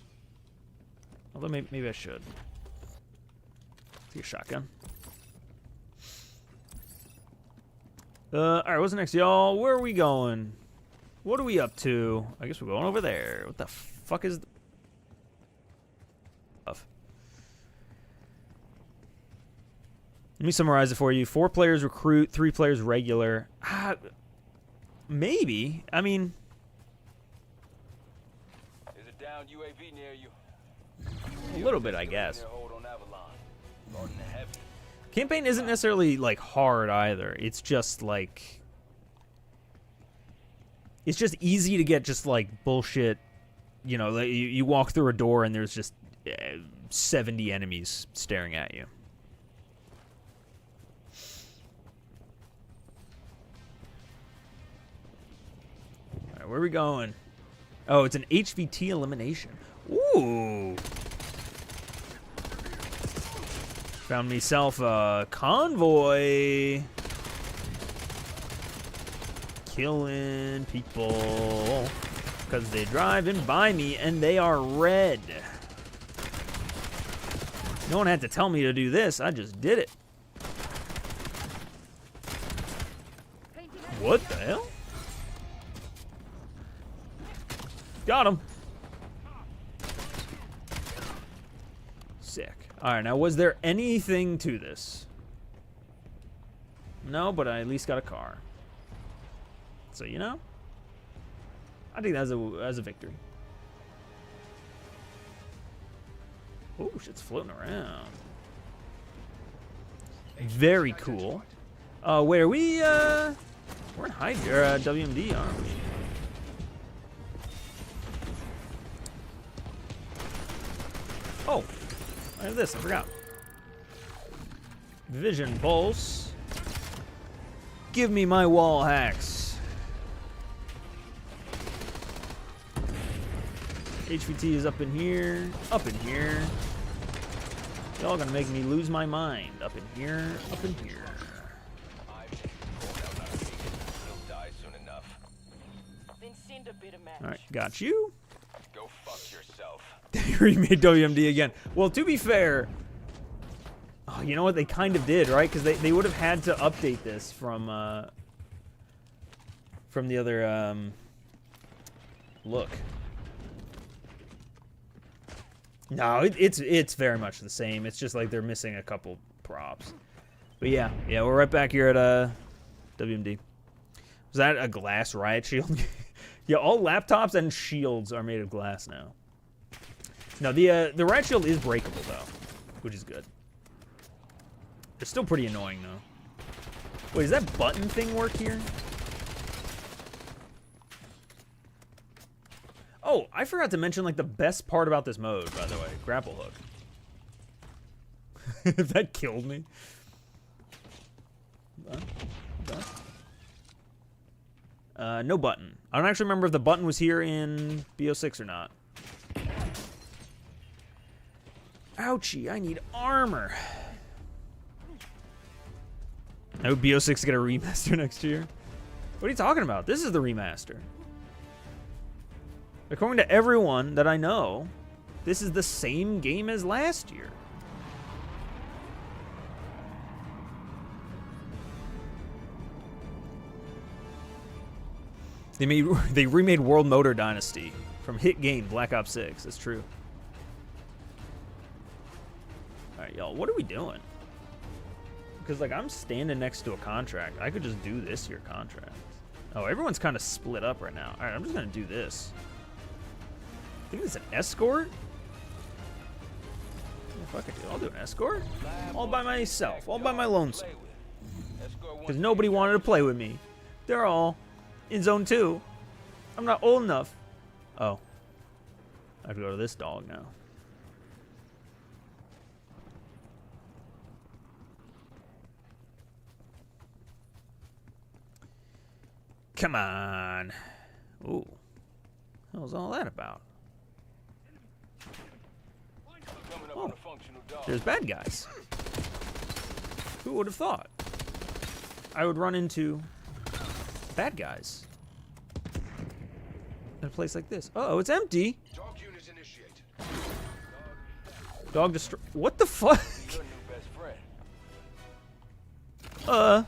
[SPEAKER 1] Although maybe I should. Take a shotgun. Alright, what's next, y'all? Where are we going? What are we up to? I guess we're going over there. What the fuck is... Let me summarize it for you. 4 players recruit, 3 players regular. Maybe. I mean...
[SPEAKER 3] There's a down UAV near you.
[SPEAKER 1] A little bit, I guess. Campaign isn't necessarily like hard either. It's just like it's just easy to get just like bullshit. Like you walk through a door and there's just 70 enemies staring at you. All right, where are we going? Oh, it's an HVT elimination. Ooh. Found myself a convoy. Killing people. Because they're driving by me and they are red. No one had to tell me to do this. I just did it. What the hell? Got him. Sick. Alright, now was there anything to this? No, but I at least got a car. So, I think that's a victory. Oh, shit's floating around. Very cool. Wait, are we, we're in WMD, aren't we? Oh, I have this, I forgot. Vision Pulse. Give me my wall hacks. HVT is up in here. Up in here. Y'all gonna make me lose my mind. Up in here, up in here.
[SPEAKER 3] He'll die soon enough.
[SPEAKER 2] Then send a bit of match.
[SPEAKER 1] Alright, got you.
[SPEAKER 3] Go fuck yourself.
[SPEAKER 1] They remade WMD again. Well, to be fair, oh, you know what? They kind of did, right? Because they would have had to update this from the other look. No, it's very much the same. It's just like they're missing a couple props. But yeah, we're right back here at WMD. Was that a glass riot shield? Yeah, all laptops and shields are made of glass now. No, the riot shield is breakable though, which is good. It's still pretty annoying though. Wait, does that button thing work here? Oh, I forgot to mention like the best part about this mode, by the way, grapple hook. That killed me. No button. I don't actually remember if the button was here in BO6 or not. Ouchie, I need armor. I hope BO6 get a remaster next year. What are you talking about? This is the remaster. According to everyone that I know, this is the same game as last year. They remade World Motor Dynasty from hit game Black Ops 6. That's true. All right, y'all, what are we doing? Because like I'm standing next to a contract. I could just do this here contract. Oh, everyone's kind of split up right now. All right, I'm just gonna do this. I think it's an escort. Yeah, fuck it, dude. I'll do an escort. All by myself. All by my lonesome. Because nobody wanted to play with me. They're all in zone 2. I'm not old enough. Oh. I have to go to this dog now. Come on. Ooh. What was all that about? Oh, there's bad guys. Who would have thought I would run into bad guys in a place like this? Oh, it's empty.
[SPEAKER 3] Dog unit initiated.
[SPEAKER 1] Dog destroy. What the fuck?
[SPEAKER 3] Your new best friend.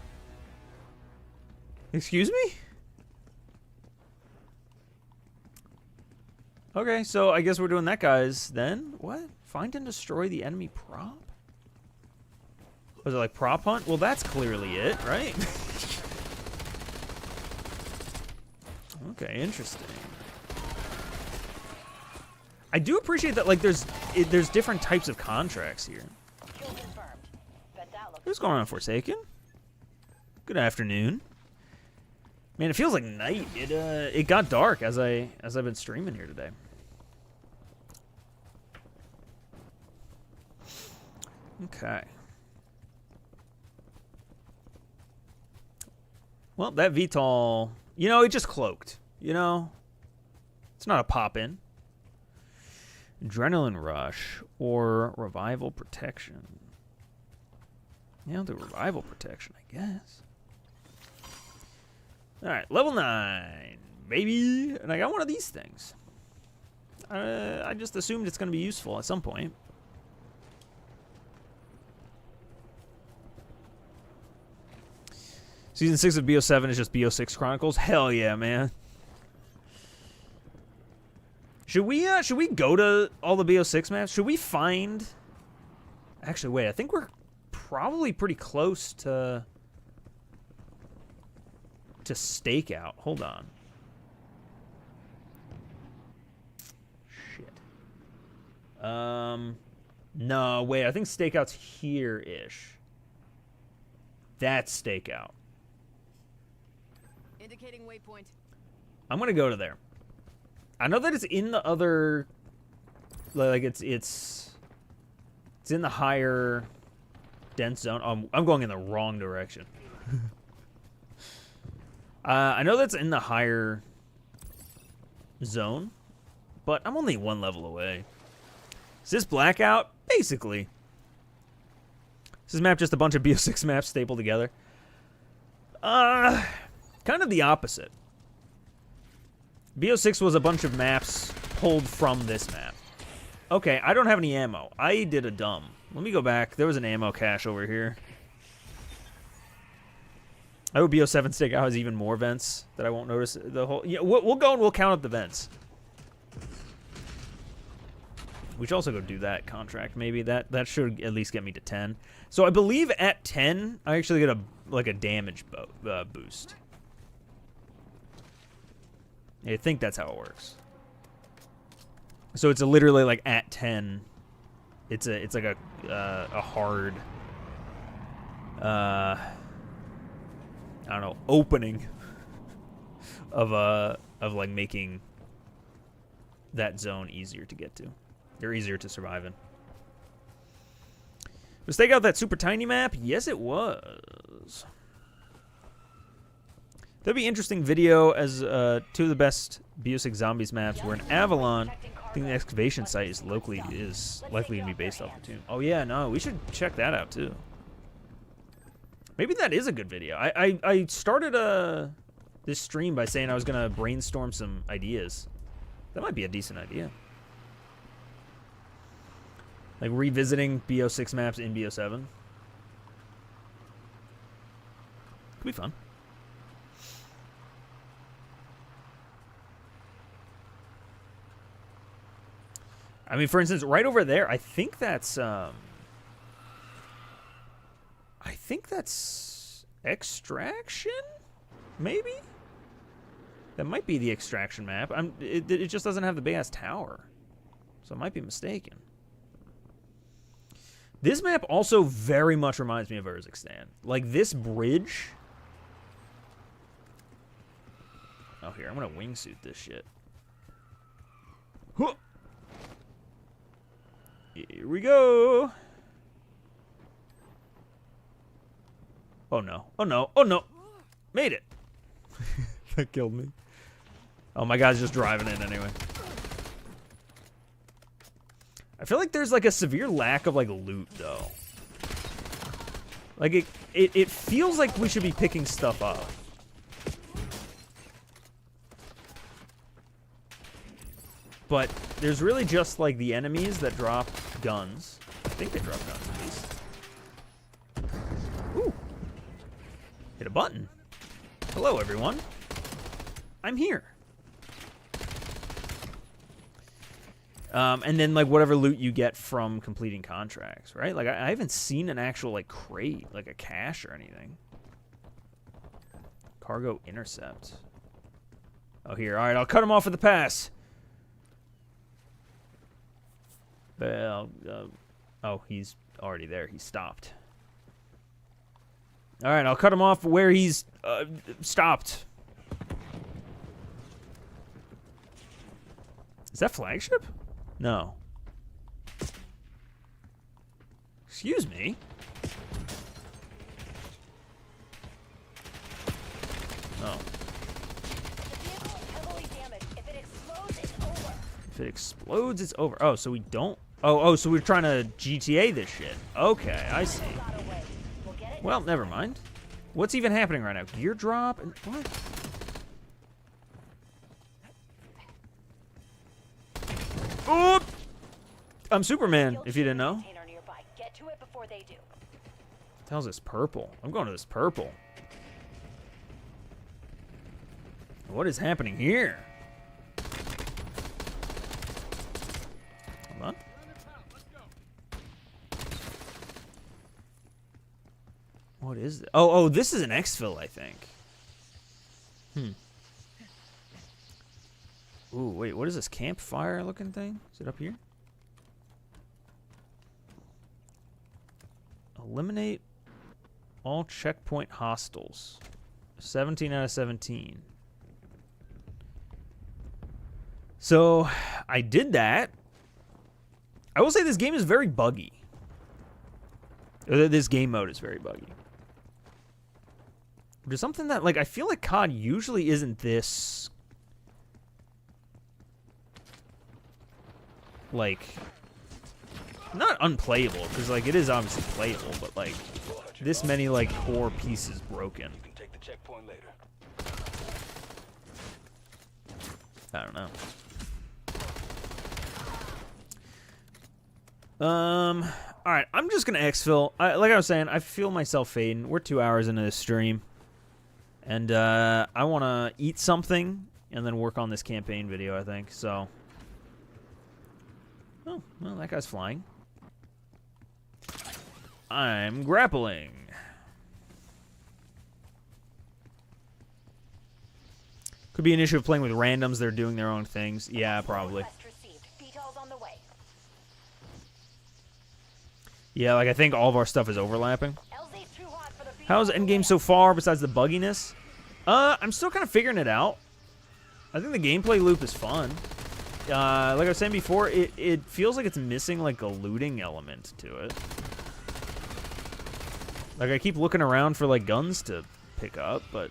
[SPEAKER 1] Excuse me? Okay, so I guess we're doing that, guys. Then what? Find and destroy the enemy prop? Was it like prop hunt? Well, that's clearly it, right? Okay, interesting. I do appreciate that, like, there's different types of contracts here.
[SPEAKER 2] Kill confirmed. Bet that looks
[SPEAKER 1] What's going on, Forsaken? Good afternoon. Man, it feels like night. It got dark as I've been streaming here today. Okay. Well, that VTOL, you know, it just cloaked. You know, it's not a pop-in. Adrenaline rush or revival protection. Yeah, the revival protection, I guess. All right, level 9, baby. And I got one of these things. I just assumed it's going to be useful at some point. Season 6 of BO7 is just BO6 Chronicles. Hell yeah, man. Should we go to all the BO6 maps? Should we find... Actually, wait. I think we're probably pretty close to stakeout. Hold on. Shit. No, wait. I think stakeout's here-ish. That's stakeout.
[SPEAKER 6] Indicating waypoint.
[SPEAKER 1] I'm gonna go to there. I know that it's in the other, like it's in the higher dense zone. I'm going in the wrong direction. I know that's in the higher zone, but I'm only one level away. Is this blackout? Basically. Is this map just a bunch of BO6 maps stapled together? Kind of the opposite. BO6 was a bunch of maps pulled from this map. Okay, I don't have any ammo. I did a dumb. Let me go back. There was an ammo cache over here. I hope BO7 Stakeout has even more vents that I won't notice the whole... Yeah, we'll go and we'll count up the vents. We should also go do that contract, maybe. That should at least get me to 10. So I believe at 10, I actually get a damage boost. I think that's how it works. So it's literally like at 10, it's like a hard I don't know, opening of like making that zone easier to get to. They're easier to survive in. Was Stake Out that super tiny map? Yes, it was. That'd be interesting video as two of the best BO6 Zombies maps were in Avalon. I think the excavation site is likely to be based off the tomb. Oh yeah, no, we should check that out too. Maybe that is a good video. I started this stream by saying I was gonna brainstorm some ideas. That might be a decent idea. Like revisiting BO6 maps in BO7. Could be fun. I mean, for instance, right over there, I think that's Extraction? Maybe? That might be the Extraction map. It just doesn't have the big-ass tower. So I might be mistaken. This map also very much reminds me of Urzikstan. Like, this bridge... Oh, here, I'm gonna wingsuit this shit. Huh. Here we go. Oh no. Oh no. Oh no. Made it. That killed me. Oh, my guy's just driving in anyway. I feel like there's like a severe lack of like loot though. Like it feels like we should be picking stuff up. But there's really just like the enemies that drop guns. I think they drop guns at least. Ooh. Hit a button. Hello everyone. I'm here. And then like whatever loot you get from completing contracts, right? Like I haven't seen an actual like crate, like a cache or anything. Cargo intercept. Oh, here. All right, I'll cut him off with the pass. Well, oh, he's already there. He stopped. All right, I'll cut him off where he's stopped. Is that flagship? No. Excuse me? Oh. If it explodes, it's over. Oh, so we don't... Oh, so we're trying to GTA this shit. Okay, I see. Well, never mind. What's even happening right now? Gear drop? And what? Oop! I'm Superman, if you didn't know.
[SPEAKER 2] Get to it before they do.
[SPEAKER 1] What the hell's this purple? I'm going to this purple. What is happening here? Hold on. What is it? Oh, this is an exfil, I think. Ooh, wait, what is this campfire looking thing? Is it up here? Eliminate all checkpoint hostiles. 17 out of 17. So, I did that. I will say this game is very buggy. This game mode is very buggy. There's something that, like, I feel like COD usually isn't this... like... not unplayable, because like it is obviously playable, but like this many like core pieces broken.
[SPEAKER 3] You can take the checkpoint later.
[SPEAKER 1] I don't know. All right, I'm just gonna exfil. Like I was saying, I feel myself fading. We're 2 hours into this stream, and I want to eat something and then work on this campaign video. I think so. Oh, well, that guy's flying. I'm grappling. Could be an issue of playing with randoms. They're doing their own things. Yeah, probably.
[SPEAKER 2] Request received. Details on the way.
[SPEAKER 1] Yeah, like I think all of our stuff is overlapping.
[SPEAKER 2] LZ's too hot for the beat.
[SPEAKER 1] How's Endgame so far besides the bugginess? I'm still kind of figuring it out. I think the gameplay loop is fun. Like I was saying before, it feels like it's missing like a looting element to it. Like I keep looking around for like guns to pick up, but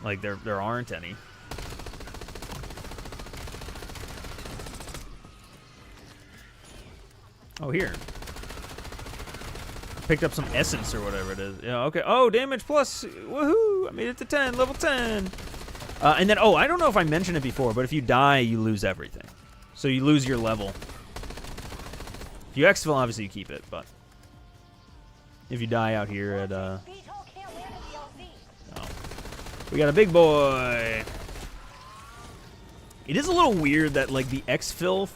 [SPEAKER 1] like there aren't any. Oh, here. Picked up some essence or whatever it is. Yeah, okay. Oh, damage plus. Woohoo! I made it to 10, level 10. And then, oh, I don't know if I mentioned it before, but if you die, you lose everything. So you lose your level. If you exfil, obviously you keep it, but if you die out here at,
[SPEAKER 2] VTOL can't land at the LZ.
[SPEAKER 1] oh. We got a big boy. It is a little weird that, like, the exfil,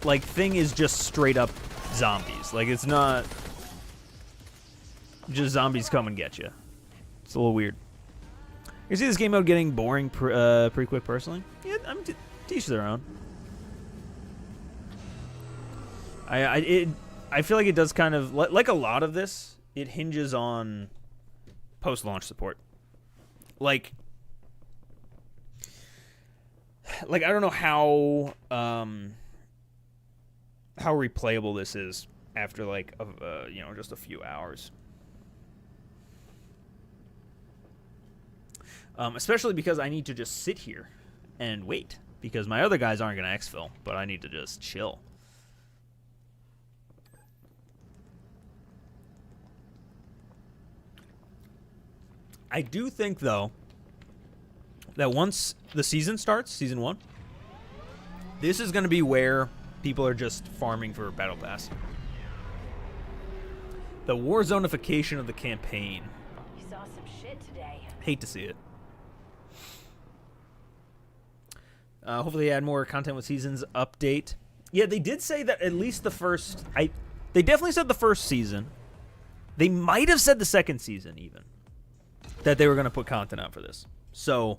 [SPEAKER 1] like, thing is just straight up zombies. Like, it's not just zombies come and get you. It's a little weird. You see this game mode getting boring pretty quick, personally. Yeah, I'm teach their own. I feel like it does kind of like a lot of this. It hinges on post-launch support. Like I don't know how replayable this is after like you know, just a few hours. Especially because I need to just sit here and wait, because my other guys aren't going to exfil, but I need to just chill. I do think, though, that once the season starts, Season 1, this is going to be where people are just farming for Battle Pass. The warzonification of the campaign.
[SPEAKER 2] You saw some shit today.
[SPEAKER 1] Hate to see it. Hopefully they add more content with Seasons update. Yeah, they did say that at least the first... They definitely said the first season. They might have said the second season, even. That they were going to put content out for this. So,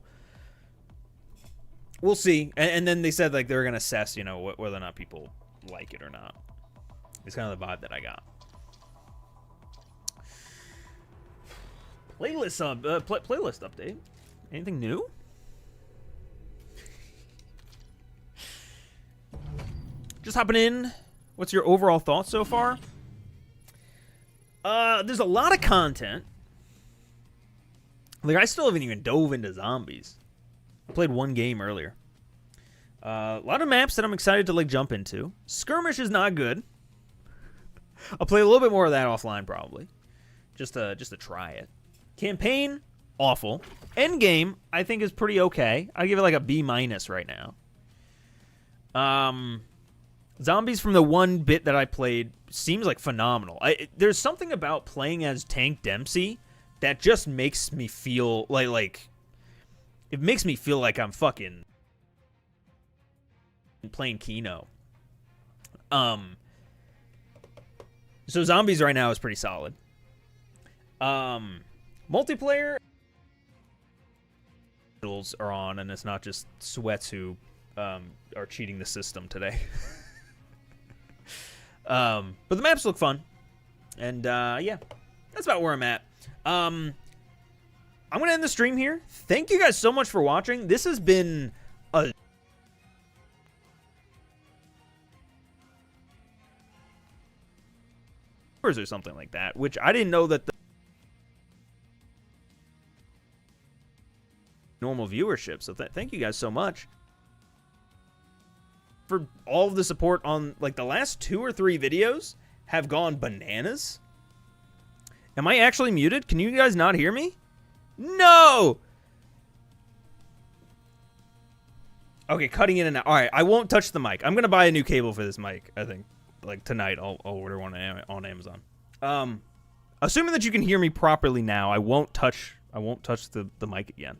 [SPEAKER 1] we'll see. And then they said like they were going to assess, you know, whether or not people like it or not. It's kind of the vibe that I got. Playlist update. Anything new? Just hopping in. What's your overall thoughts so far? There's a lot of content. Like, I still haven't even dove into zombies. I played one game earlier. A lot of maps that I'm excited to like jump into. Skirmish is not good. I'll play a little bit more of that offline probably, just to try it. Campaign, awful. Endgame, I think is pretty okay. I give it like a B- right now. Zombies, from the one bit that I played, seems like phenomenal. There's something about playing as Tank Dempsey that just makes me feel like it makes me feel like I'm fucking playing Kino. So zombies right now is pretty solid. Multiplayer are on, and it's not just sweats who are cheating the system today. But the maps look fun, and yeah, that's about where I'm at. I'm gonna end the stream here. Thank you guys so much for watching. This has been a or something like that, which I didn't know that normal viewership. So thank you guys so much for all of the support on, like, the last 2 or 3 videos have gone bananas. Am I actually muted? Can you guys not hear me? No! Okay, cutting in and out. All right, I won't touch the mic. I'm going to buy a new cable for this mic, I think. Like, tonight, I'll order one on Amazon. Assuming that you can hear me properly now, I won't touch the mic again.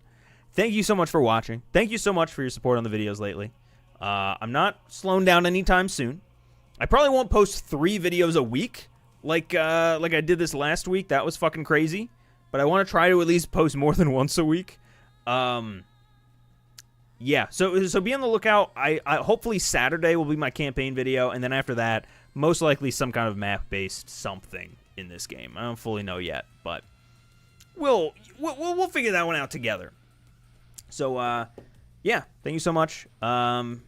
[SPEAKER 1] Thank you so much for watching. Thank you so much for your support on the videos lately. I'm not slowing down anytime soon. I probably won't post 3 videos a week like I did this last week. That was fucking crazy. But I want to try to at least post more than once a week. Yeah, so be on the lookout. I hopefully Saturday will be my campaign video, and then after that, most likely some kind of map-based something in this game. I don't fully know yet, but we'll figure that one out together. So yeah, thank you so much. And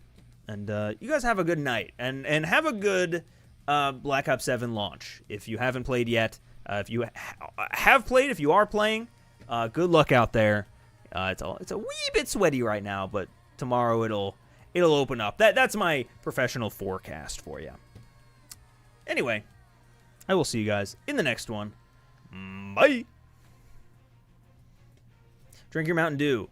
[SPEAKER 1] you guys have a good night, and have a good Black Ops 7 launch. If you haven't played yet, if you have played, if you are playing, good luck out there. It's a wee bit sweaty right now, but tomorrow it'll open up. That's my professional forecast for you. Anyway, I will see you guys in the next one. Bye. Drink your Mountain Dew.